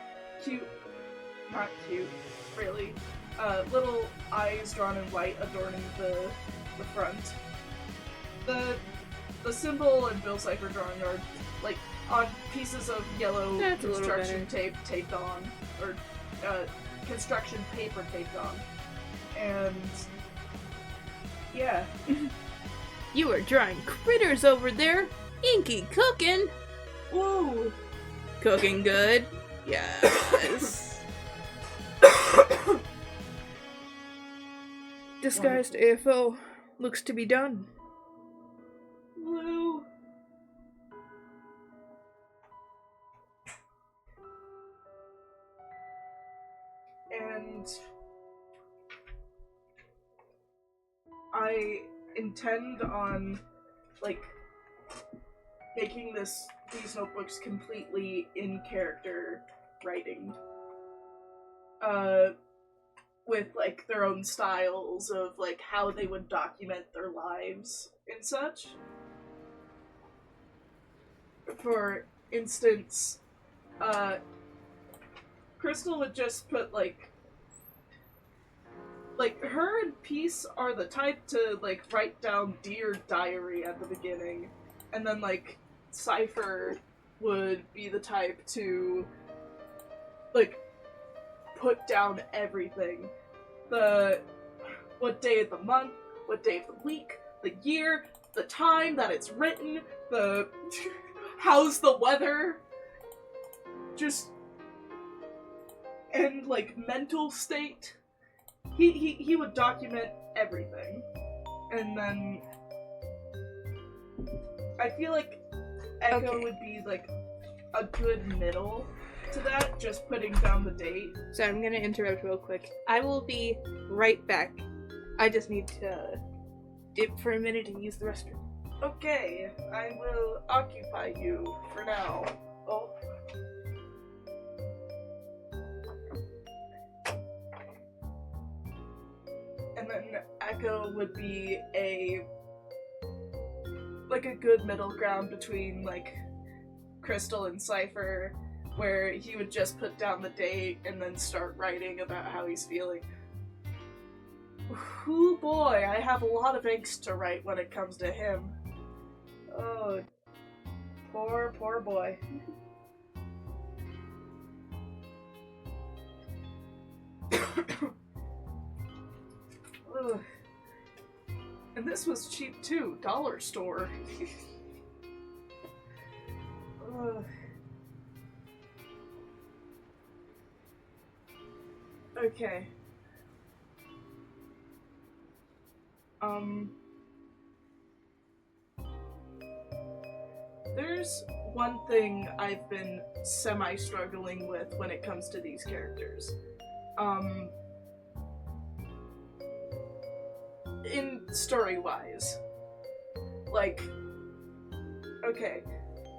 cute, not cute, really, little eyes drawn in white adorning the front. The symbol and Bill Cipher drawing are like on pieces of yellow construction tape taped on, or construction paper taped on, and yeah. You are drawing critters over there. Inky cooking. Whoa. Cooking good. Yes. Disguised AFO looks to be done. Woo. And I intend on, like, making these notebooks completely in character writing. With, like, their own styles of, like, how they would document their lives and such. For instance, Crystal would just put, like, her and Peace are the type to, like, write down Dear Diary at the beginning, and then, like, Cypher would be the type to, like, put down everything. What day of the month, what day of the week, the year, the time that it's written, how's the weather, and, like, mental state. He would document everything. And then I feel like Echo would be, like, a good middle to that, just putting down the date. So I'm gonna interrupt real quick. I will be right back. I just need to dip for a minute and use the restroom. Okay, I will occupy you for now. Oh. And then Echo would be a good middle ground between, like, Crystal and Cypher, where he would just put down the date and then start writing about how he's feeling. Ooh boy, I have a lot of angst to write when it comes to him. Oh, poor boy. Ugh. And this was cheap too, dollar store. Ugh. Okay. There's one thing I've been semi-struggling with when it comes to these characters. In story-wise. Like, okay,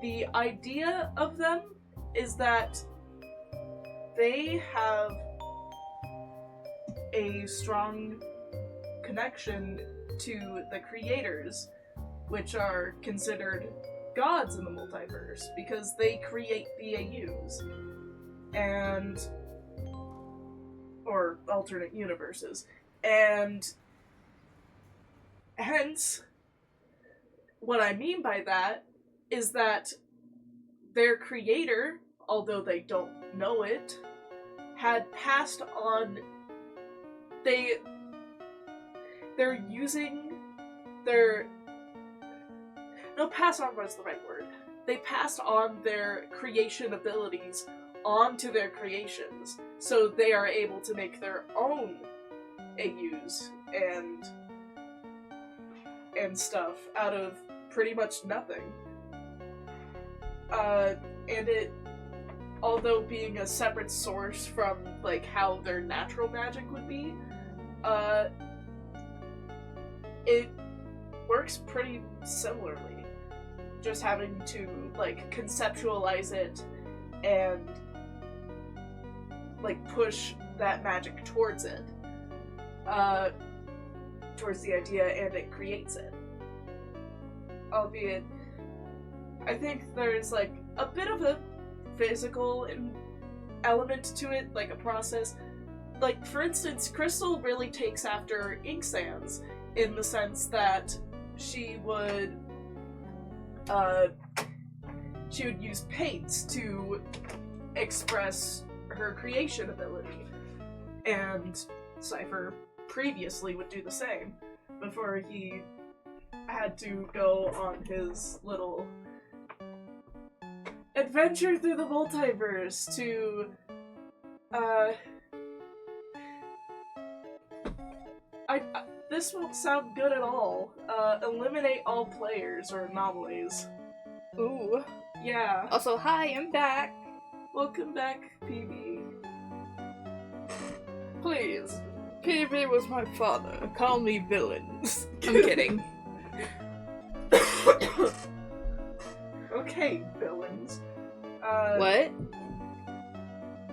the idea of them is that they have a strong connection to the creators, which are considered gods in the multiverse, because they create BAUs or alternate universes, and hence what I mean by that is that their creator, although they don't know it, had passed on. They're using their... No, pass on was the right word. They passed on their creation abilities onto their creations, so they are able to make their own AUs and stuff out of pretty much nothing. And it, although being a separate source from, like, how their natural magic would be, it works pretty similarly. Just having to, like, conceptualize it and, like, push that magic towards it. Towards the idea, and it creates it. Albeit, I think there's, like, a bit of a physical element to it, like a process, like, for instance, Crystal really takes after Ink Sans in the sense that she would use paints to express her creation ability. And Cypher previously would do the same before he had to go on his little adventure through the multiverse to this won't sound good at all. Eliminate all players or anomalies. Ooh. Yeah. Also, hi, I'm back. Welcome back, PB. Please. PB was my father. Call me villains. I'm kidding. Okay, villains. What?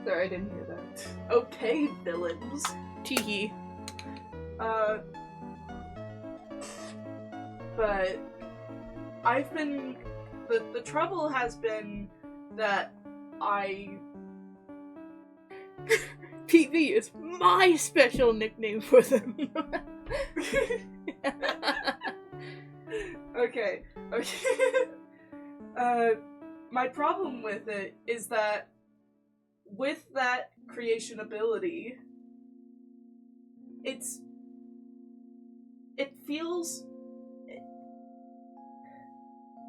Sorry, I didn't hear that. Okay, villains. Teehee. But I've been... The trouble has been that PB is my special nickname for them. Okay. My problem with it is that with that creation ability, it feels...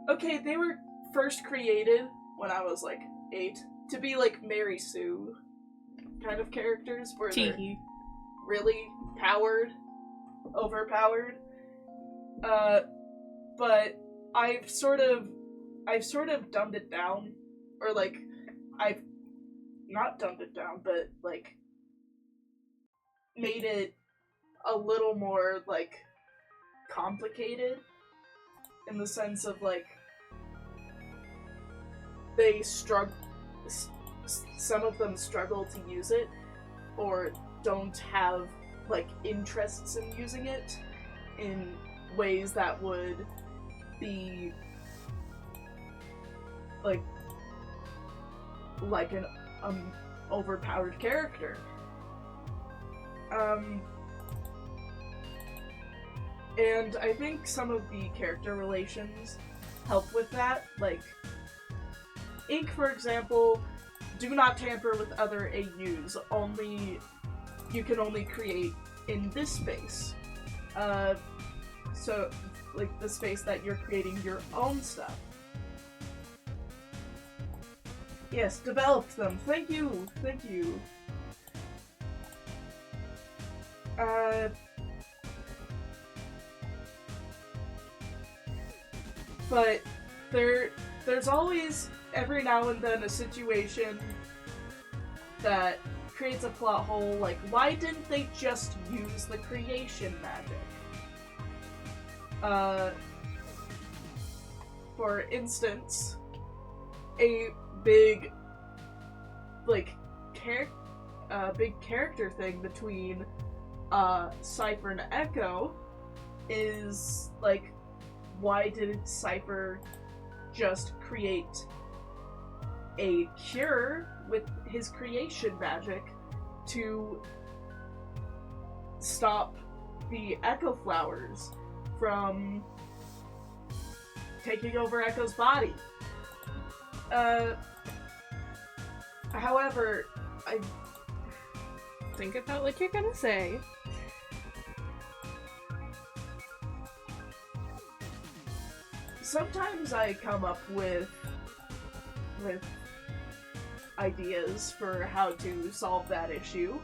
Okay, they were first created when I was like 8 to be like Mary Sue kind of characters where they're really overpowered. But I've sort of dumbed it down, or like I've not dumbed it down, but like made it a little more like complicated in the sense of like they struggle. Some of them struggle to use it, or don't have like interests in using it in ways that would be like an overpowered character. And I think some of the character relations help with that. Like, Ink, for example, do not tamper with other AUs. You can only create in this space. So, like, the space that you're creating your own stuff. Yes, developed them. Thank you. But there's always, every now and then, a situation that creates a plot hole, like, why didn't they just use the creation magic? For instance, a big, like, big character thing between Cypher and Echo is, like, why didn't Cypher just create a cure with his creation magic to stop the Echo Flowers from taking over Echo's body? However, I Think about what you're gonna say. sometimes I come up with ideas for how to solve that issue,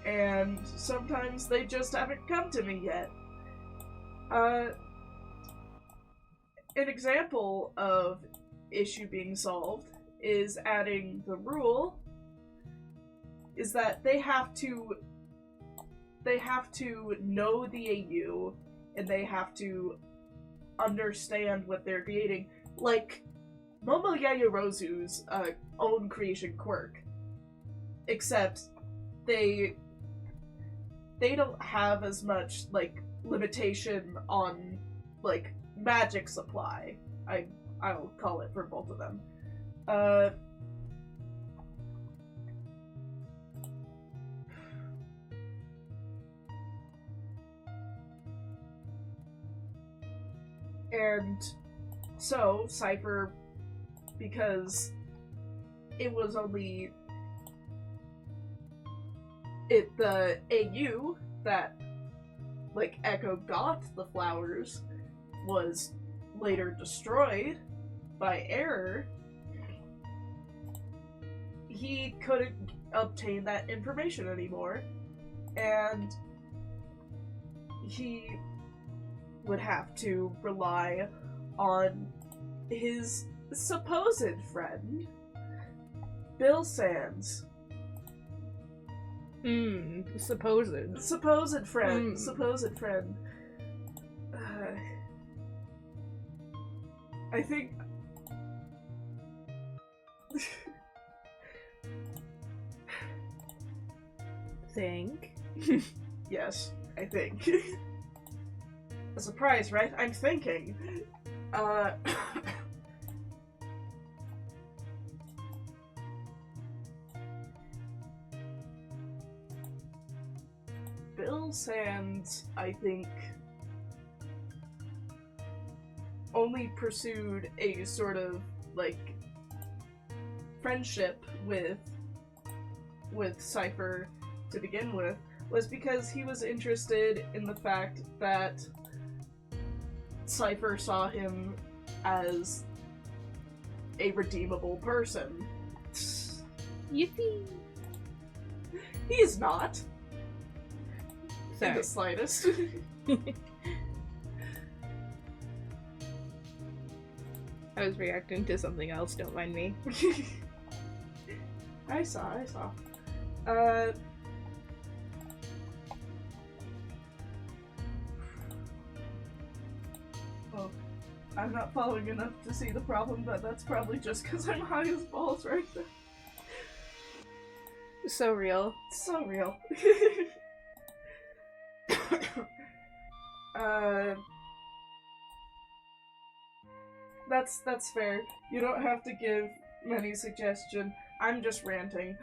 and sometimes they just haven't come to me yet. An example of issue being solved is adding the rule is that they have to know the AU, and they have to understand what they're creating, like Momo Yayorozu's own creation quirk, except they don't have as much like limitation on like magic supply. I'll call it for both of them. And so, Cypher, because it was only the AU that, like, Echo got the flowers was later destroyed by error, he couldn't obtain that information anymore, and he would have to rely on his supposed friend, Bill Sands. Supposed. Supposed friend. Supposed friend. I think... Think? Yes, I think. A surprise, right? I'm thinking. Bill Sands, I think, only pursued a sort of, like, friendship with Cypher to begin with, was because he was interested in the fact that Cypher saw him as a redeemable person. Yippee! He is not. In Sorry. the slightest. I was reacting to something else, don't mind me. I saw. Oh, I'm not following enough to see the problem, but that's probably just because I'm high as balls right now. So real. So real. That's fair. You don't have to give many suggestion. I'm just ranting.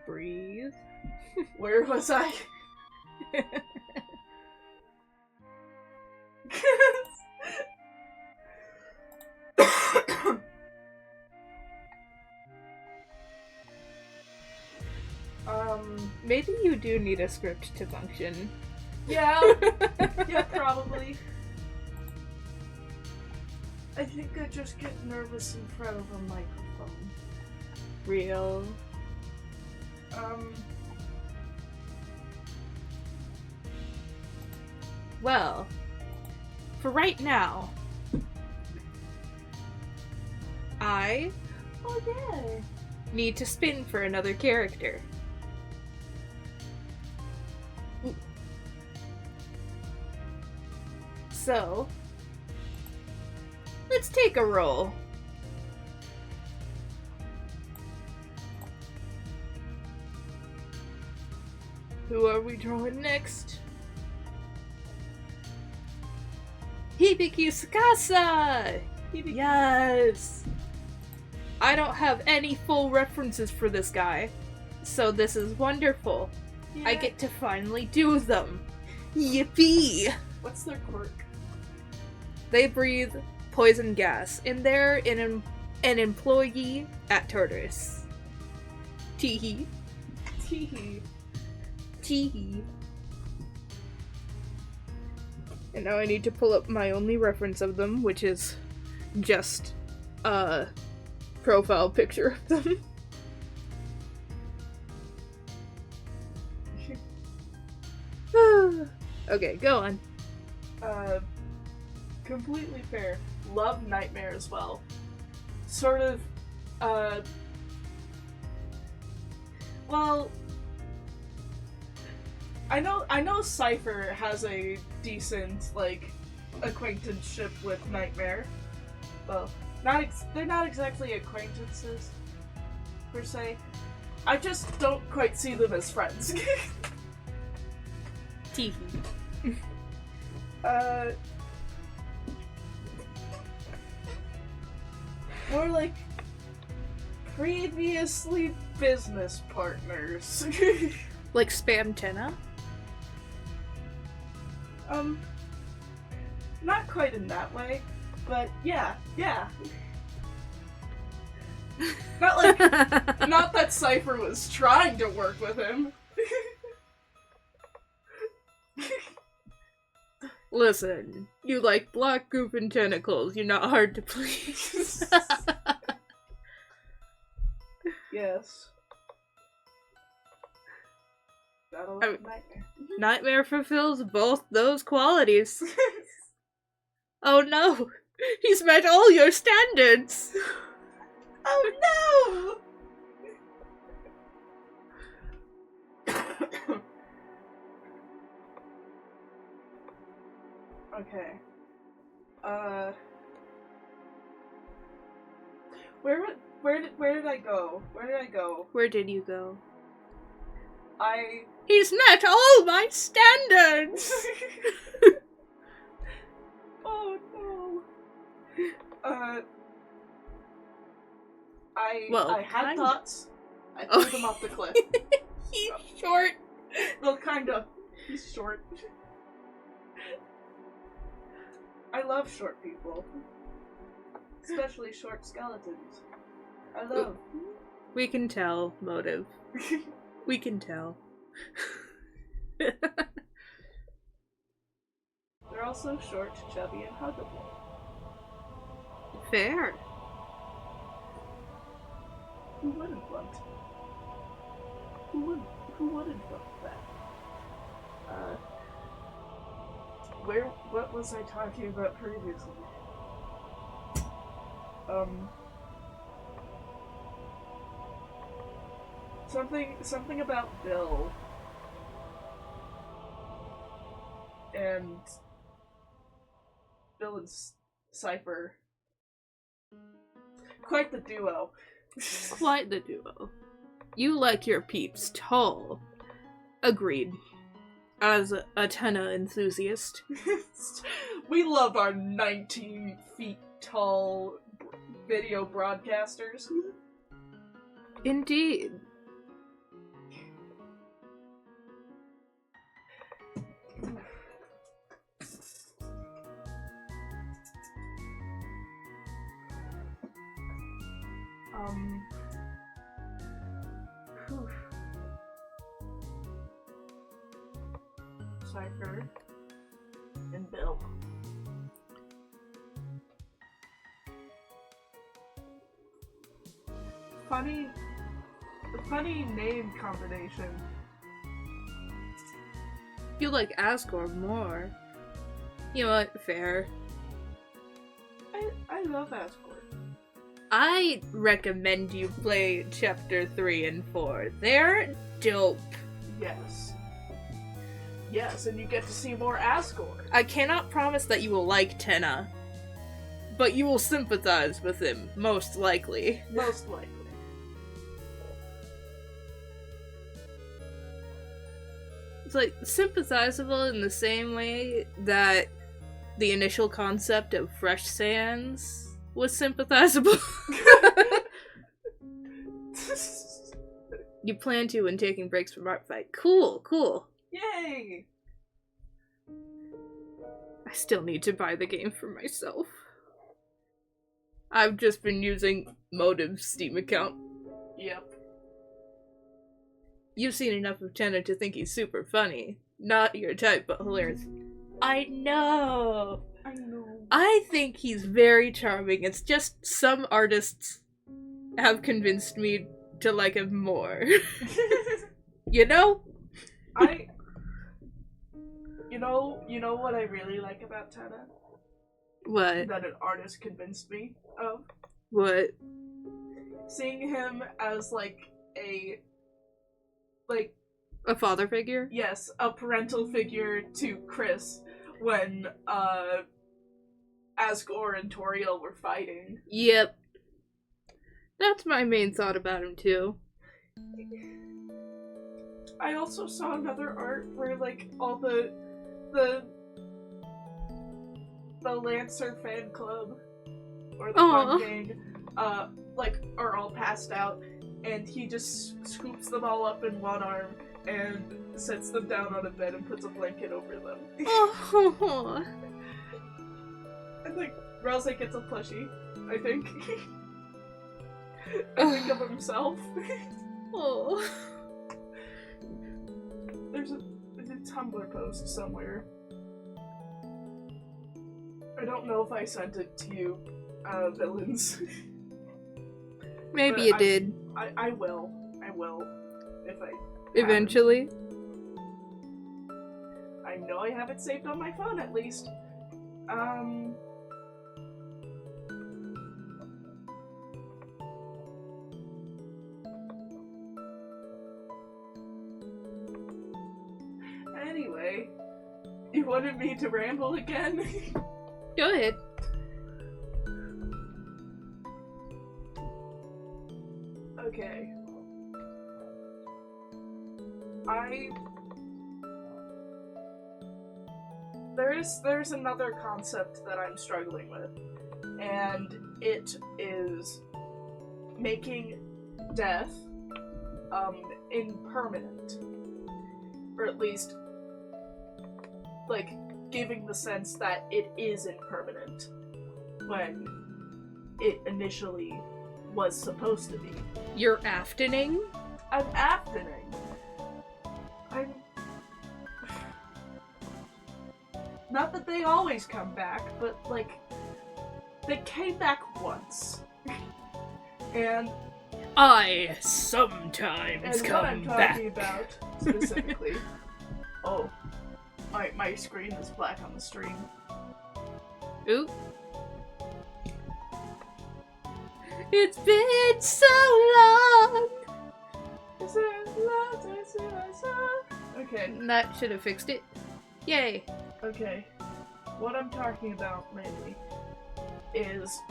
Breathe. Where was I? Maybe you do need a script to function. Yeah. Yeah, probably. I think I just get nervous in front of a microphone. Real. Well, for right now, I need to spin for another character. So, let's take a roll. Who are we drawing next? Hibiki Tsukasa! Yes! I don't have any full references for this guy, so this is wonderful. Yeah. I get to finally do them. Yippee! What's their quirk? They breathe poison gas, and they're an employee at Tartarus. Teehee. Teehee. Teehee. And now I need to pull up my only reference of them, which is just a profile picture of them. Okay, go on. Completely fair. Love Nightmare as well. Sort of, well, I know Cypher has a decent, like, acquaintanceship with Nightmare. Well, they're not exactly acquaintances, per se. I just don't quite see them as friends. Teehee. More like previously business partners. Like spam Tenna? Not quite in that way, but yeah. Not that Cypher was trying to work with him. Listen, you like black goop and tentacles. You're not hard to please. Yes. That'll be a nightmare. Nightmare fulfills both those qualities. Oh no! He's met all your standards! Oh no! Okay. Where did I go? Where did I go? Where did you go? He's met all my standards! Oh no. I had thoughts. I threw them off the cliff. He's short. Well, kind of. He's short. I love short people. Especially short skeletons. I love. We can tell, Motive. We can tell. They're also short, chubby, and huggable. Fair. Who wouldn't want? Who wouldn't want that? What was I talking about previously? Something about Bill. And Bill and Cypher. Quite the duo. Quite the duo. You like your peeps tall. Agreed. As a Tenna enthusiast. We love our 19 feet tall video broadcasters. Indeed. Cypher and Bill. Funny name combination. You like Asgore more. You know what? Fair. I love Asgore. I recommend you play Chapter 3 and 4. They're dope. Yes. Yes, and you get to see more Asgore. I cannot promise that you will like Tenna, but you will sympathize with him, most likely. Most likely. It's like sympathizable in the same way that the initial concept of fresh sands was sympathizable. You plan to when taking breaks from ArtFight. Cool. Yay! I still need to buy the game for myself. I've just been using Motive's Steam account. Yep. You've seen enough of Tenna to think he's super funny. Not your type, but hilarious. I know. I think he's very charming. It's just some artists have convinced me to like him more. You know? You know what I really like about Tenna? What? That an artist convinced me of? What? Seeing him as a father figure? Yes, a parental figure to Chris when Asgore and Toriel were fighting. Yep. That's my main thought about him too. I also saw another art where all the Lancer fan club or the fun gang are all passed out, and he just scoops them all up in one arm and sets them down on a bed and puts a blanket over them. Oh. And Rose gets a plushie, I think. I think of himself. Oh. There's a Tumblr post somewhere. I don't know if I sent it to you, villains. Maybe But you did. I will. I will. If I Eventually. I know I have it saved on my phone at least. Anyway, you wanted me to ramble again? Go ahead. Okay. There's another concept that I'm struggling with, and it is making death impermanent, or at least giving the sense that it is impermanent when it initially was supposed to be. You're aftoning? I'm aftoning. Not that they always come back, but they came back once. And I sometimes what come I'm back. talking about specifically. Oh, my screen is black on the stream. Ooh. It's been so long. Okay, That should have fixed it. Yay. okay. What I'm talking about mainly is.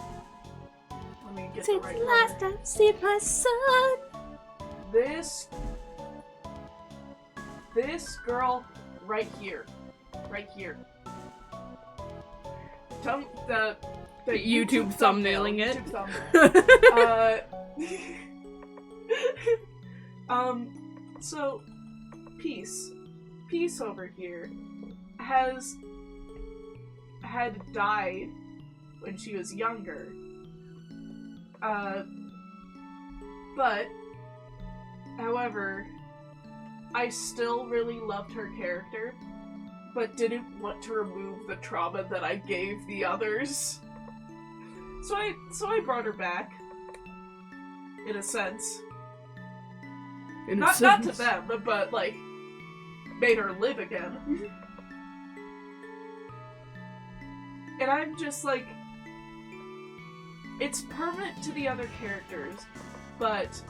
Let me get the Since right the last word. time I see my son. This girl right here. The YouTube thumbnailing it. YouTube thumbnail. So Peace over here had died when she was younger. But however, I still really loved her character, but didn't want to remove the trauma that I gave the others. So I brought her back, in a sense. Not to them, but made her live again. And I'm just it's permanent to the other characters, but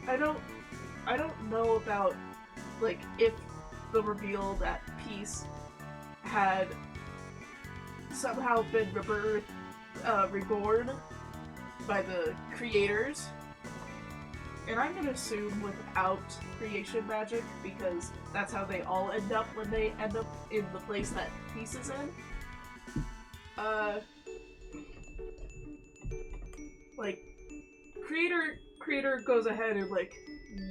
I don't know about if the reveal that Peace had somehow been reborn by the creators. And I'm gonna assume without creation magic, because that's how they all end up when they end up in the place that Peace is in. Creator goes ahead and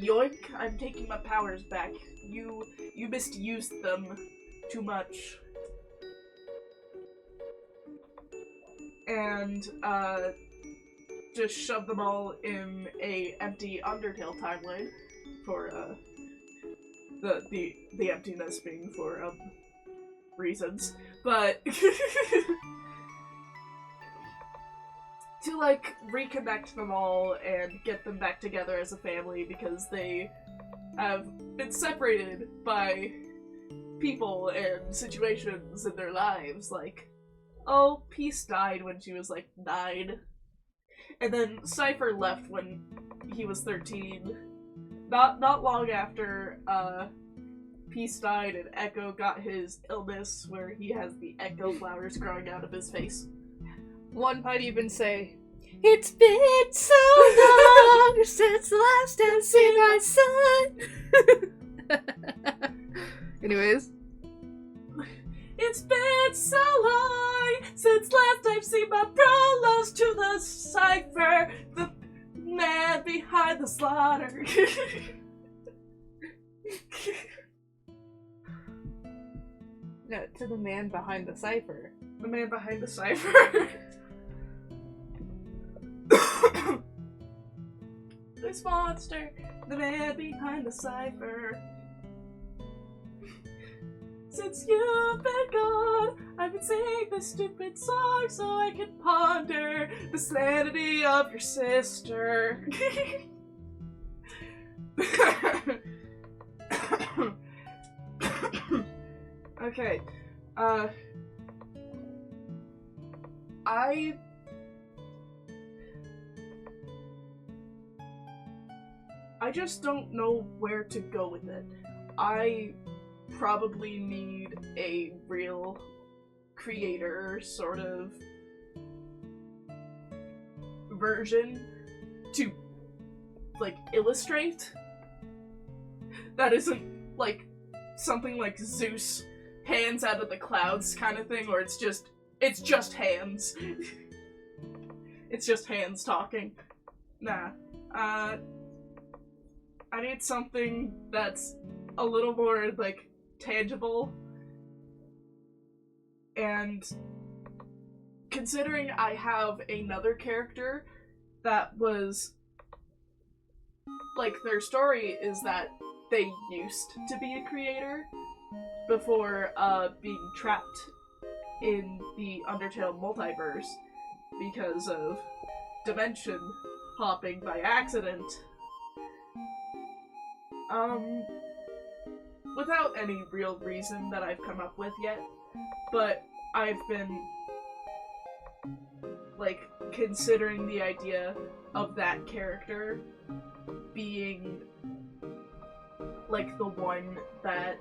yoink, I'm taking my powers back. You misused them too much. And just shove them all in a empty Undertale timeline for the emptiness being for reasons, but to reconnect them all and get them back together as a family, because they have been separated by people and situations in their lives. Peace died when she was 9. And then Cypher left when he was 13. Not long after Peace died, and Echo got his illness where he has the echo flowers growing out of his face. One might even say, it's been so long since the last time I see my son. Anyways. It's been so long since last I've seen my prologues to the cipher. The man behind the slaughter. No, to the man behind the cipher. The man behind the cipher. This monster, the man behind the cipher. Since you've been gone, I've been singing this stupid song so I can ponder the sanity of your sister. Okay, I just don't know where to go with it. I probably need a real creator sort of version to, like, illustrate. That isn't, like, something like Zeus hands out of the clouds kind of thing, or it's just hands. It's just hands talking. Nah. I need something that's a little more, like, tangible. And considering I have another character that was, like, their story is that they used to be a creator before being trapped in the Undertale multiverse because of dimension hopping by accident. Without any real reason that I've come up with yet, but I've been, like, considering the idea of that character being, like, the one that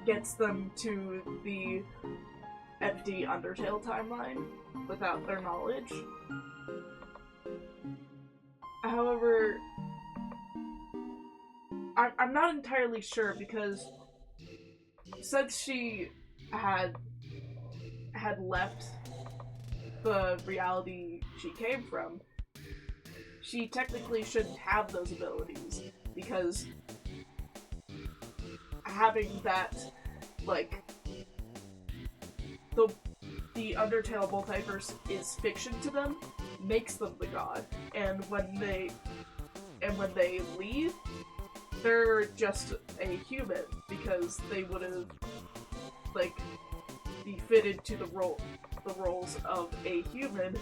gets them to the empty Undertale timeline without their knowledge. However, I'm not entirely sure because since she had left the reality she came from, she technically shouldn't have those abilities because having that, like, the Undertale multiverse is fiction to them makes them the god, and when they leave, they're just a human because they would have, like, be fitted to the roles of a human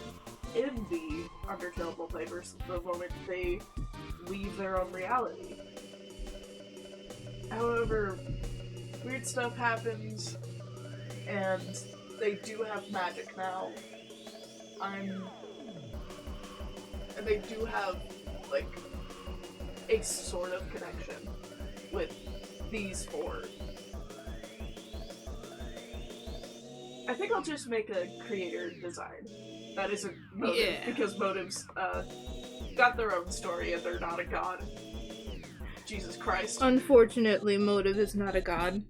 in the Undertale multiverse the moment they leave their own reality. However, weird stuff happens, and they do have magic now. And they do have, like, a sort of connection with these four. I think I'll just make a creator design. That isn't Motive, because Motive's got their own story and they're not a god. Jesus Christ. Unfortunately, Motive is not a god.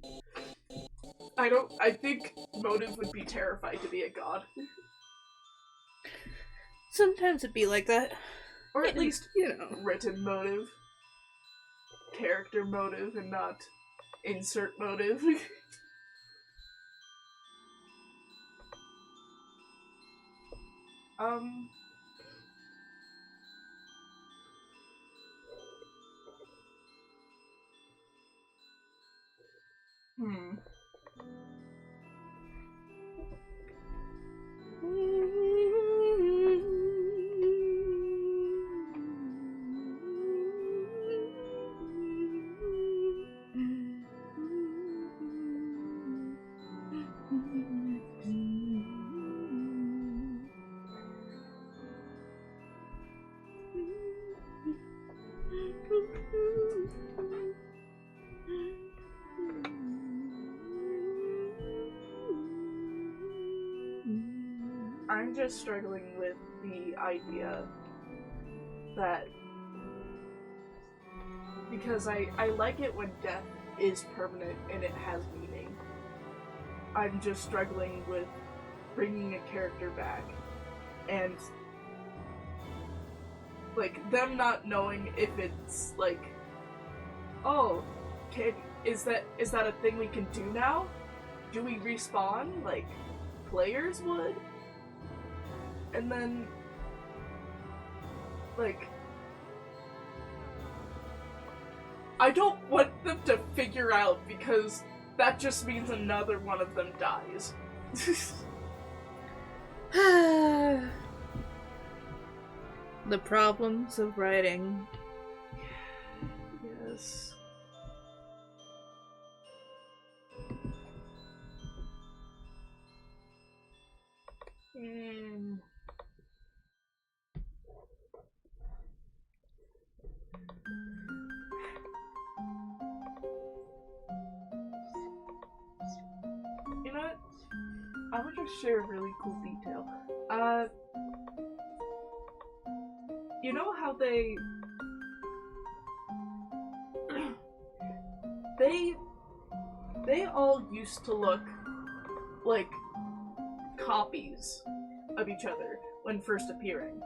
I think Motive would be terrified to be a god. Sometimes it'd be like that. Or at least, you know, written Motive. Character Motive and not insert Motive. I'm just struggling with the idea that, because I like it when death is permanent and it has meaning. I'm just struggling with bringing a character back and like them not knowing if it's like, oh, is that a thing we can do now? Do we respawn like players would? And then like I don't want them to figure out because that just means another one of them dies. The problems of writing. Yes. You know what? I would just share a really cool detail. You know how they all used to look like copies of each other when first appearing.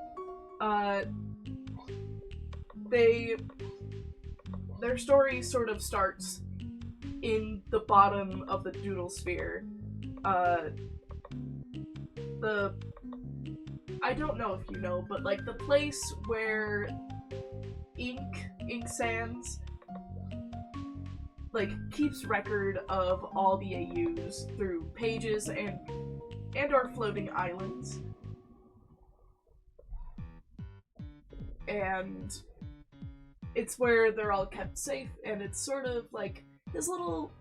Their story sort of starts in the bottom of the doodle sphere. I don't know if you know, but like the place where ink sands like keeps record of all the AUs through pages and or floating islands. And it's where they're all kept safe, and it's sort of like his little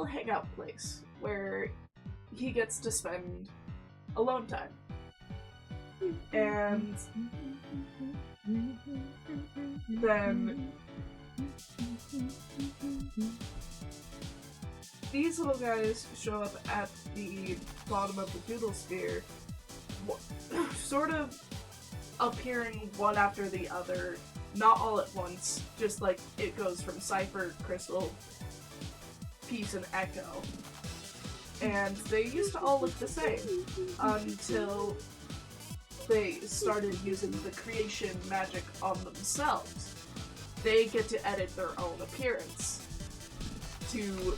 hangout place where he gets to spend alone time. And then these little guys show up at the bottom of the doodle sphere, sort of appearing one after the other, not all at once, just like it goes from Cypher, Crystal, Peace, and Echo. And they used to all look the same until they started using the creation magic on themselves. They get to edit their own appearance to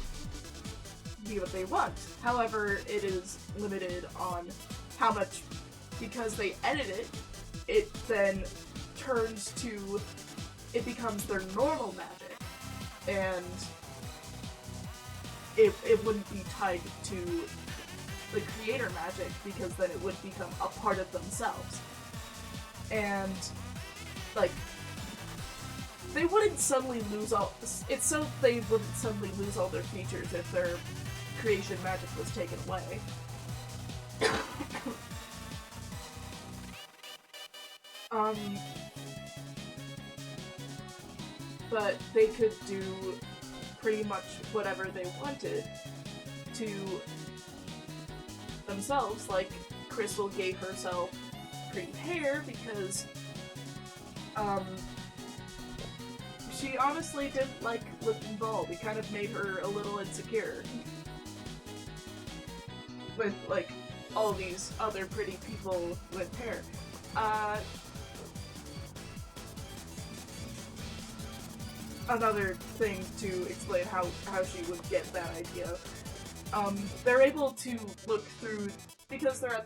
be what they want. However, it is limited on how much, because they edit it, it then turns to, it becomes their normal magic, and it wouldn't be tied to the creator magic, because then it would become a part of themselves. And like they wouldn't suddenly lose all they wouldn't suddenly lose all their features if their creation magic was taken away. But they could do pretty much whatever they wanted to themselves. Like, Crystal gave herself pretty hair because she honestly didn't like looking bald. It kind of made her a little insecure with like all these other pretty people with hair. Another thing to explain how she would get that idea. They're able to look through, because they're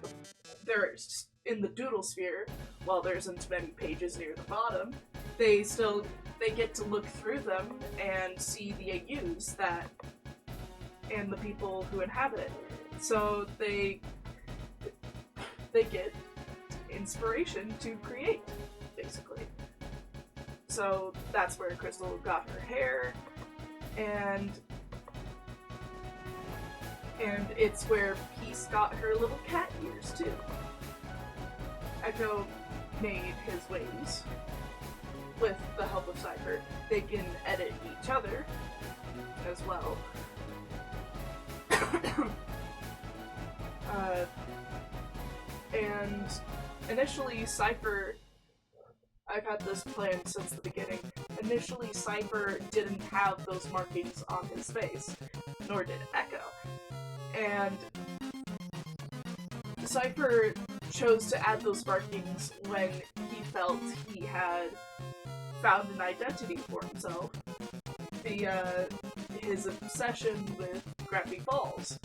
in the doodle sphere, while there isn't many pages near the bottom, they get to look through them and see the AUs and the people who inhabit it. So they get inspiration to create, basically. So that's where Crystal got her hair, and it's where Peace got her little cat ears too. Echo made his wings with the help of Cypher. They can edit each other as well. And initially Cypher, I've had this plan since the beginning. Initially, Cypher didn't have those markings on his face, nor did Echo. And Cypher chose to add those markings when he felt he had found an identity for himself via his obsession with Gravity Falls.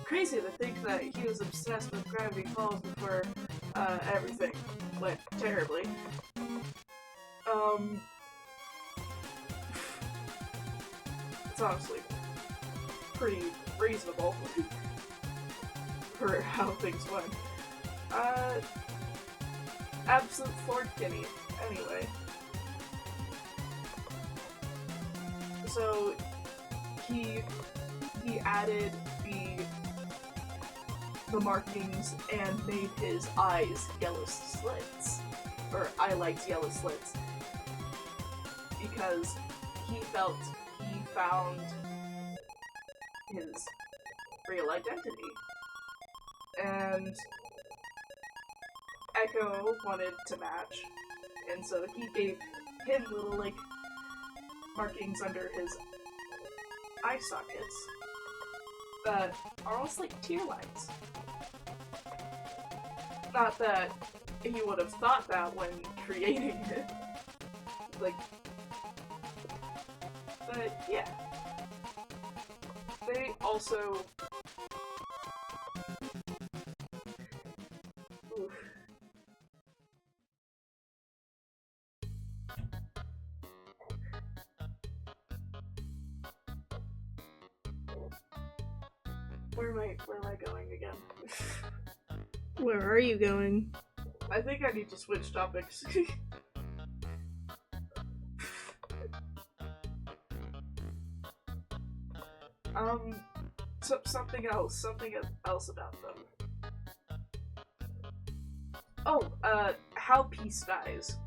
Crazy to think that he was obsessed with Gravity Falls before everything went terribly. It's honestly pretty reasonable for how things went. Absolute Ford Kitty, anyway. So he added the markings and made his eyes yellow slits, or eyelights yellow slits, because he felt he found his real identity. And Echo wanted to match, and so he gave him little, like, markings under his eye sockets that are almost like tear lines. Not that he would have thought that when creating it. Like, but yeah. They also... Oof. Where am I going again? Where are you going? I think I need to switch topics. Something else about them. Oh, how Peace dies.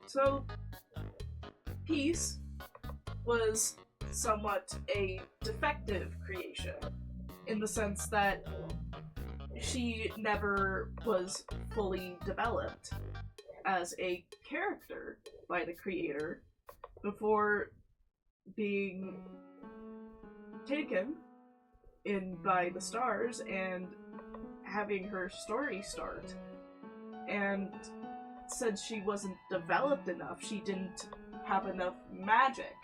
So, Peace was somewhat a defective creation, in the sense that she never was fully developed as a character by the creator before being taken in by the stars and having her story start. And since she wasn't developed enough, she didn't have enough magic.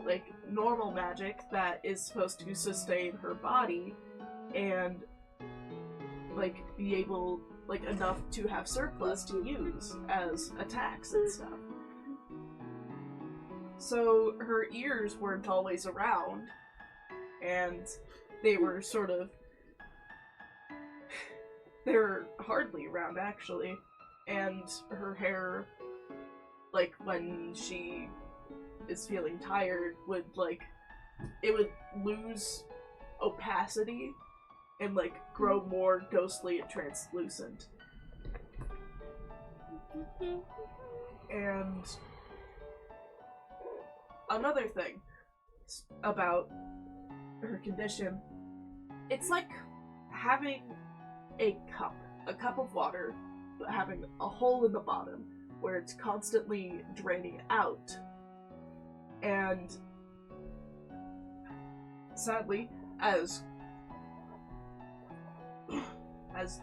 Like, normal magic that is supposed to sustain her body and, like, be able, like, enough to have surplus to use as attacks and stuff. So her ears weren't always around, and they were sort of... they were hardly around, actually. And her hair, like, when she is feeling tired, would, like, it would lose opacity and, like, grow more ghostly and translucent. And another thing about her condition, it's like having a cup of water, but having a hole in the bottom where it's constantly draining out. And sadly, as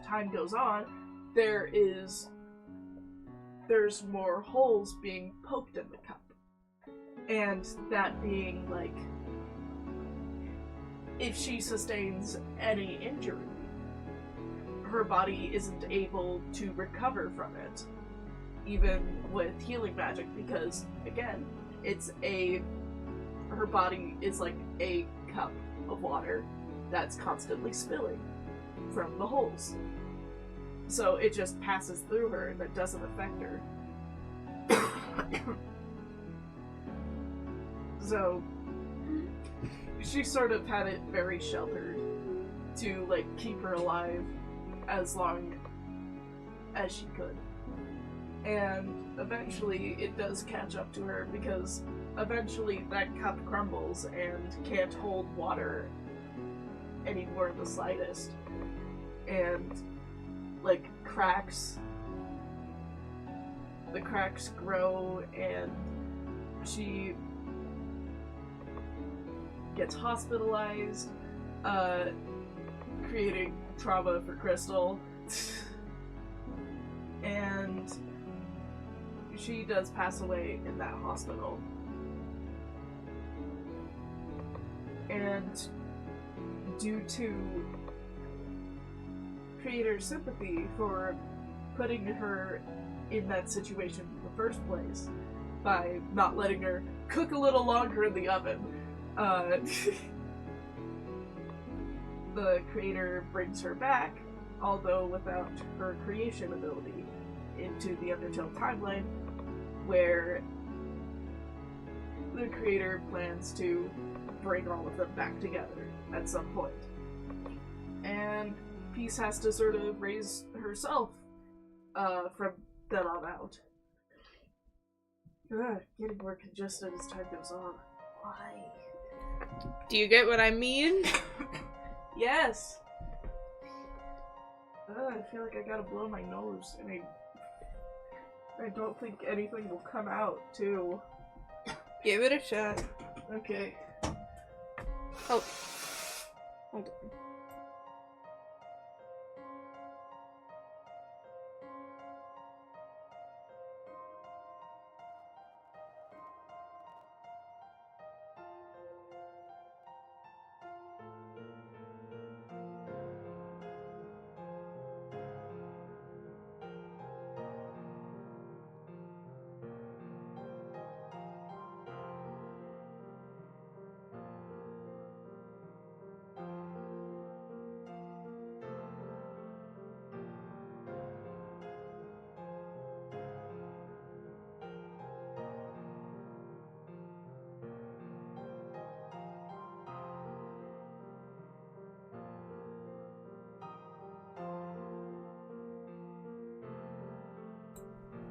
time goes on, there's more holes being poked in the cup. And that being, like, if she sustains any injury, her body isn't able to recover from it, even with healing magic, because, again, her body is like a cup of water that's constantly spilling from the holes. So it just passes through her and it doesn't affect her. So she sort of had it very sheltered to, like, keep her alive as long as she could. And eventually it does catch up to her, because eventually that cup crumbles and can't hold water anymore in the slightest. And like, cracks. The cracks grow, and she gets hospitalized, creating trauma for Crystal. And she does pass away in that hospital. And due to creator's sympathy for putting her in that situation in the first place by not letting her cook a little longer in the oven, the creator brings her back, although without her creation ability, into the Undertale timeline, where the creator plans to bring all of them back together at some point. And Peace has to sort of raise herself from then on out. Getting more congested as time goes on. Why? Do you get what I mean? Yes! I feel like I gotta blow my nose, and I don't think anything will come out, too. Give it a shot. Okay. Oh. Hold on.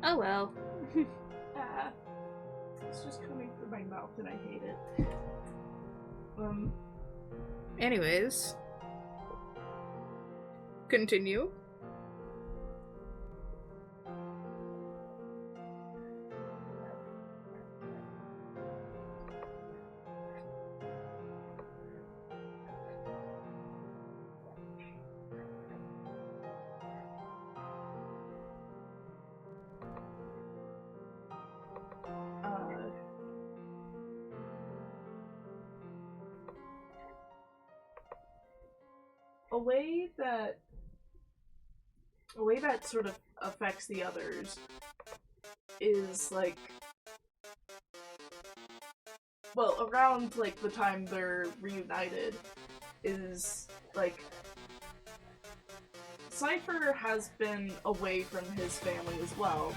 Oh well. It's just coming through my mouth and I hate it. Anyways. Continue. A way that sort of affects the others is like, well, around like the time they're reunited is like Cypher has been away from his family as well,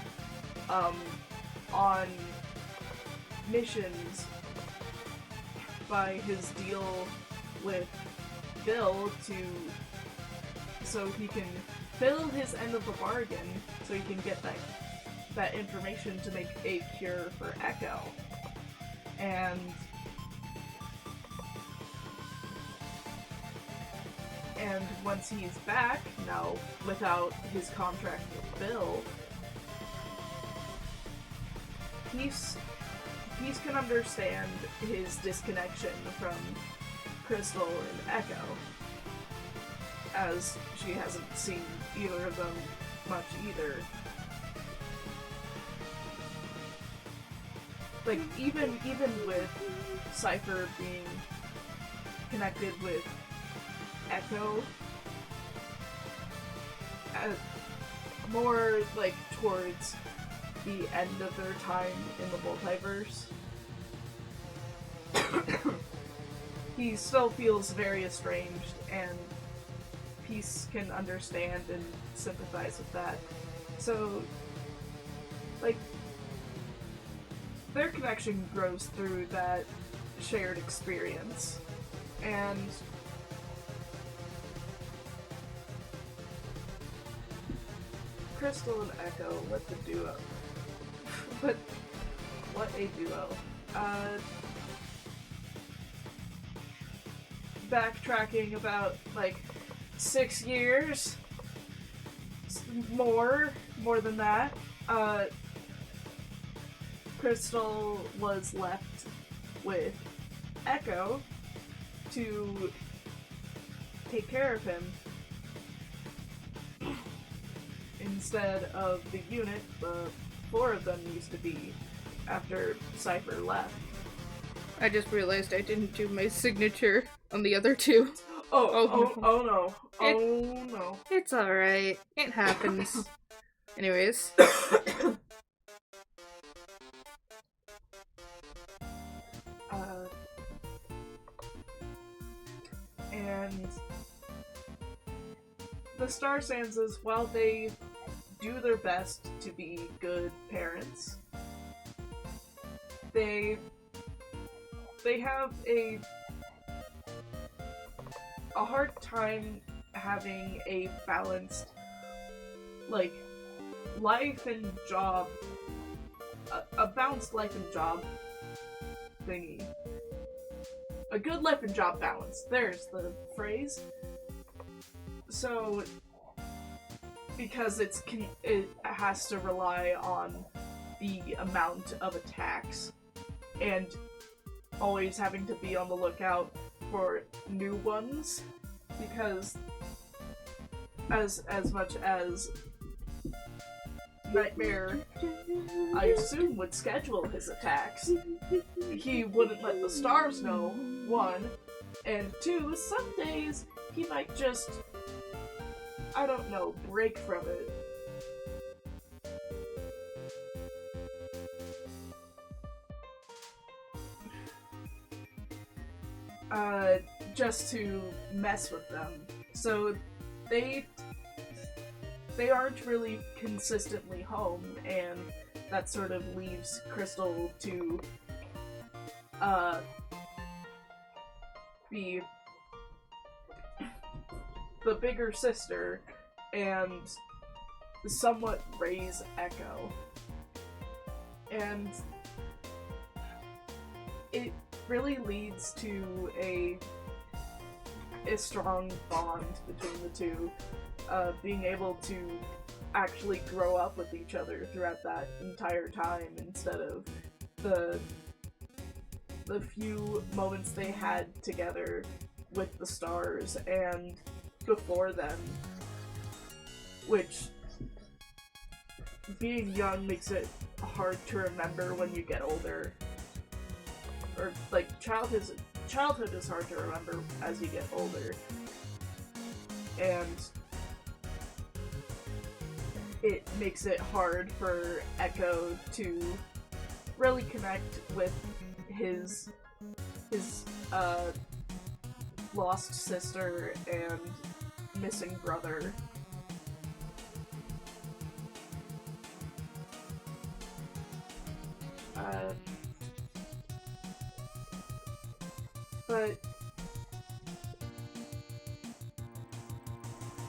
on missions by his deal with Bill so he can fill his end of the bargain, so he can get that information to make a cure for Echo. And once he's back, now without his contract with Bill, Peace can understand his disconnection from Crystal and Echo, as she hasn't seen either of them much either. Like, even with Cypher being connected with Echo, more like towards the end of their time in the multiverse, he still feels very estranged, and Peace can understand and sympathize with that. So, like, their connection grows through that shared experience. And Crystal and Echo, what a duo. What a duo. Backtracking about, like, 6 years. more than that. Crystal was left with Echo to take care of him instead of the unit the 4 of them used to be after Cypher left. I just realized I didn't do my signature on the other 2. Oh no. It- Oh no. It's alright. It happens. Anyways. And the Star Sansas, while they do their best to be good parents, they have a hard time having a balanced, like, life and job, a balanced life and job thingy. A good life and job balance. There's the phrase. So, because it has to rely on the amount of attacks and always having to be on the lookout for new ones, because as much as Nightmare, I assume, would schedule his attacks, he wouldn't let the stars know, 1, and 2, some days he might just, I don't know, break from it. Just to mess with them. So they aren't really consistently home, and that sort of leaves Crystal to be the bigger sister and somewhat raise Echo. And it really leads to a strong bond between the two, being able to actually grow up with each other throughout that entire time, instead of the few moments they had together with the stars and before them, which, being young makes it hard to remember when you get older. Or, like, childhood is hard to remember as you get older. And it makes it hard for Echo to really connect with his lost sister and missing brother. But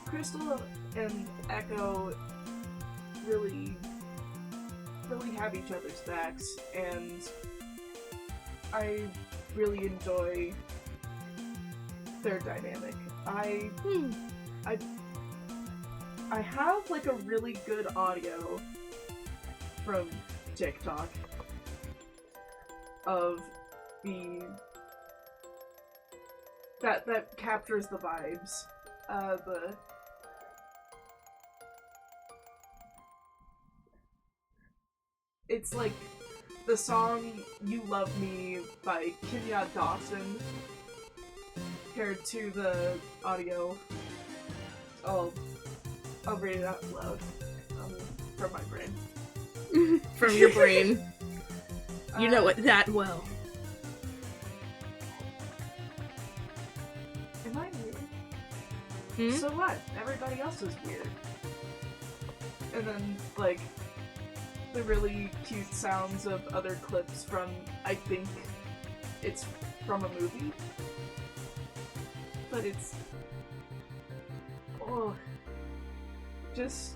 Crystal and Echo really have each other's backs, and I really enjoy their dynamic. I have, like, a really good audio from TikTok of that captures the vibes. It's like the song "You Love Me" by Kimya Dawson paired to the audio. I'll read it out loud from my brain. From your brain. You know it that well. Am I weird? Hmm? So what? Everybody else is weird. And then, like, the really cute sounds of other clips from, I think it's from a movie. But it's... oh... just...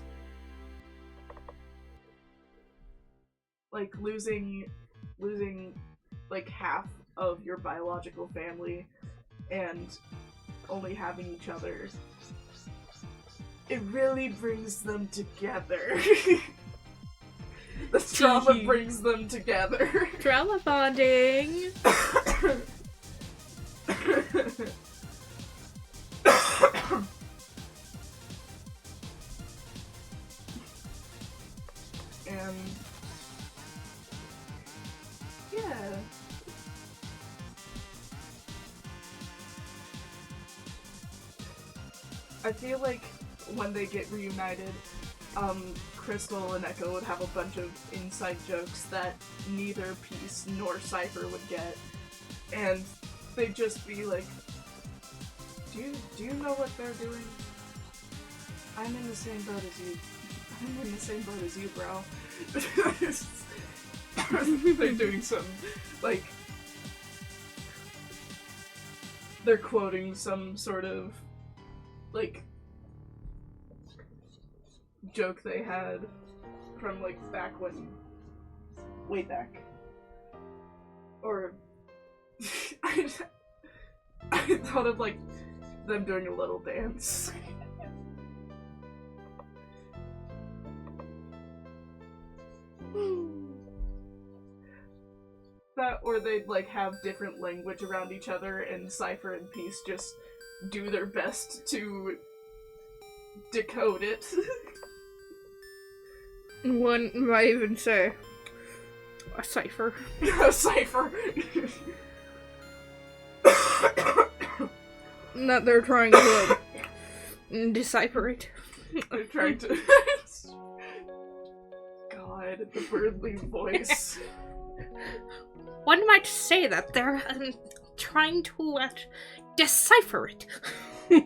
like, losing, like, half of your biological family and only having each other it really brings them together. The trauma brings them together. Trauma bonding. And yeah. I feel like when they get reunited, Crystal and Echo would have a bunch of inside jokes that neither Peace nor Cypher would get. And they'd just be like, do you know what they're doing? I'm in the same boat as you. I'm in the same boat as you, bro. They're doing some, like, they're quoting some sort of, like, joke they had from, like, back when, way back. Or, I thought of, like, them doing a little dance. That, or they'd, like, have different language around each other, and Cypher and Peace just do their best to decode it. One might even say a cipher. A cipher. That they're trying to decipher it. They're trying to. God, the Birdly voice. One might say that they're trying to decipher it. They're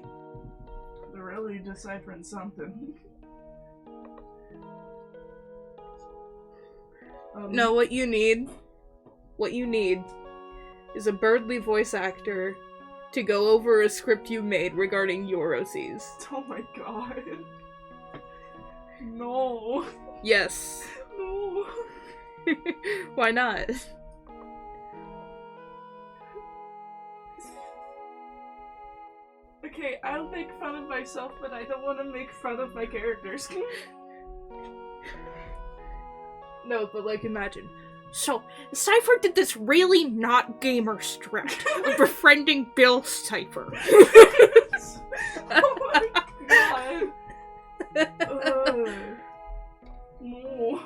really deciphering something. No, what you need is a Birdly voice actor to go over a script you made regarding Eurosies. Oh my god. No. Yes. No. Why not? Okay, I'll make fun of myself, but I don't want to make fun of my characters. No, but like imagine. So, Cypher did this really not gamer strat of befriending Bill Cypher. Oh my god. No.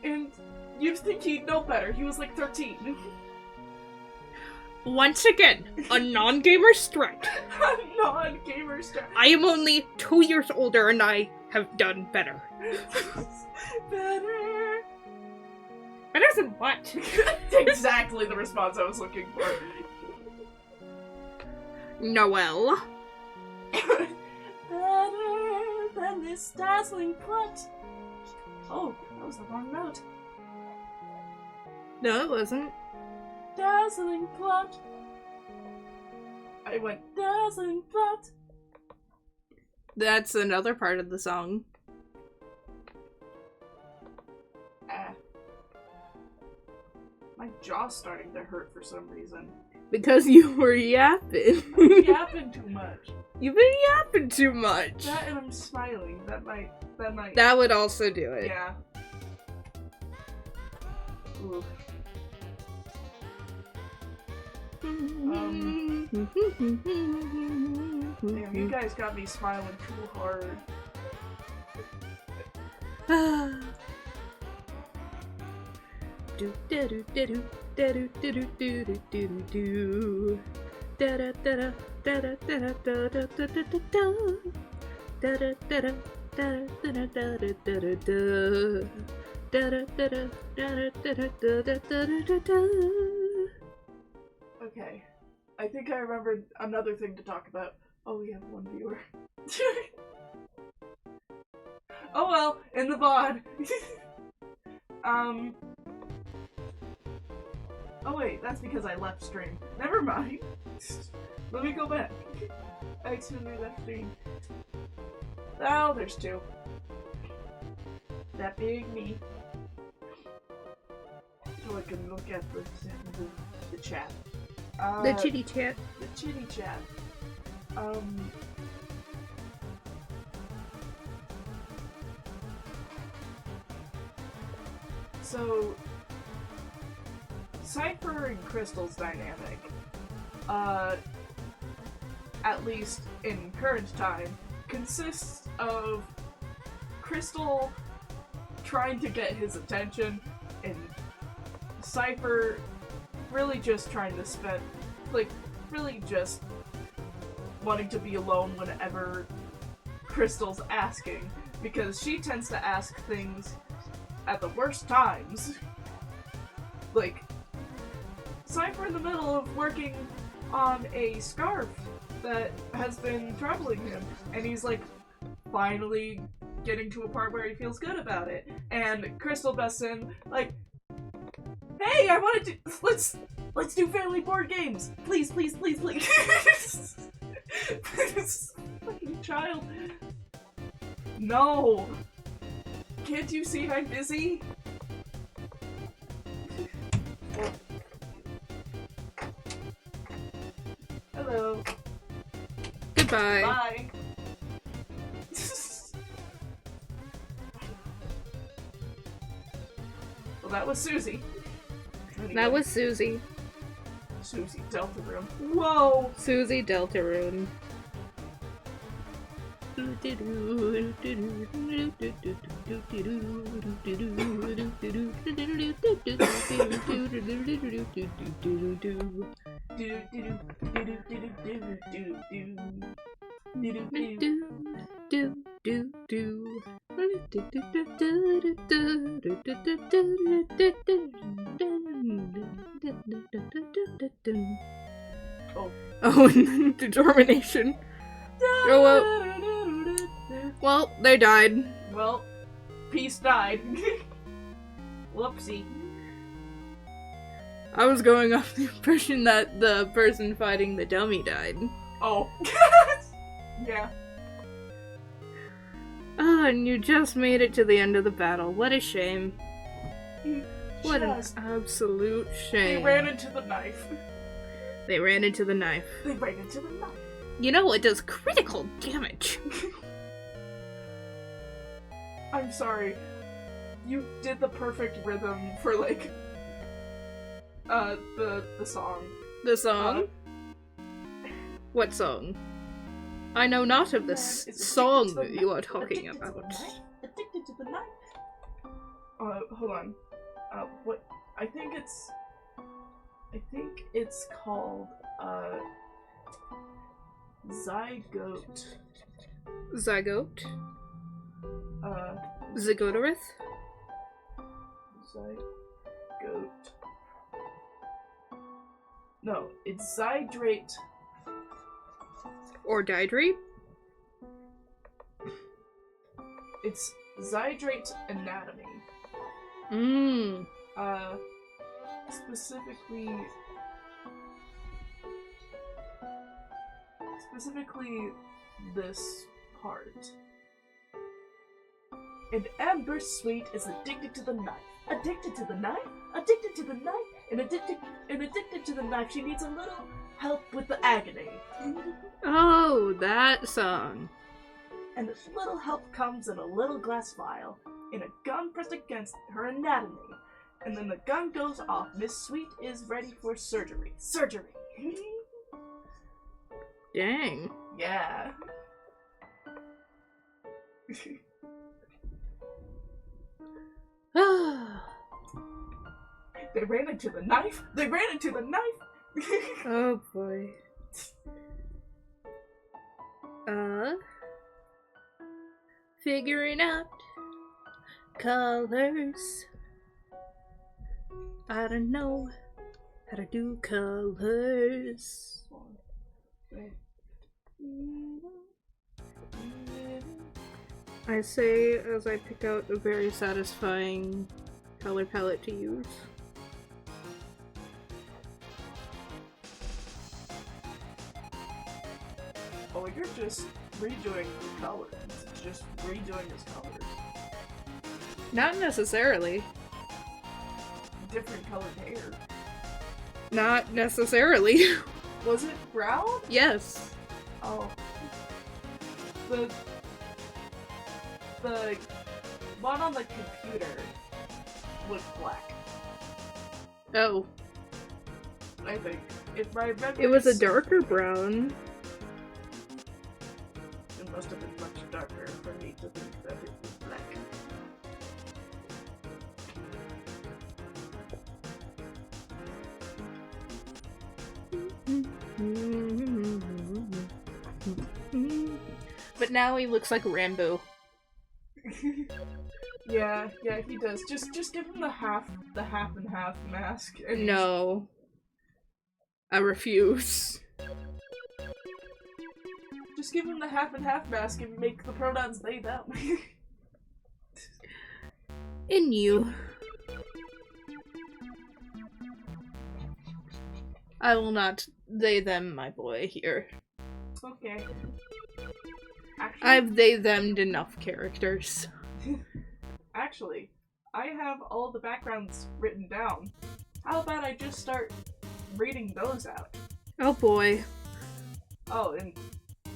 And you'd think he'd know better. He was like 13. Once again, a non-gamer strat. A non-gamer strat. I am only 2 years older and I have done better. Better. Better than what? Exactly the response I was looking for. Noelle. Better than this dazzling plot. Oh, that was the wrong note. No, it wasn't. Dazzling plot. I went dazzling plot. That's another part of the song. Ah. My jaw's starting to hurt for some reason. Because you were yapping. I'm yapping too much. You've been yapping too much. That and I'm smiling. That might. That would also do it. Yeah. Ooh. Damn, you guys got me smiling too hard. Do do do do do do do do do do do da da da da da da da da da da da da da da da Okay. I think I remembered another thing to talk about. Oh, we have one viewer. Oh well, in the VOD. Oh wait, that's because I left stream. Never mind. Let me go back. I accidentally left stream. Oh, there's two. That being me. So I can look at the chat. the chitty chat. The chitty chat. So, Cypher and Crystal's dynamic, at least in current time, consists of Crystal trying to get his attention, and Cypher really just trying to spend, really just wanting to be alone whenever Crystal's asking, because she tends to ask things at the worst times. Cypher in the middle of working on a scarf that has been troubling him, and he's finally getting to a part where he feels good about it, and Crystal busts in hey, I wanted to let's do family board games, please. This fucking child. No, can't you see I'm busy? Hello. Goodbye. Bye. Well, that was Susie. That was Susie. Susie Deltarune. Whoa! Susie Deltarune. Oh, and determination. Oh, well, they died. Well, Peace died. Whoopsie. I was going off the impression that the person fighting the dummy died. Oh. Yeah. Ah, and you just made it to the end of the battle. What a shame. What an absolute shame. They ran into the knife. They ran into the knife. They ran into the knife. You know it does critical damage. I'm sorry. You did the perfect rhythm for the song. The song? What song? I know not of this song that you are talking about. Addicted to the knife. Hold on. What? I think it's called, Zygote. Zygote? Zygoterith? Zygote. No, it's Zydrate. Or Dihydrate? It's Zydrate Anatomy. Mmm. Specifically this part. And Amber Sweet is addicted to the knife. Addicted to the knife? Addicted to the knife? And addicted to the knife, she needs a little help with the agony. Oh, that song. And this little help comes in a little glass vial, in a gun pressed against her anatomy. And then the gun goes off. Miss Sweet is ready for surgery. Surgery! Dang. Yeah. They ran into the knife! They ran into the knife! Oh boy. Figuring out colors. I don't know how to do colors. I say as I pick out a very satisfying color palette to use. Oh, you're just redoing the colors. It's just redoing his colors. Not necessarily. Different colored hair. Not necessarily. Was it brown? Yes. Oh. The one on the computer was black, Oh, I think. If my memory it was a is- darker brown. It must have been much darker for me to think that it was black. But now he looks like Rambo. Yeah, he does. Just give him the half and half mask. And No. I refuse. Just give him the half and half mask and make the pronouns they them. In you. I will not they them my boy here. Okay. Actually, I've they them'd enough characters. Actually, I have all the backgrounds written down. How about I just start reading those out? Oh boy. Oh, and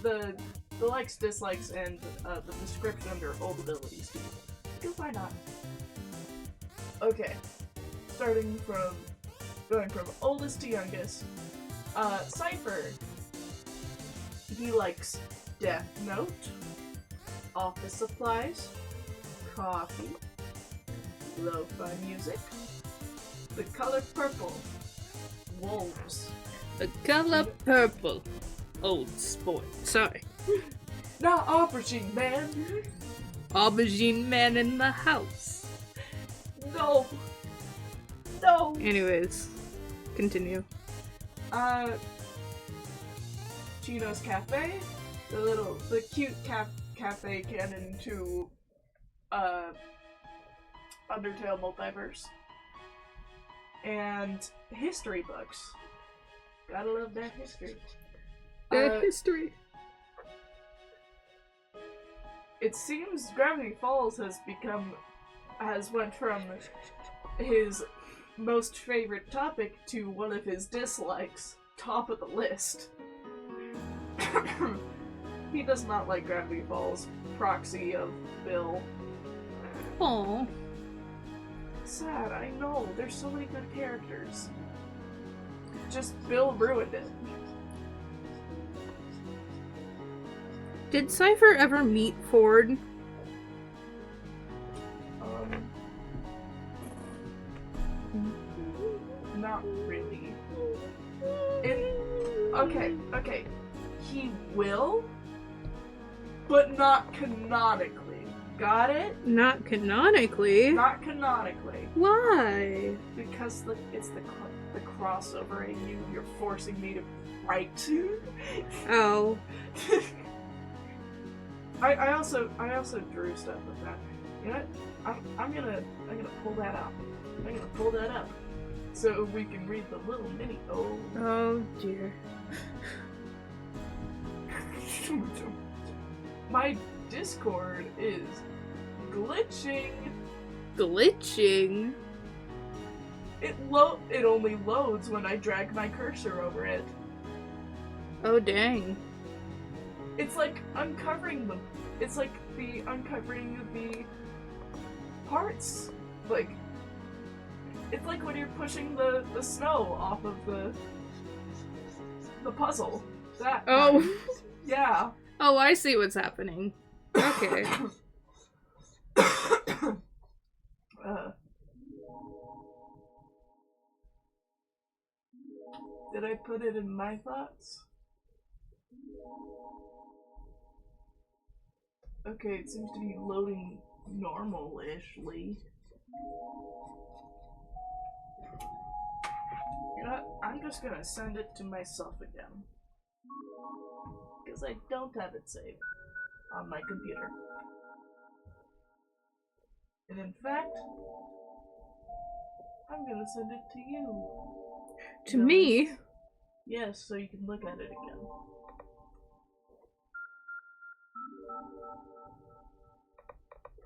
the likes, dislikes, and the description under old abilities too. Because why not? Okay. Going from oldest to youngest. Cypher. He likes Death Note, office supplies, coffee, lo-fi music, the color purple, wolves. The color purple. Old sport. Sorry. Not aubergine, man! Aubergine man in the house. No! No! Anyways, continue. Chino's Cafe, the cute cafe canon to, Undertale Multiverse. And history books. Gotta love that history. History. It seems Gravity Falls has went from his most favorite topic to one of his dislikes, top of the list. He does not like Gravity Falls, proxy of Bill. Aww. Sad, I know, there's so many good characters. Just Bill ruined it. Did Cypher ever meet Ford? Not really. Okay. He will, but not canonically. Got it? Not canonically. Not canonically. Why? Because it's the crossover and you're forcing me to write. Oh. I also drew stuff with that. You know what? I'm gonna pull that out. I'm gonna pull that up so we can read the little mini. Oh dear. My Discord is glitching. Glitching? It only loads when I drag my cursor over it. Oh dang. It's like uncovering the parts. Like, it's like when you're pushing the snow off of the puzzle. That Oh. kind. Yeah. Oh, I see what's happening. Okay. Did I put it in my thoughts? Okay, it seems to be loading normal-ishly. You know what? I'm just gonna send it to myself again. Because I don't have it saved on my computer. And in fact, I'm gonna send it to you. To me? Yes, so you can look at it again.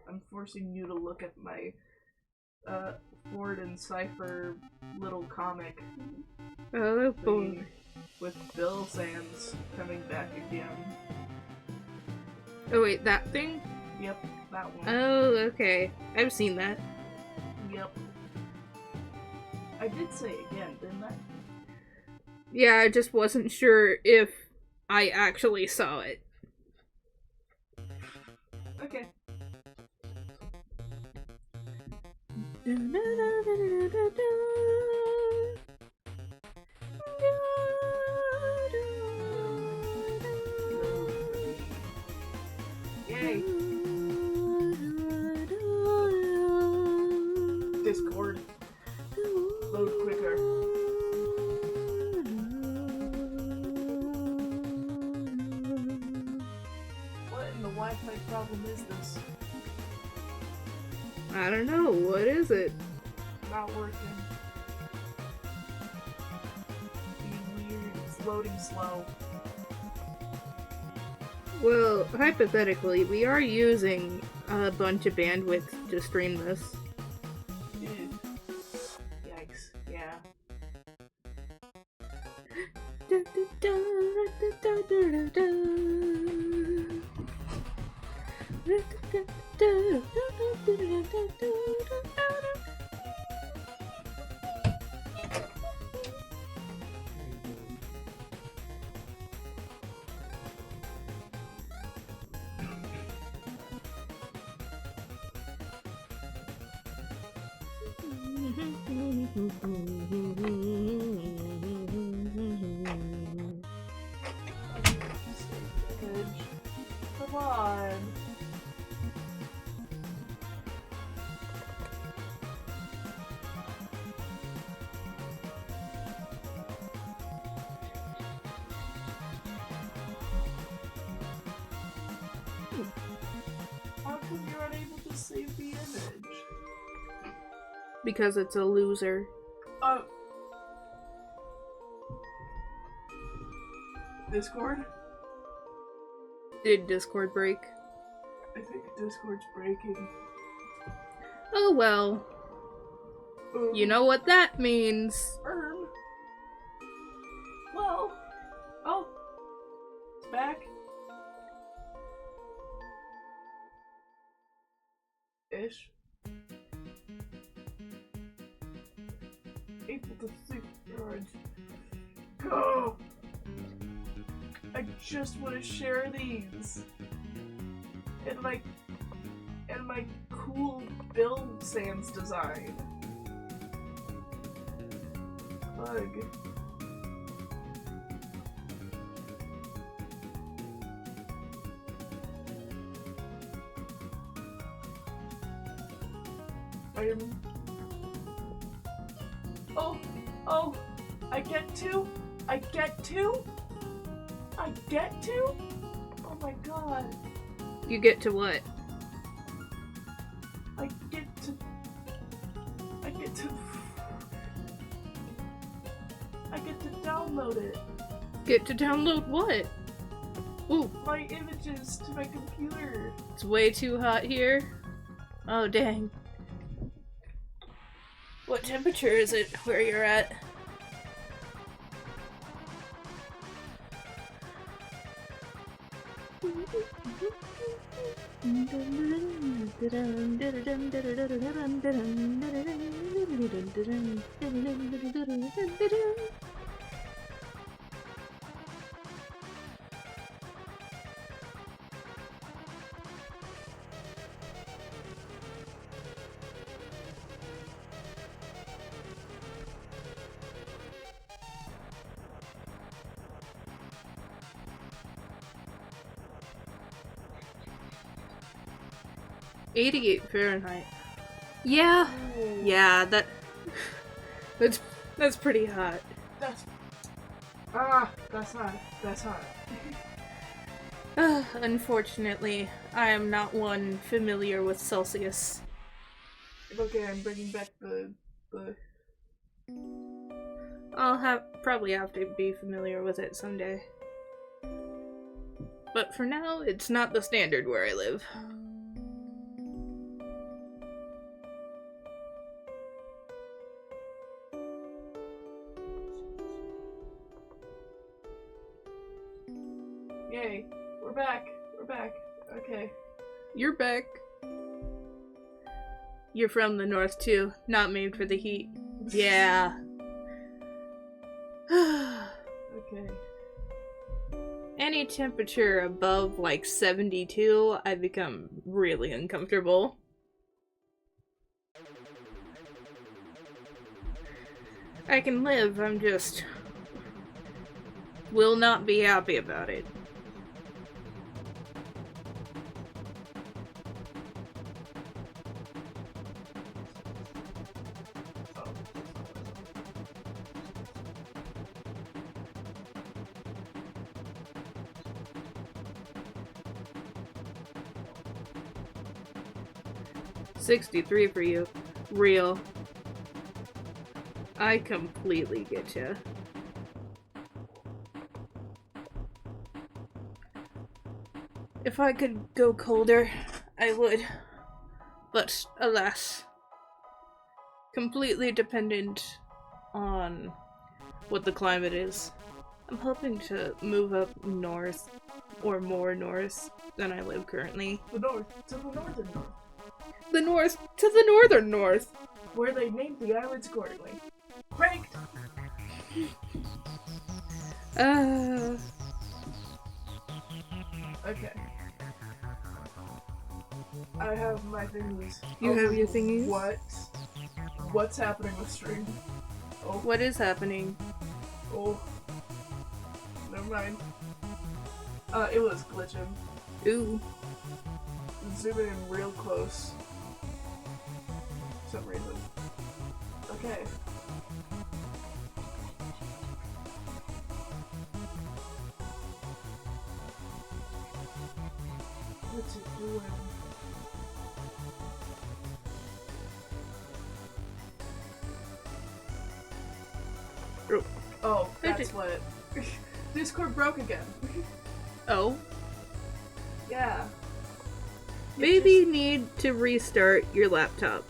I'm forcing you to look at my Ford and Cypher little comic Oh boy. thing. with Bill Sands coming back again. Oh wait, that thing? Yep, that one. Oh, okay. I've seen that. Yep. I did say again, didn't I? Yeah, I just wasn't sure if I actually saw it. Okay. Yay! Discord. Load quicker. What in the Wi-Fi problem is this? I don't know, what is it? Not working. Being weird. It's loading slow. Well, hypothetically, we are using a bunch of bandwidth to stream this. Ew. Yikes. Yeah. Come on. How come you're unable to save the image? Because it's a loser. Discord? Did Discord break? I think Discord's breaking. Oh well. You know what that means. Well. Oh. It's back. Ish. Able to think. Go! I just want to share these. And my cool Bill Sands design. Bug. Oh, I get to? Oh my god. You get to what? I get to download it. Get to download what? Ooh, My images to my computer. it's way too hot here. Oh dang. What temperature is it where you're at? Fahrenheit. Yeah. Ooh, Yeah, that's pretty hot. That's hot. That's hot. Unfortunately, I am not one familiar with Celsius. Okay, I'm bringing back the. I'll probably have to be familiar with it someday. But for now, it's not the standard where I live. Yay. We're back. We're back. Okay. You're back. You're from the north too, not made for the heat. Yeah. Okay. Any temperature above like 72, I become really uncomfortable. I can live, I'm just... will not be happy about it. Oh. 63 for you. Real. I completely get ya. If I could go colder, I would. But alas, completely dependent on what the climate is. I'm hoping to move up north, or more north than I live currently. The north. To the northern north. The north to the northern north! Where they named the islands accordingly. Pranked! Okay. I have my thingies. You have your thingies? What's happening with stream? Oh. What is happening? Oh. Never mind. It was glitching. Ooh. Zooming in real close. For some reason. Okay. What's it doing? Oh, that's what. Discord broke again. Oh? Yeah. Maybe you need to restart your laptop.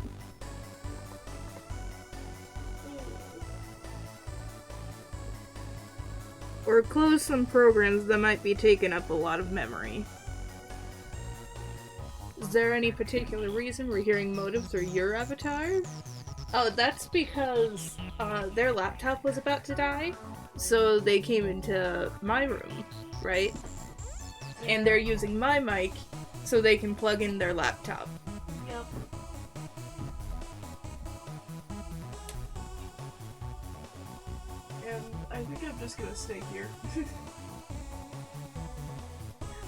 Or close some programs that might be taking up a lot of memory. Is there any particular reason we're hearing motive through your avatar? Oh, that's because their laptop was about to die, so they came into my room, right? And they're using my mic so they can plug in their laptop. Yep. And I think I'm just gonna stay here.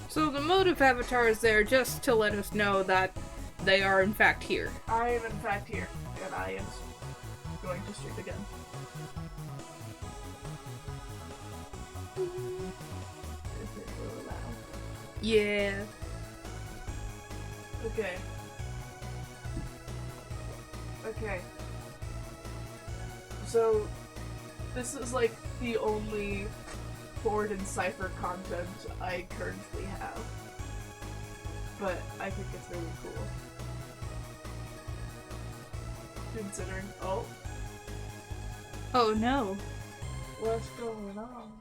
So the motive avatar is there just to let us know that they are in fact here. I am in fact here, and I am going to stream again. If it will allow. Yeah. Okay. Okay. So, this is like the only Ford and Cypher content I currently have. But I think it's really cool. Considering, oh, Oh no. what's going on?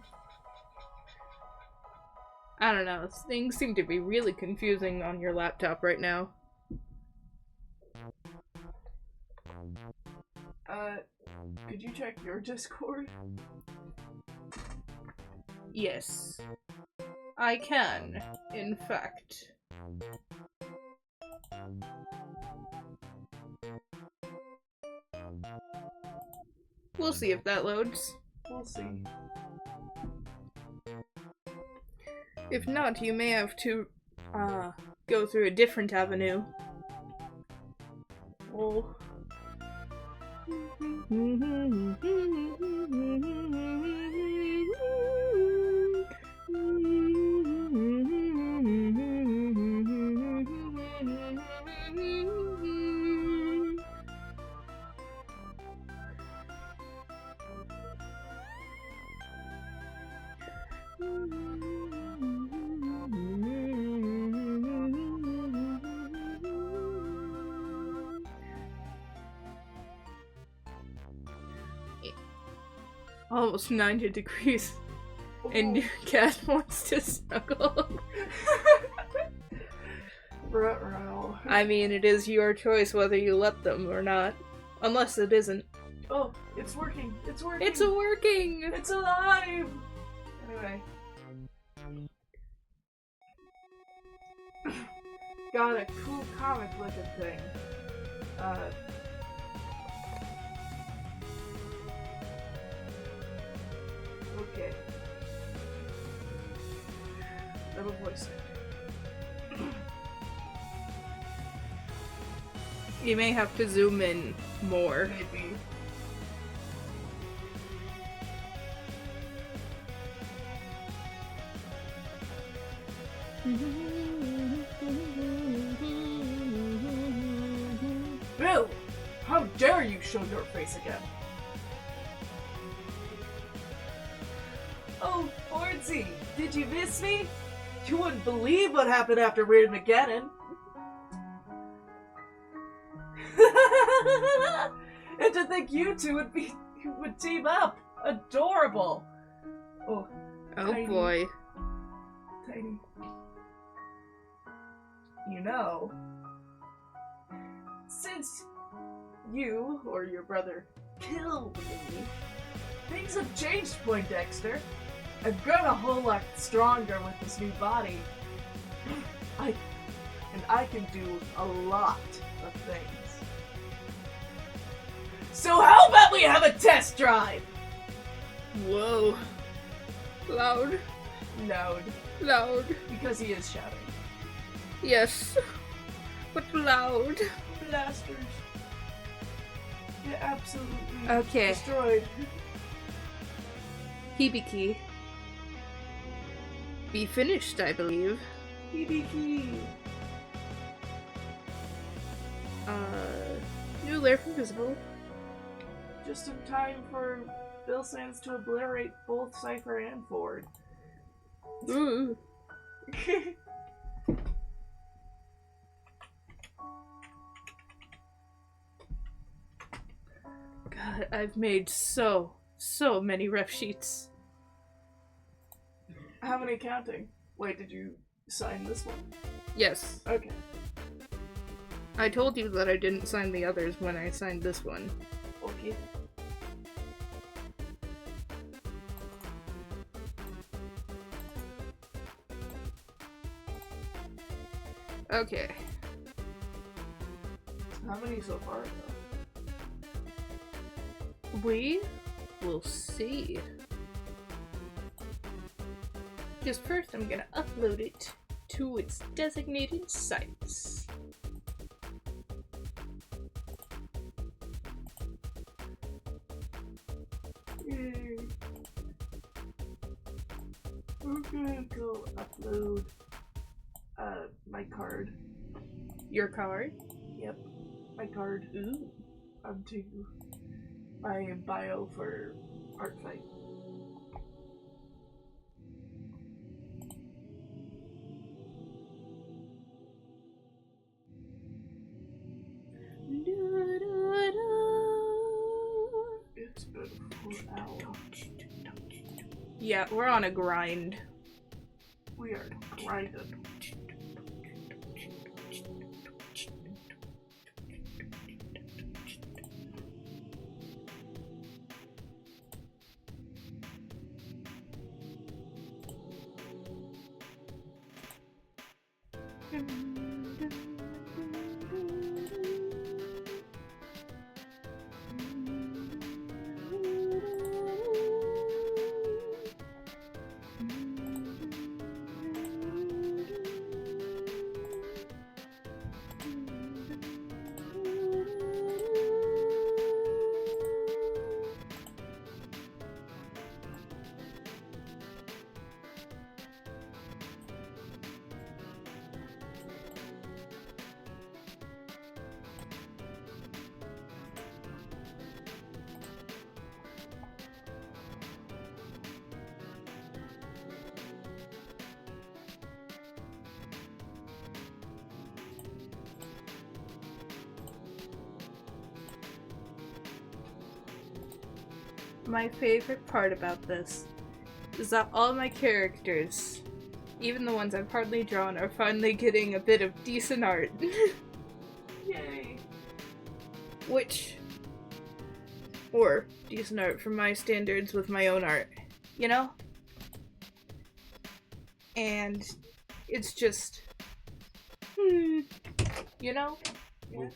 I don't know. Things seem to be really confusing on your laptop right now. Could you check your Discord? Yes. I can, in fact. We'll see if that loads. We'll see. If not, you may have to, go through a different avenue. Well, Almost 90 degrees. and your cat wants to snuggle. Ruh-roh. I mean, it is your choice whether you let them or not. Unless it isn't. Oh, it's working. It's working. It's working! It's alive! Anyway. Got a cool comic looking thing. Okay. Little voice. You may have to zoom in more. Maybe. Bill! How dare you show your face again? Oh, Fordsy, did you miss me? You wouldn't believe what happened after Weird McGannon. And to think you two would team up. Adorable. Oh tiny, boy. Tiny. You know, since you or your brother killed me, things have changed, Poindexter. I've grown a whole lot stronger with this new body. I can do a lot of things. So how about we have a test drive? Whoa. Loud. Loud. Loud. Because he is shouting. Yes. But loud. Blasters. Get absolutely Okay. destroyed. Hibiki. Be finished, I believe. Hibiki. New layer from visible. Just in time for Bill Sands to obliterate both Cypher and Ford. Ooh. God, I've made so many ref sheets. How many counting? Wait, did you sign this one? Yes. Okay. I told you that I didn't sign the others when I signed this one. Okay. Okay. How many so far, though? We will see. Just first, I'm gonna upload it to its designated sites. Yay. We're gonna go upload my card. Your card? Yep. My card. Ooh. Onto my bio for ArtFight. It's been a full hour. Yeah, we're on a grind. We are grinding. My favorite part about this is that all my characters, even the ones I've hardly drawn, are finally getting a bit of decent art. Yay. Or decent art from my standards with my own art, you know? And it's just, you know? Yeah.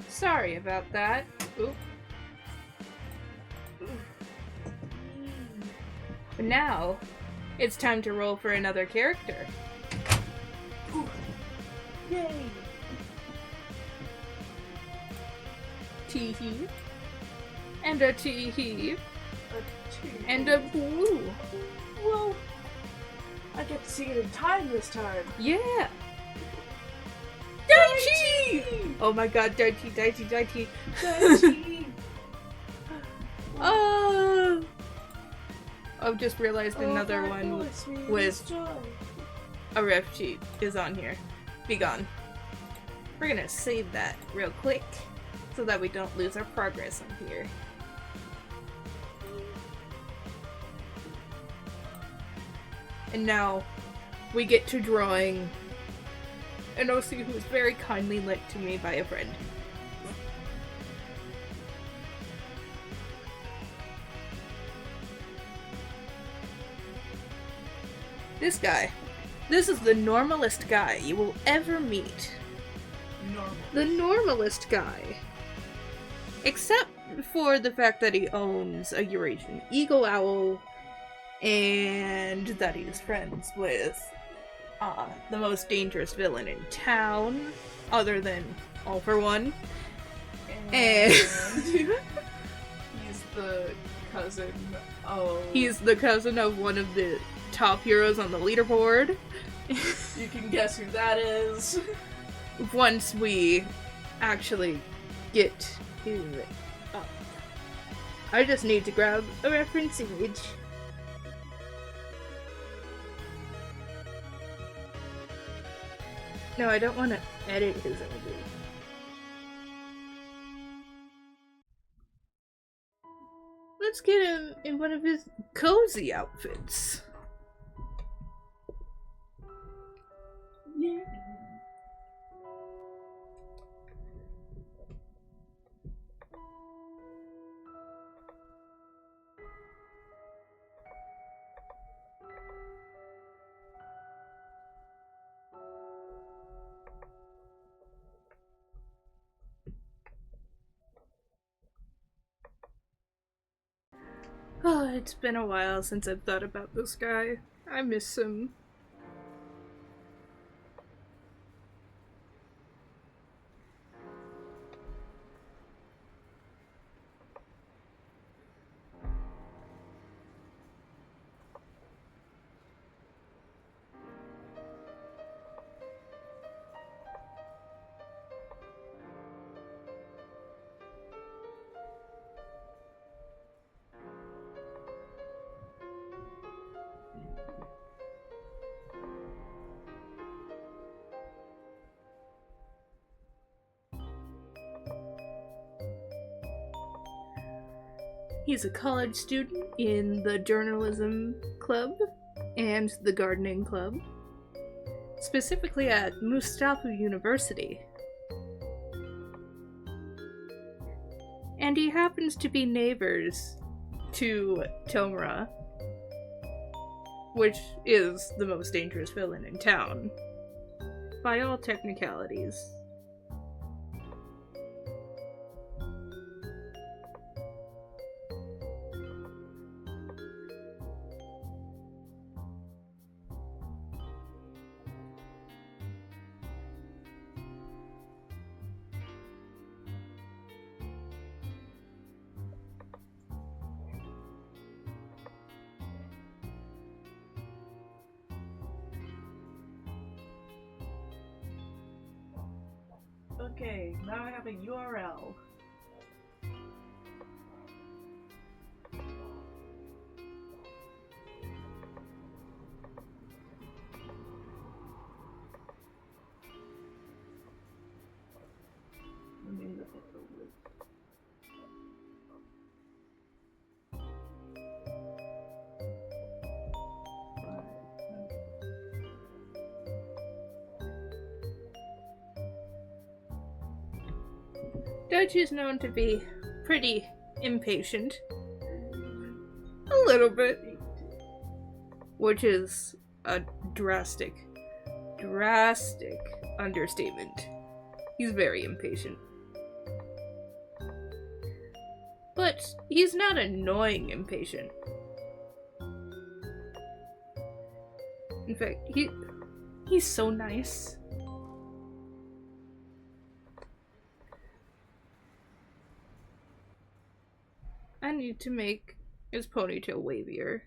Sorry about that. Oop. But now, it's time to roll for another character. Yay. Tee-hee. And a tee-hee. A two. And a boo. Well, I get to see it in time this time. Yeah! Daichi! Oh my god, Daichi. Daichi. Oh! I've just realized another Oh, one my sweetest with joy. a ref sheet is on here. Be gone. We're gonna save that real quick so that we don't lose our progress on here. And now we get to drawing an OC who was very kindly lent to me by a friend. This guy. This is the normalest guy you will ever meet. Normal. The normalest guy. Except for the fact that he owns a Eurasian eagle owl and that he's friends with the most dangerous villain in town, other than All for One. And he's the cousin of... he's the cousin of one of the top heroes on the leaderboard. You can guess who that is. Once we actually get to it up. I just need to grab a reference image. No, I don't want to edit his image. Let's get him in one of his cozy outfits. Yeah. Oh, it's been a while since I've thought about this guy. I miss him. He's a college student in the journalism club and the gardening club, specifically at Mustafa University. And he happens to be neighbors to Tomura, which is the most dangerous villain in town, by all technicalities. Okay, now I have a URL. Let me look at the list. Dutch is known to be pretty impatient. A little bit. Which is a drastic understatement. He's very impatient. But he's not annoying impatient. In fact, he's so nice. I need to make his ponytail wavier,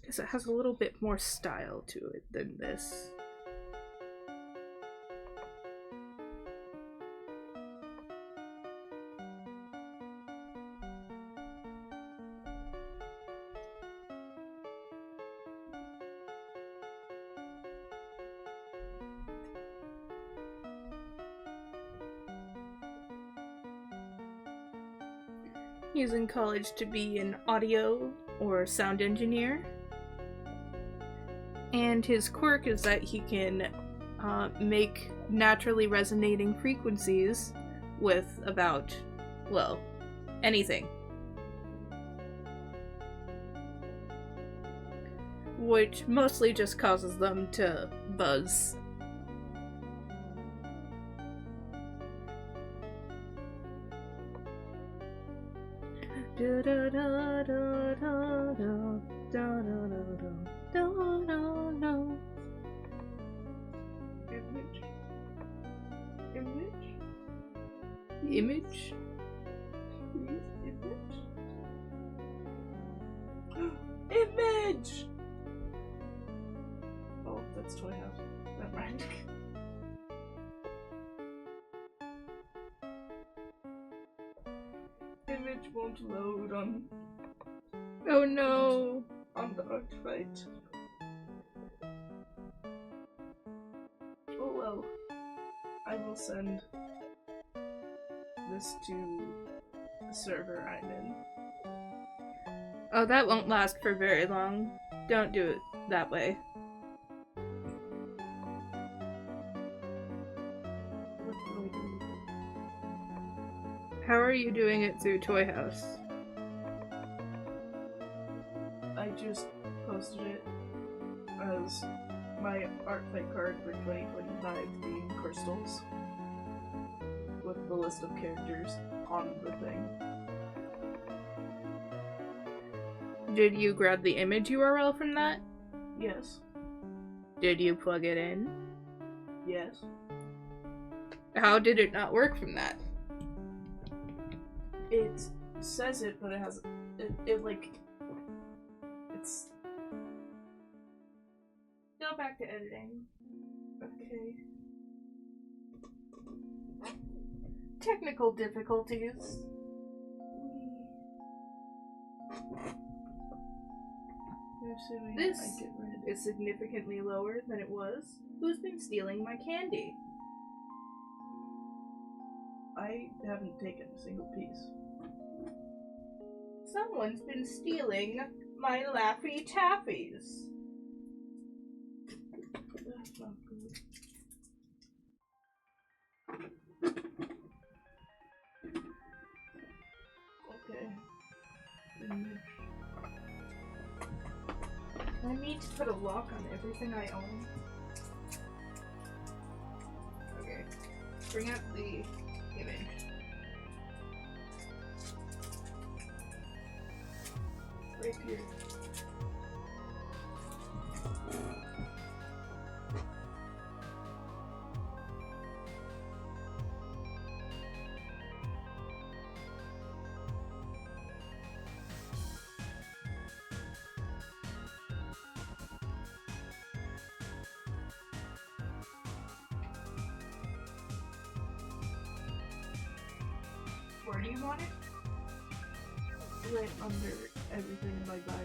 because it has a little bit more style to it than this. He's in college to be an audio or sound engineer. And his quirk is that he can make naturally resonating frequencies with about, well, anything. Which mostly just causes them to buzz. Image? Image! Oh, that's Toy House. Never mind. Image won't load on Oh no! the ArtFight. Oh well. I will send this to the server I'm in. Oh, that won't last for very long. Don't do it that way. What do I do? How are you doing it through Toy House? I just posted it as my ArtFight card for 2025 being crystals with the list of characters on the thing. Did you grab the image URL from that? Yes. Did you plug it in? Yes. How did it not work from that? It says it, but it has it like it's. Go back to editing. Okay. Technical difficulties. This is significantly lower than it was. Who's been stealing my candy? I haven't taken a single piece. Someone's been stealing my Laffy Taffies. That's not good. Okay. Image. I need to put a lock on everything I own. Okay. Bring up the image. Right here. Where do you want it? Right under everything in my bio.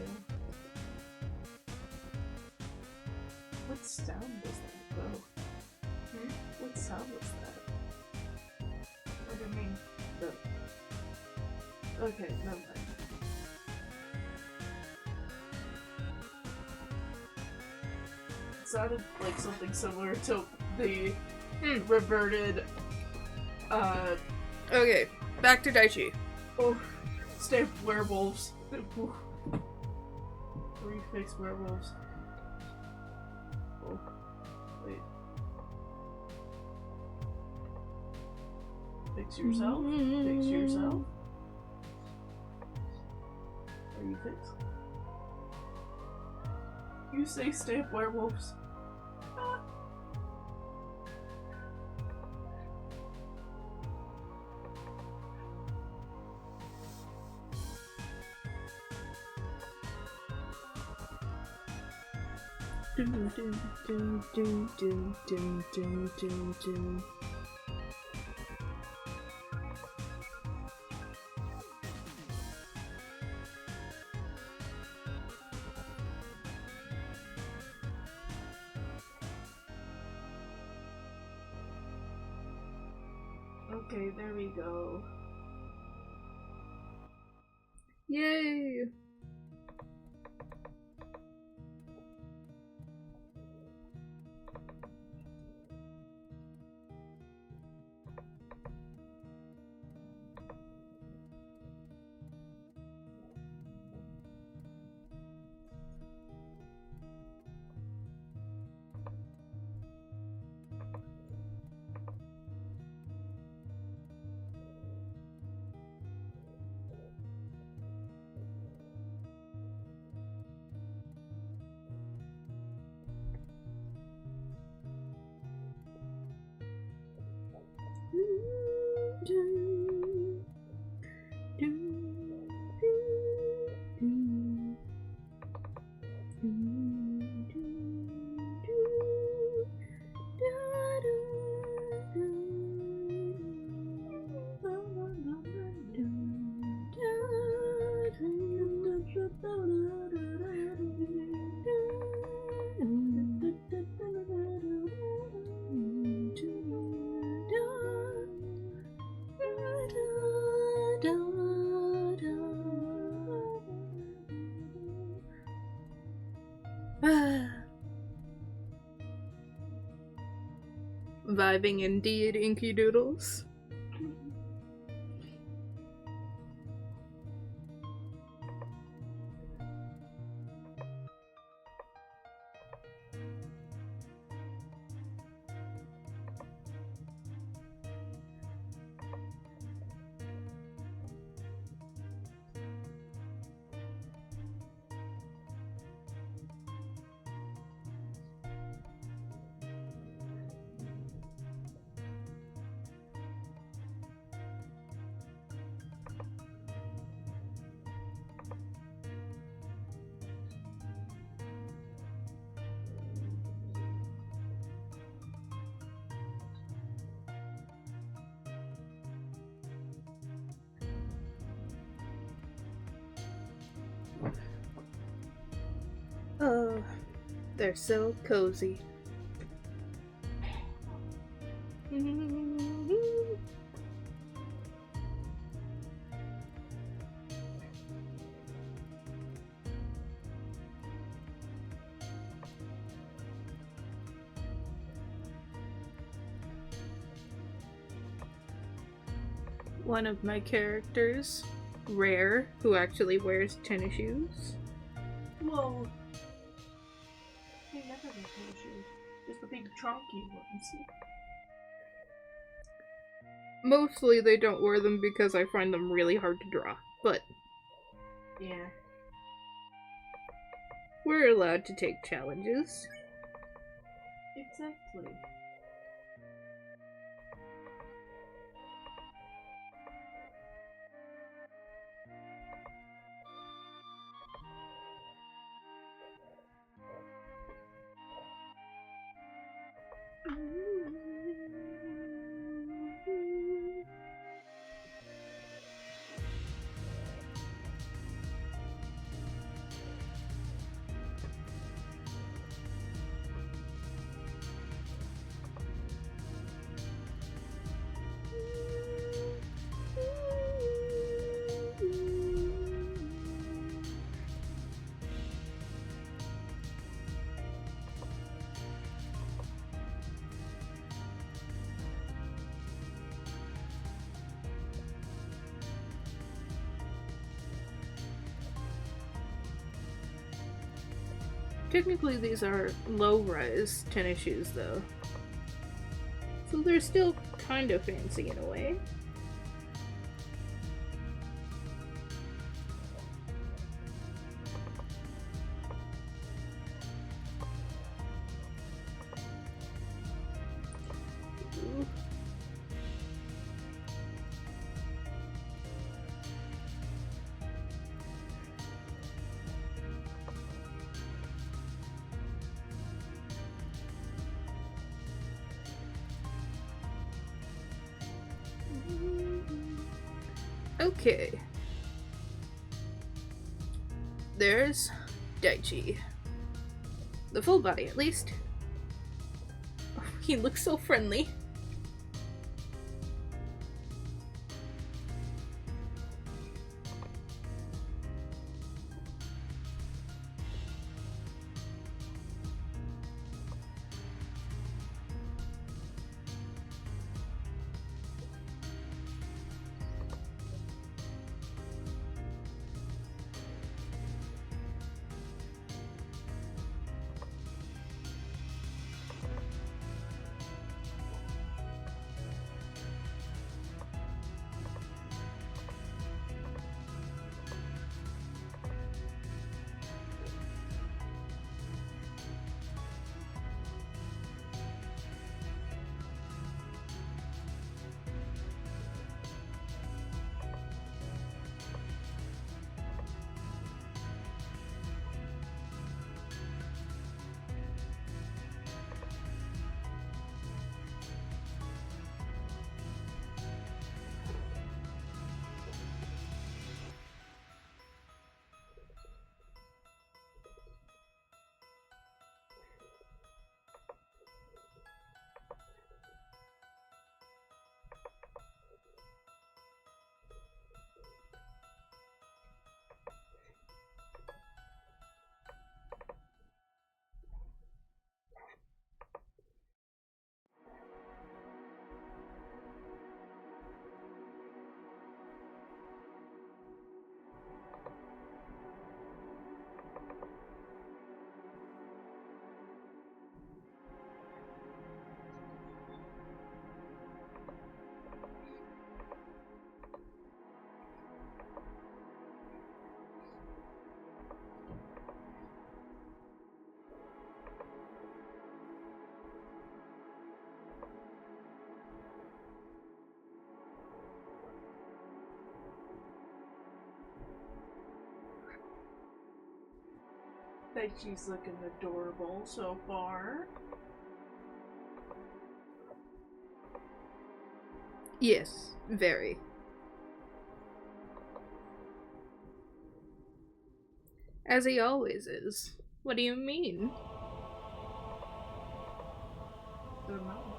What sound was that, though? What sound was that? What do you mean? Okay, never mind. It sounded like something similar to the reverted, Okay, back to Daichi. oh, stamped werewolves. Refix werewolves. Oh, wait. Fix yourself? Fix yourself? Are you fixed? You say stamp werewolves. Okay, there we go. Yay! Vibing indeed, Inky Doodles. They're so cozy. One of my characters, Rare, who actually wears tennis shoes. Whoa. They never wear tennis shoes. Just the big chunky ones. Mostly they don't wear them because I find them really hard to draw, but Yeah. we're allowed to take challenges. Exactly. Technically these are low-rise tennis shoes though. So they're still kind of fancy in a way. Ooh. Okay. There's Daichi. The full body, at least. Oh, he looks so friendly. Think she's looking adorable so far. Yes, very. As he always is. What do you mean? Good enough.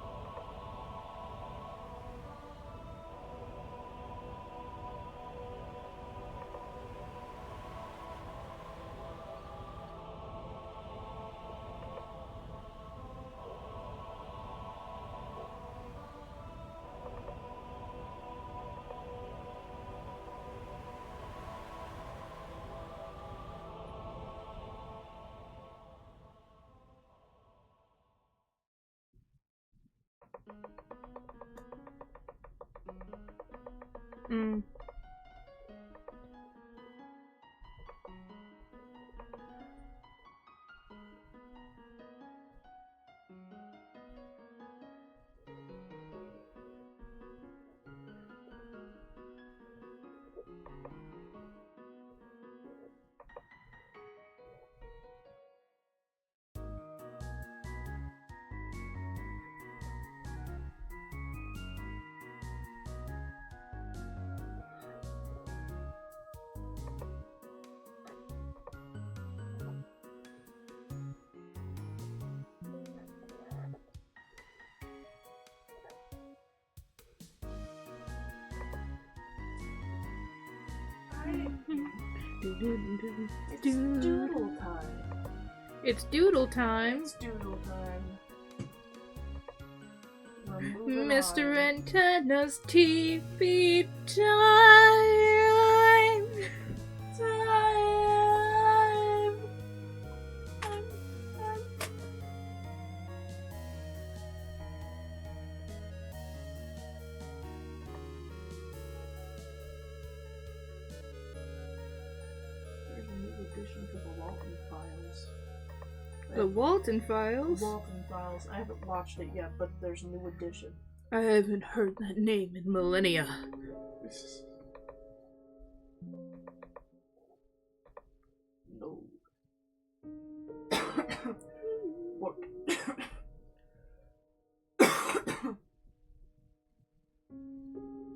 Mm. It's doodle time. It's doodle time. It's doodle time. We're moving Mr. on. Antenna's TV time. There's a new addition to the Walton Files. The Walton The Files? Walton Files. I haven't watched it yet, but there's a new edition. I haven't heard that name in millennia. No. What?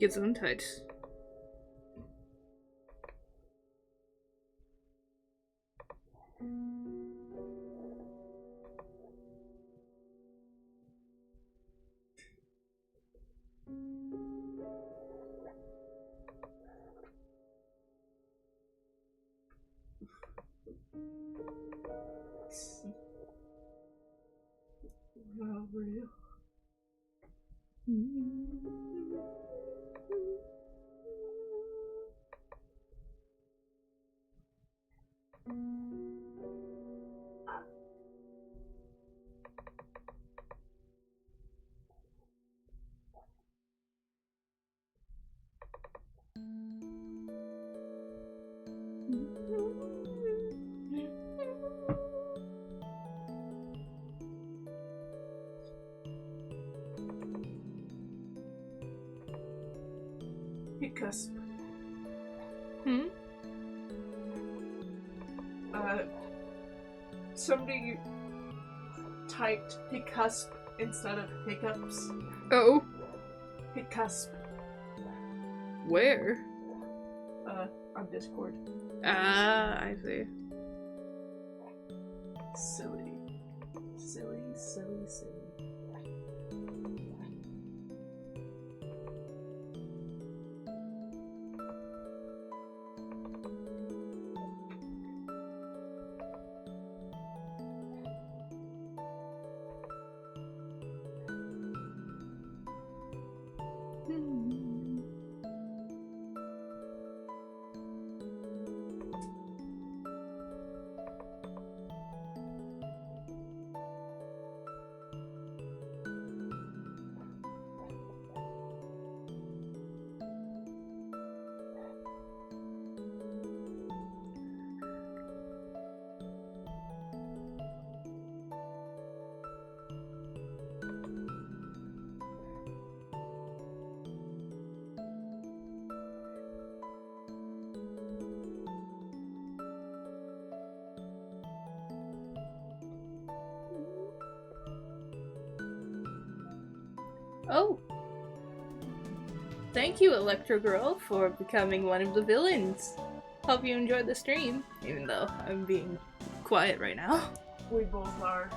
Gesundheit. How are you? Because somebody typed hiccup instead of hiccups. Oh, Hiccup. where? On Discord. Ah, I see. Silly. Silly, silly, silly. Oh. Thank you, Electro Girl, for becoming one of the villains. Hope you enjoyed the stream, even though I'm being quiet right now. We both are.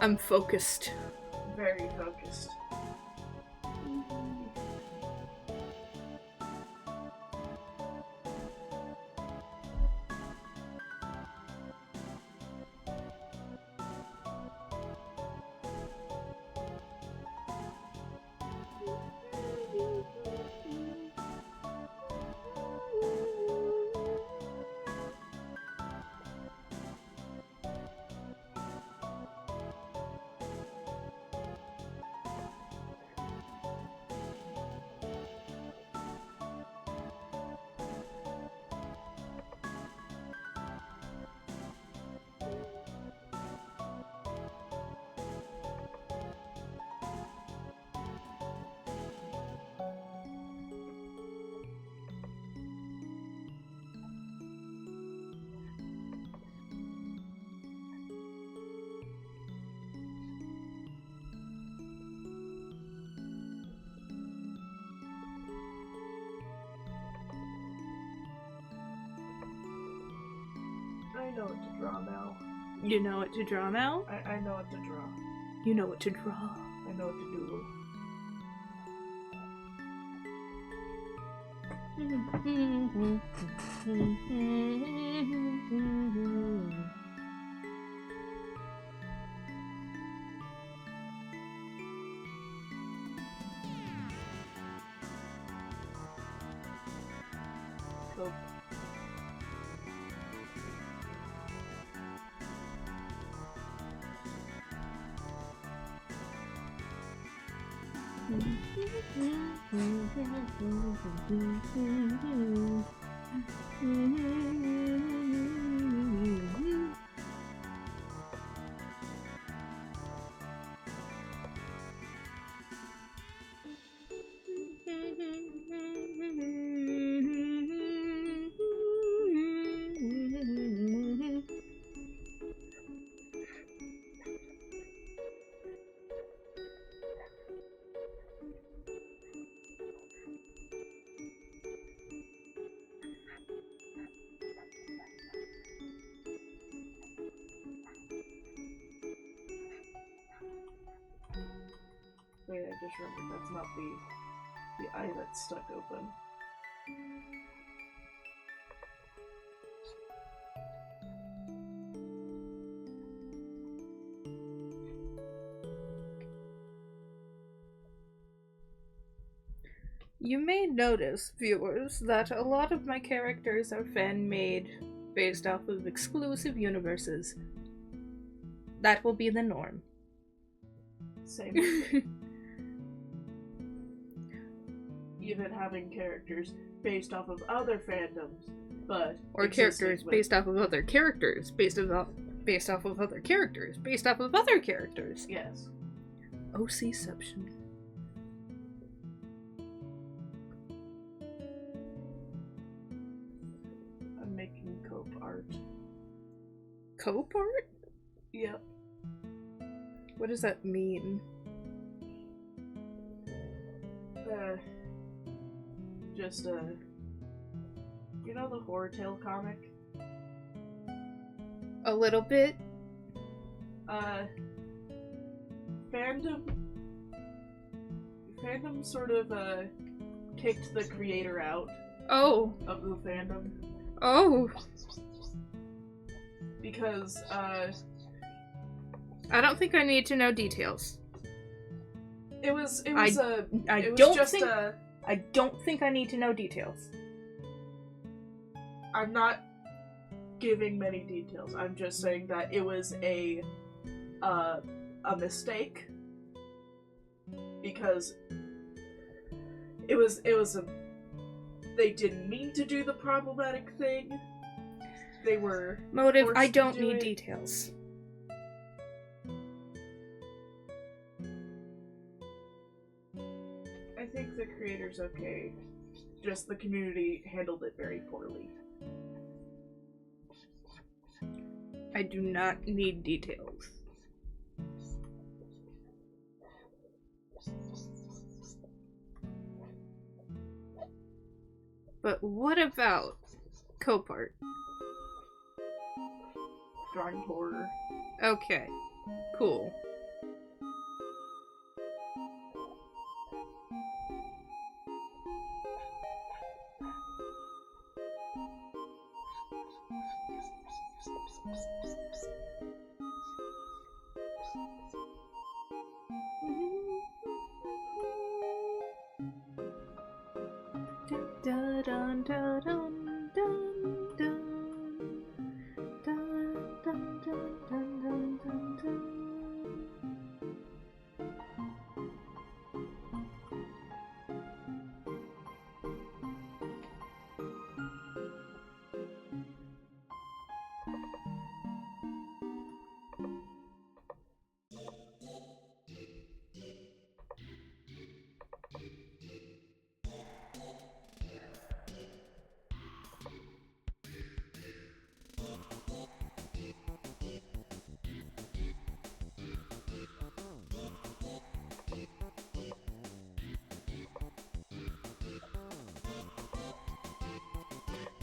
I'm focused. very focused. I know what to draw now. You know what to draw now? I know what to draw. You know what to draw. I know what to do. Cool. Wait, I just remembered that's not the eye that's stuck open. You may notice, viewers, that a lot of my characters are fan-made based off of exclusive universes. That will be the norm. Same. Even having characters based off of other fandoms, but Or characters based off of other characters, based off of other characters, based off of other characters. Yes. OC-ception. I'm making cope art. Cope art? Yep. What does that mean? Just you know the Horror Tale comic? A little bit? Fandom sort of kicked the creator out Oh. of the fandom Oh. because I don't think I need to know details. it was I it was don't just think I don't think I need to know details. I'm not giving many details. I'm just saying that it was a mistake because it was a they didn't mean to do the problematic thing. They were Motive, forced I to don't do need it. details. I think the creator's okay. Just the community handled it very poorly. I do not need details. But what about cope art? Drawing horror. Okay, cool. dun, dun, dun, dun. Dun, dun, dun, dun, dun, dun, dun.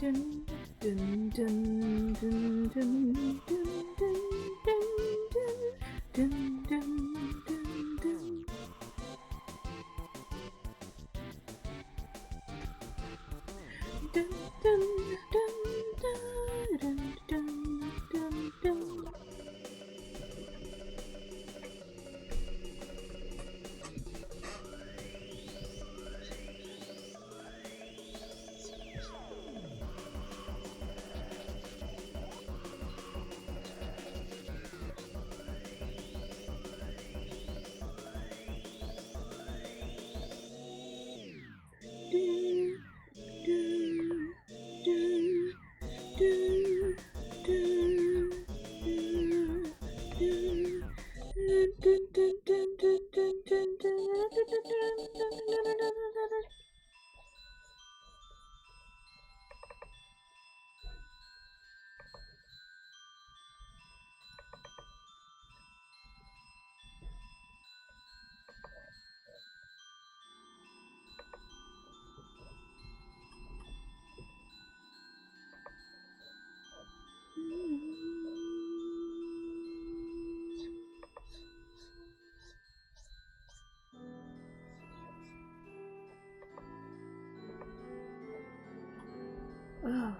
Dun, dun, dun, dun, dun, dun, dun, dun, dun, dun, dun, dun. Dun, dun, dun, dun, dun, dun, dun. Oh.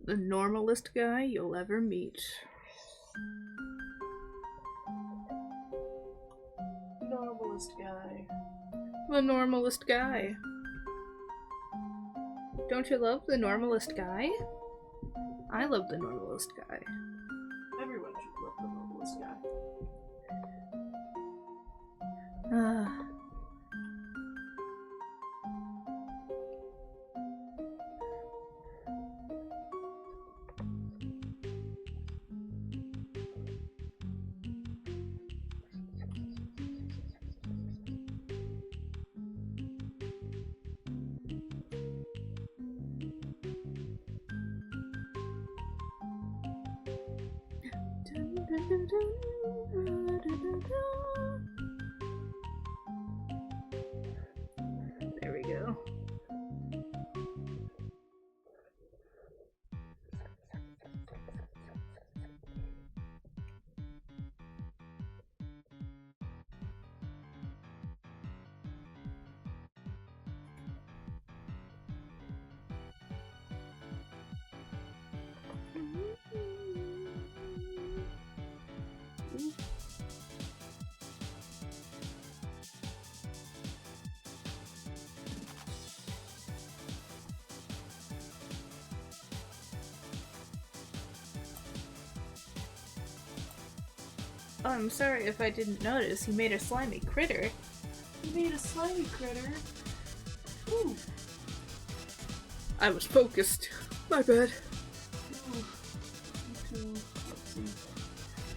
The normalest guy you'll ever meet. Normalist guy. The normalest guy. Don't you love the normalest guy? I love the normalest guy. Everyone should love the normalist guy. There we go. Oh, I'm sorry if I didn't notice. You made a slimy critter. You made a slimy critter. Ooh. I was focused. My bad. Ooh. Me too. Let's see.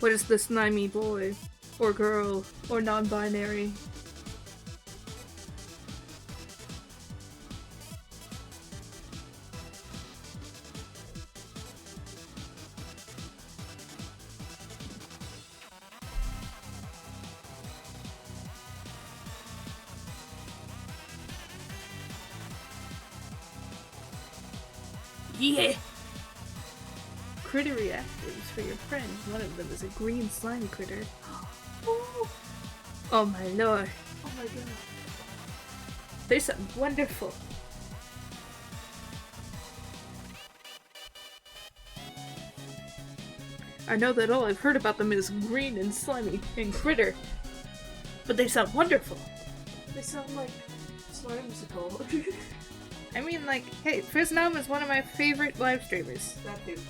What is the slimy boy? Or girl? Or non-binary? Yeah! Critter reactors for your friend. One of them is a green slimy critter. Ooh. Oh my lord. Oh my god. They sound wonderful. I know that all I've heard about them is green and slimy and critter. But they sound wonderful. They sound like Slimesicle. I mean, like, hey, Fiznom is one of my favorite live streamers. That dude.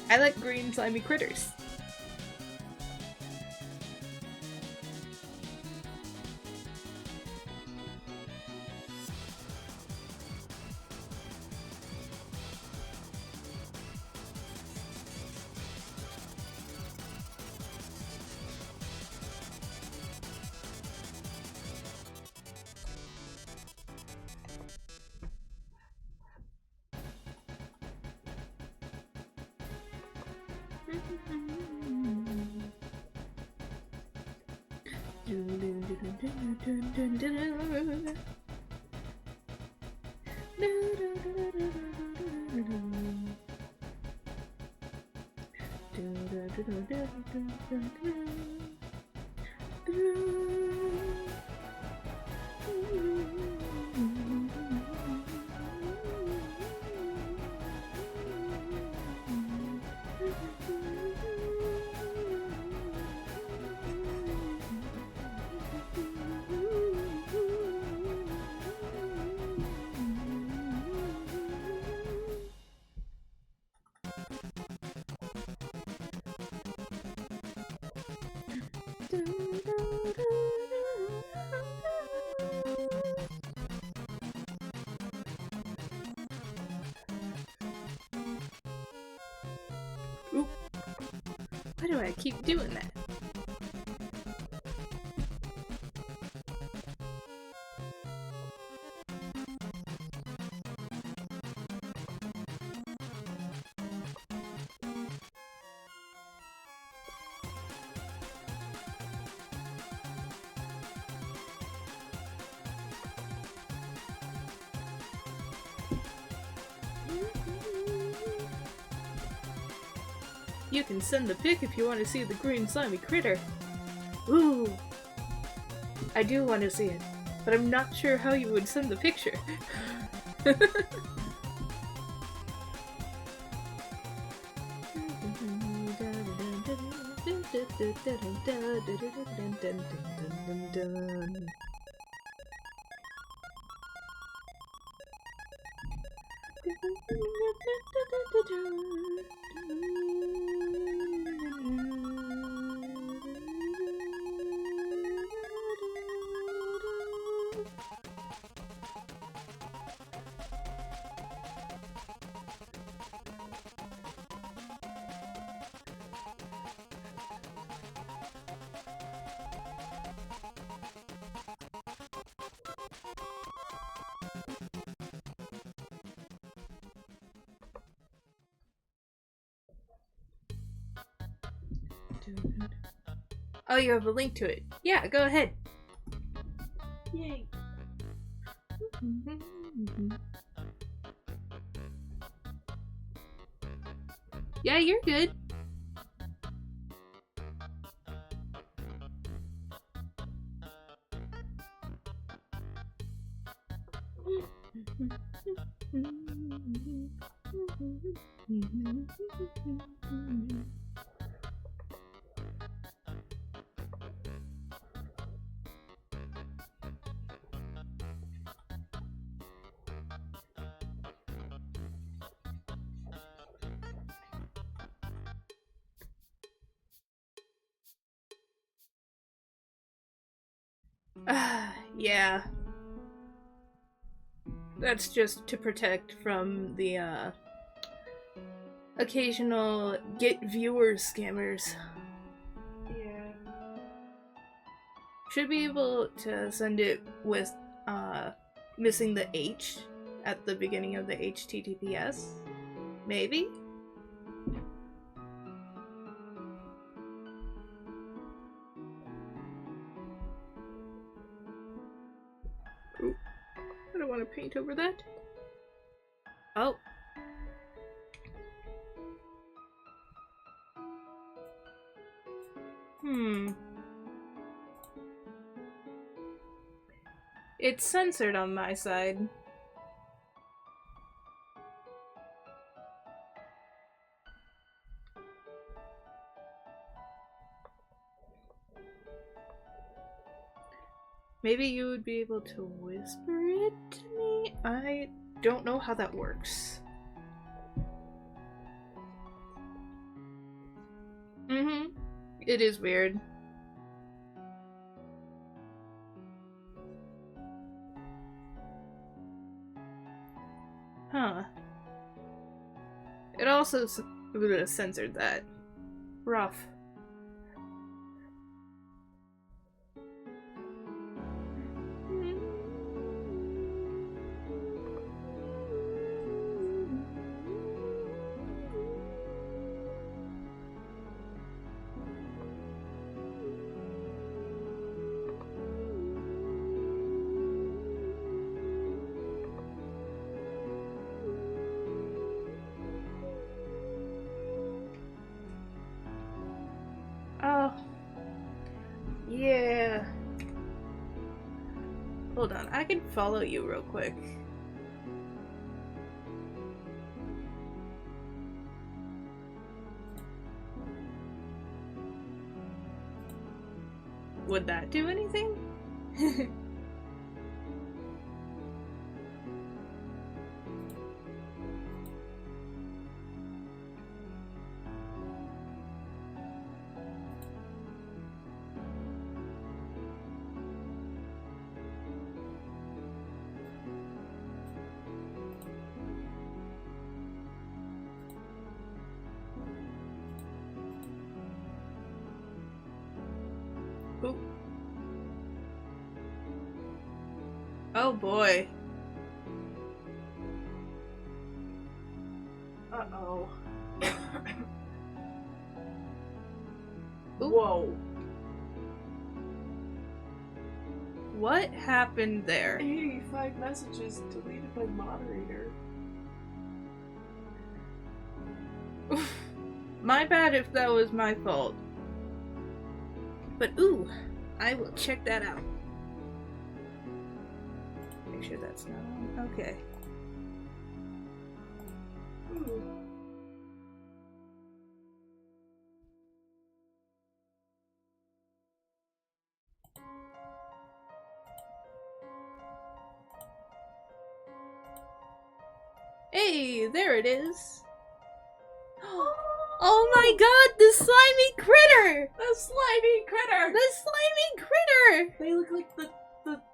I like green slimy critters. Oop. Why do I keep doing that? You can send the pic if you want to see the green slimy critter. Ooh! I do want to see it, but I'm not sure how you would send the picture. Oh, you have a link to it. Yeah, go ahead. Yay. Yeah, you're good. Yeah. That's just to protect from the, occasional get viewers scammers. Yeah. Should be able to send it with, missing the H at the beginning of the HTTPS. Maybe? Ooh, I don't want to paint over that. Oh. It's censored on my side. Maybe you would be able to whisper it to me? I don't know how that works. It is weird. Huh. It also would have censored that. Rough. Oh. Yeah. Hold on, I can follow you real quick. Would that do anything? Ooh. Oh boy. Uh-oh. Ooh. Whoa. What happened there? 85 messages deleted by moderator. My bad if that was my fault. But ooh, I will check that out. Make sure that's not on. Okay. Ooh. Hey, there it is. Oh my god, the slimy critter! The slimy critter! The slimy critter! They look like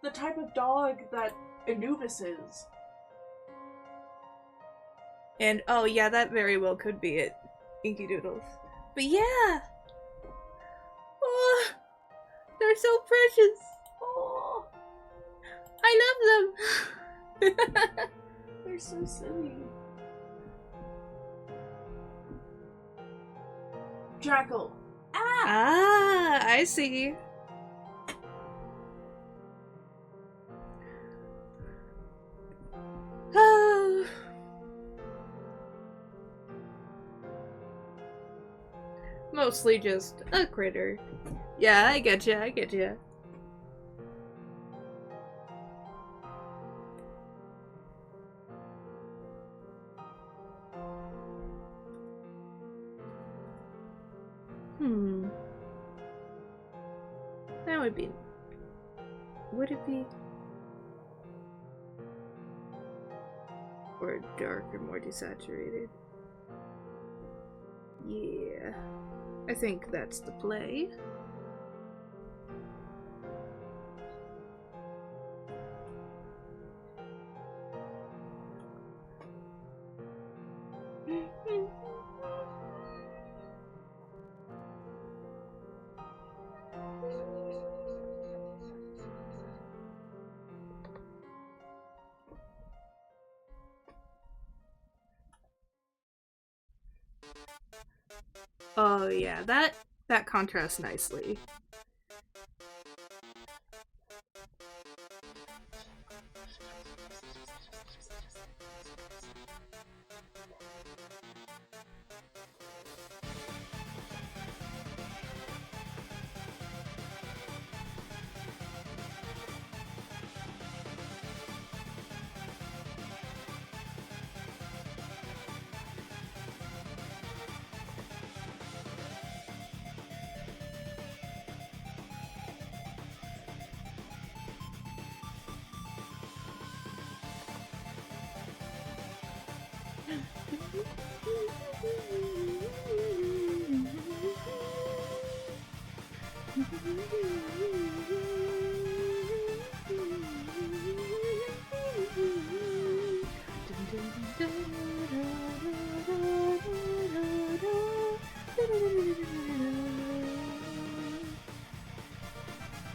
the type of dog that Anubis is. And oh yeah, that very well could be it. Inky Doodles. But yeah! Oh, they're so precious! Oh, I love them! they're so silly. Jackal. Ah, I see. Oh. Mostly just a critter. Yeah, I get ya, I get ya. That would be... Would it be? Or darker, more desaturated? Yeah. I think that's the play. Oh yeah, that contrasts nicely.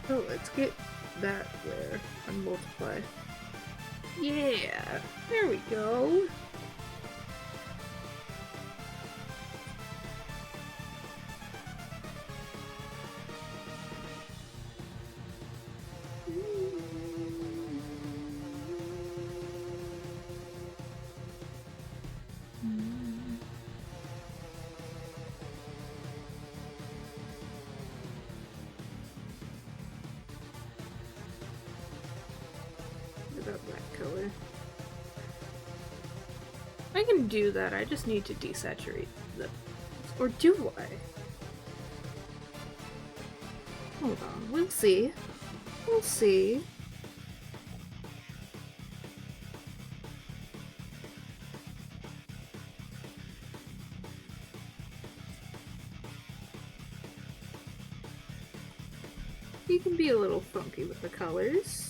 So let's get that there and multiply. Yeah, there we go. About that color. I can do that, I just need to desaturate the... Or do I? Hold on, we'll see. We'll see. You can be a little funky with the colors.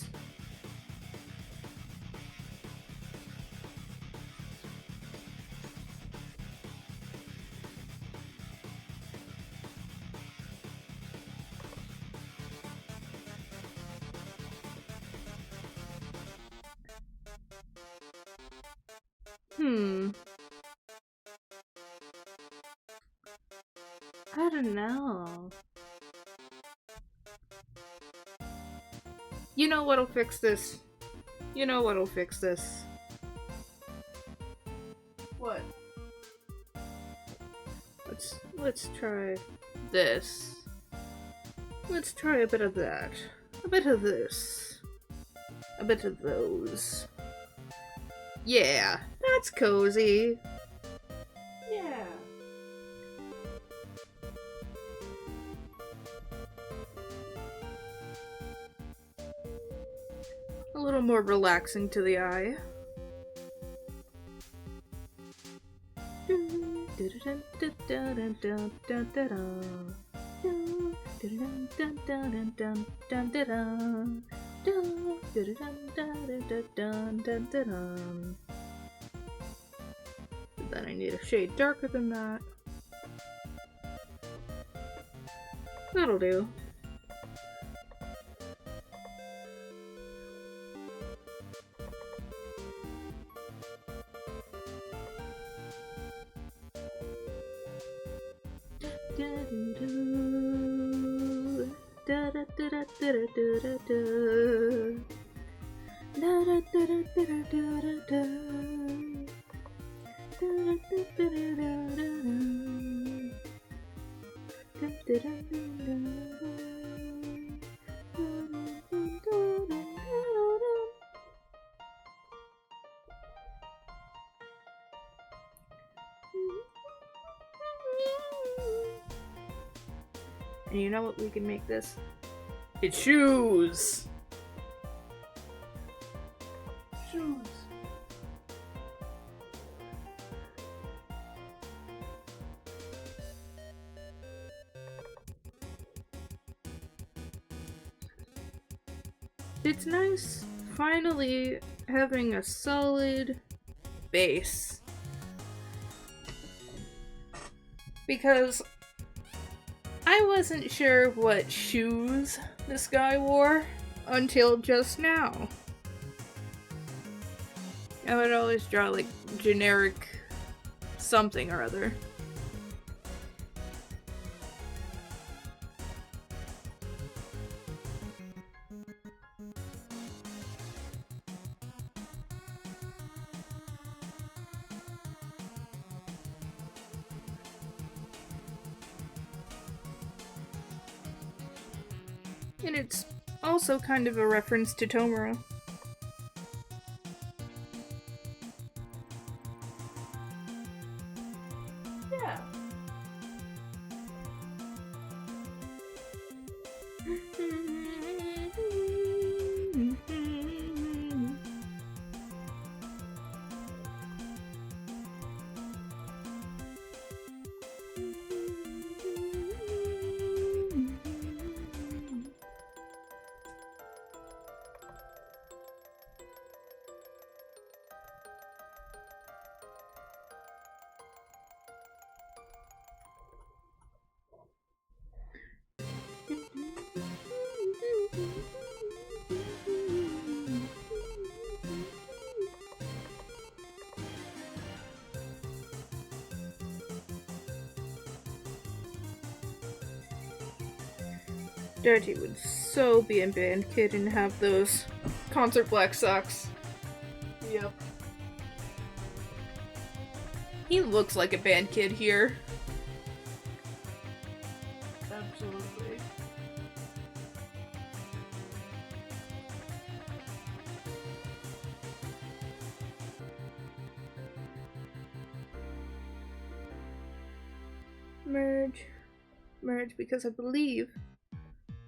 I don't know. You know what'll fix this? You know what'll fix this? What? Let's try this. Let's try a bit of that. A bit of this. A bit of those. Yeah, that's cozy. Yeah. A little more relaxing to the eye. Then I need a shade darker than that. That'll do. And you know what we can make this? It's shoes! Shoes. It's nice finally having a solid base. Because I wasn't sure what shoes this guy wore until just now. I would always draw like generic something or other. And it's also kind of a reference to Tomura. Yeah. Dirty would so be in band kid and have those concert black socks. Yep. He looks like a band kid here. Absolutely. Merge. Merge because I believe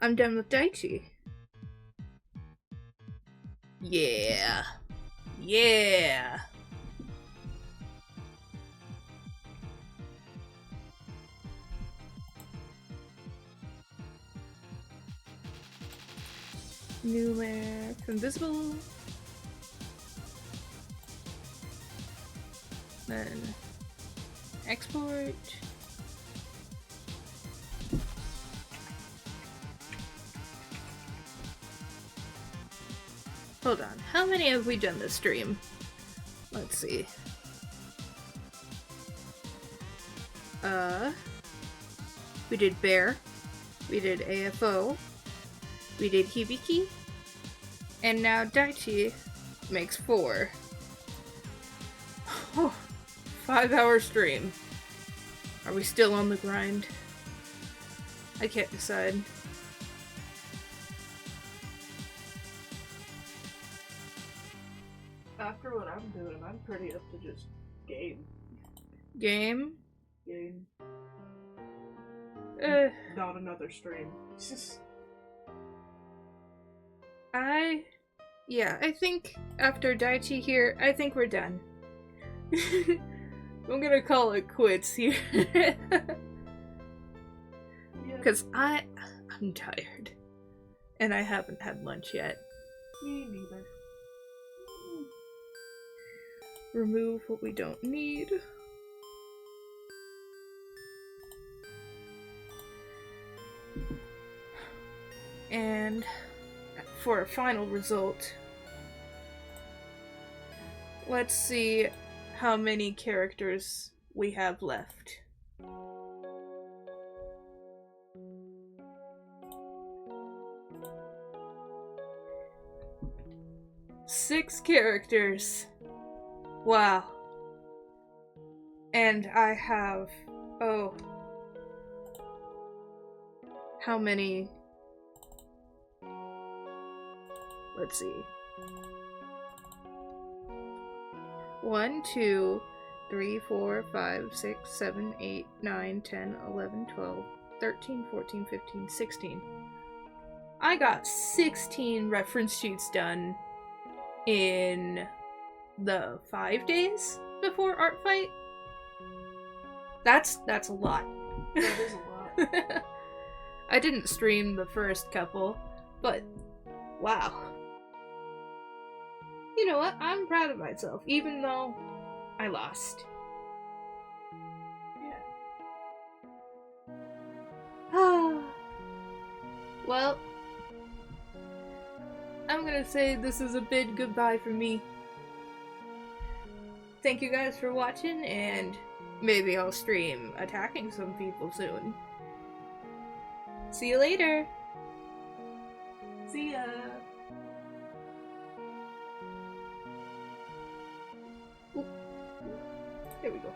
I'm done with Daichi. Yeah. Yeah. New map invisible. Then export. Hold on, how many have we done this stream? Let's see. We did Bear, we did AFO, we did Hibiki, and now Daichi makes 4. Oh, 5-hour stream. Are we still on the grind? I can't decide. After what I'm doing, I'm pretty up to just game. Game? Game. Not another stream. I think after Daichi here, I think we're done. I'm gonna call it quits here. Because I'm tired. And I haven't had lunch yet. Me neither. Remove what we don't need. And for a final result, let's see how many characters we have left. Six characters. Wow. And I have... oh. How many... let's see. 1, 2, 3, 4, 5, 6, 7, 8, 9, 10, 11, 12, 13, 14, 15, 16. I got 16 reference sheets done in the 5 days before ArtFight. That's a lot. That is a lot. I didn't stream the first couple, but wow. You know what? I'm proud of myself, even though I lost. Yeah. Well, I'm gonna say this is a bid goodbye for me. Thank you guys for watching, and maybe I'll stream attacking some people soon. See you later! See ya. There we go.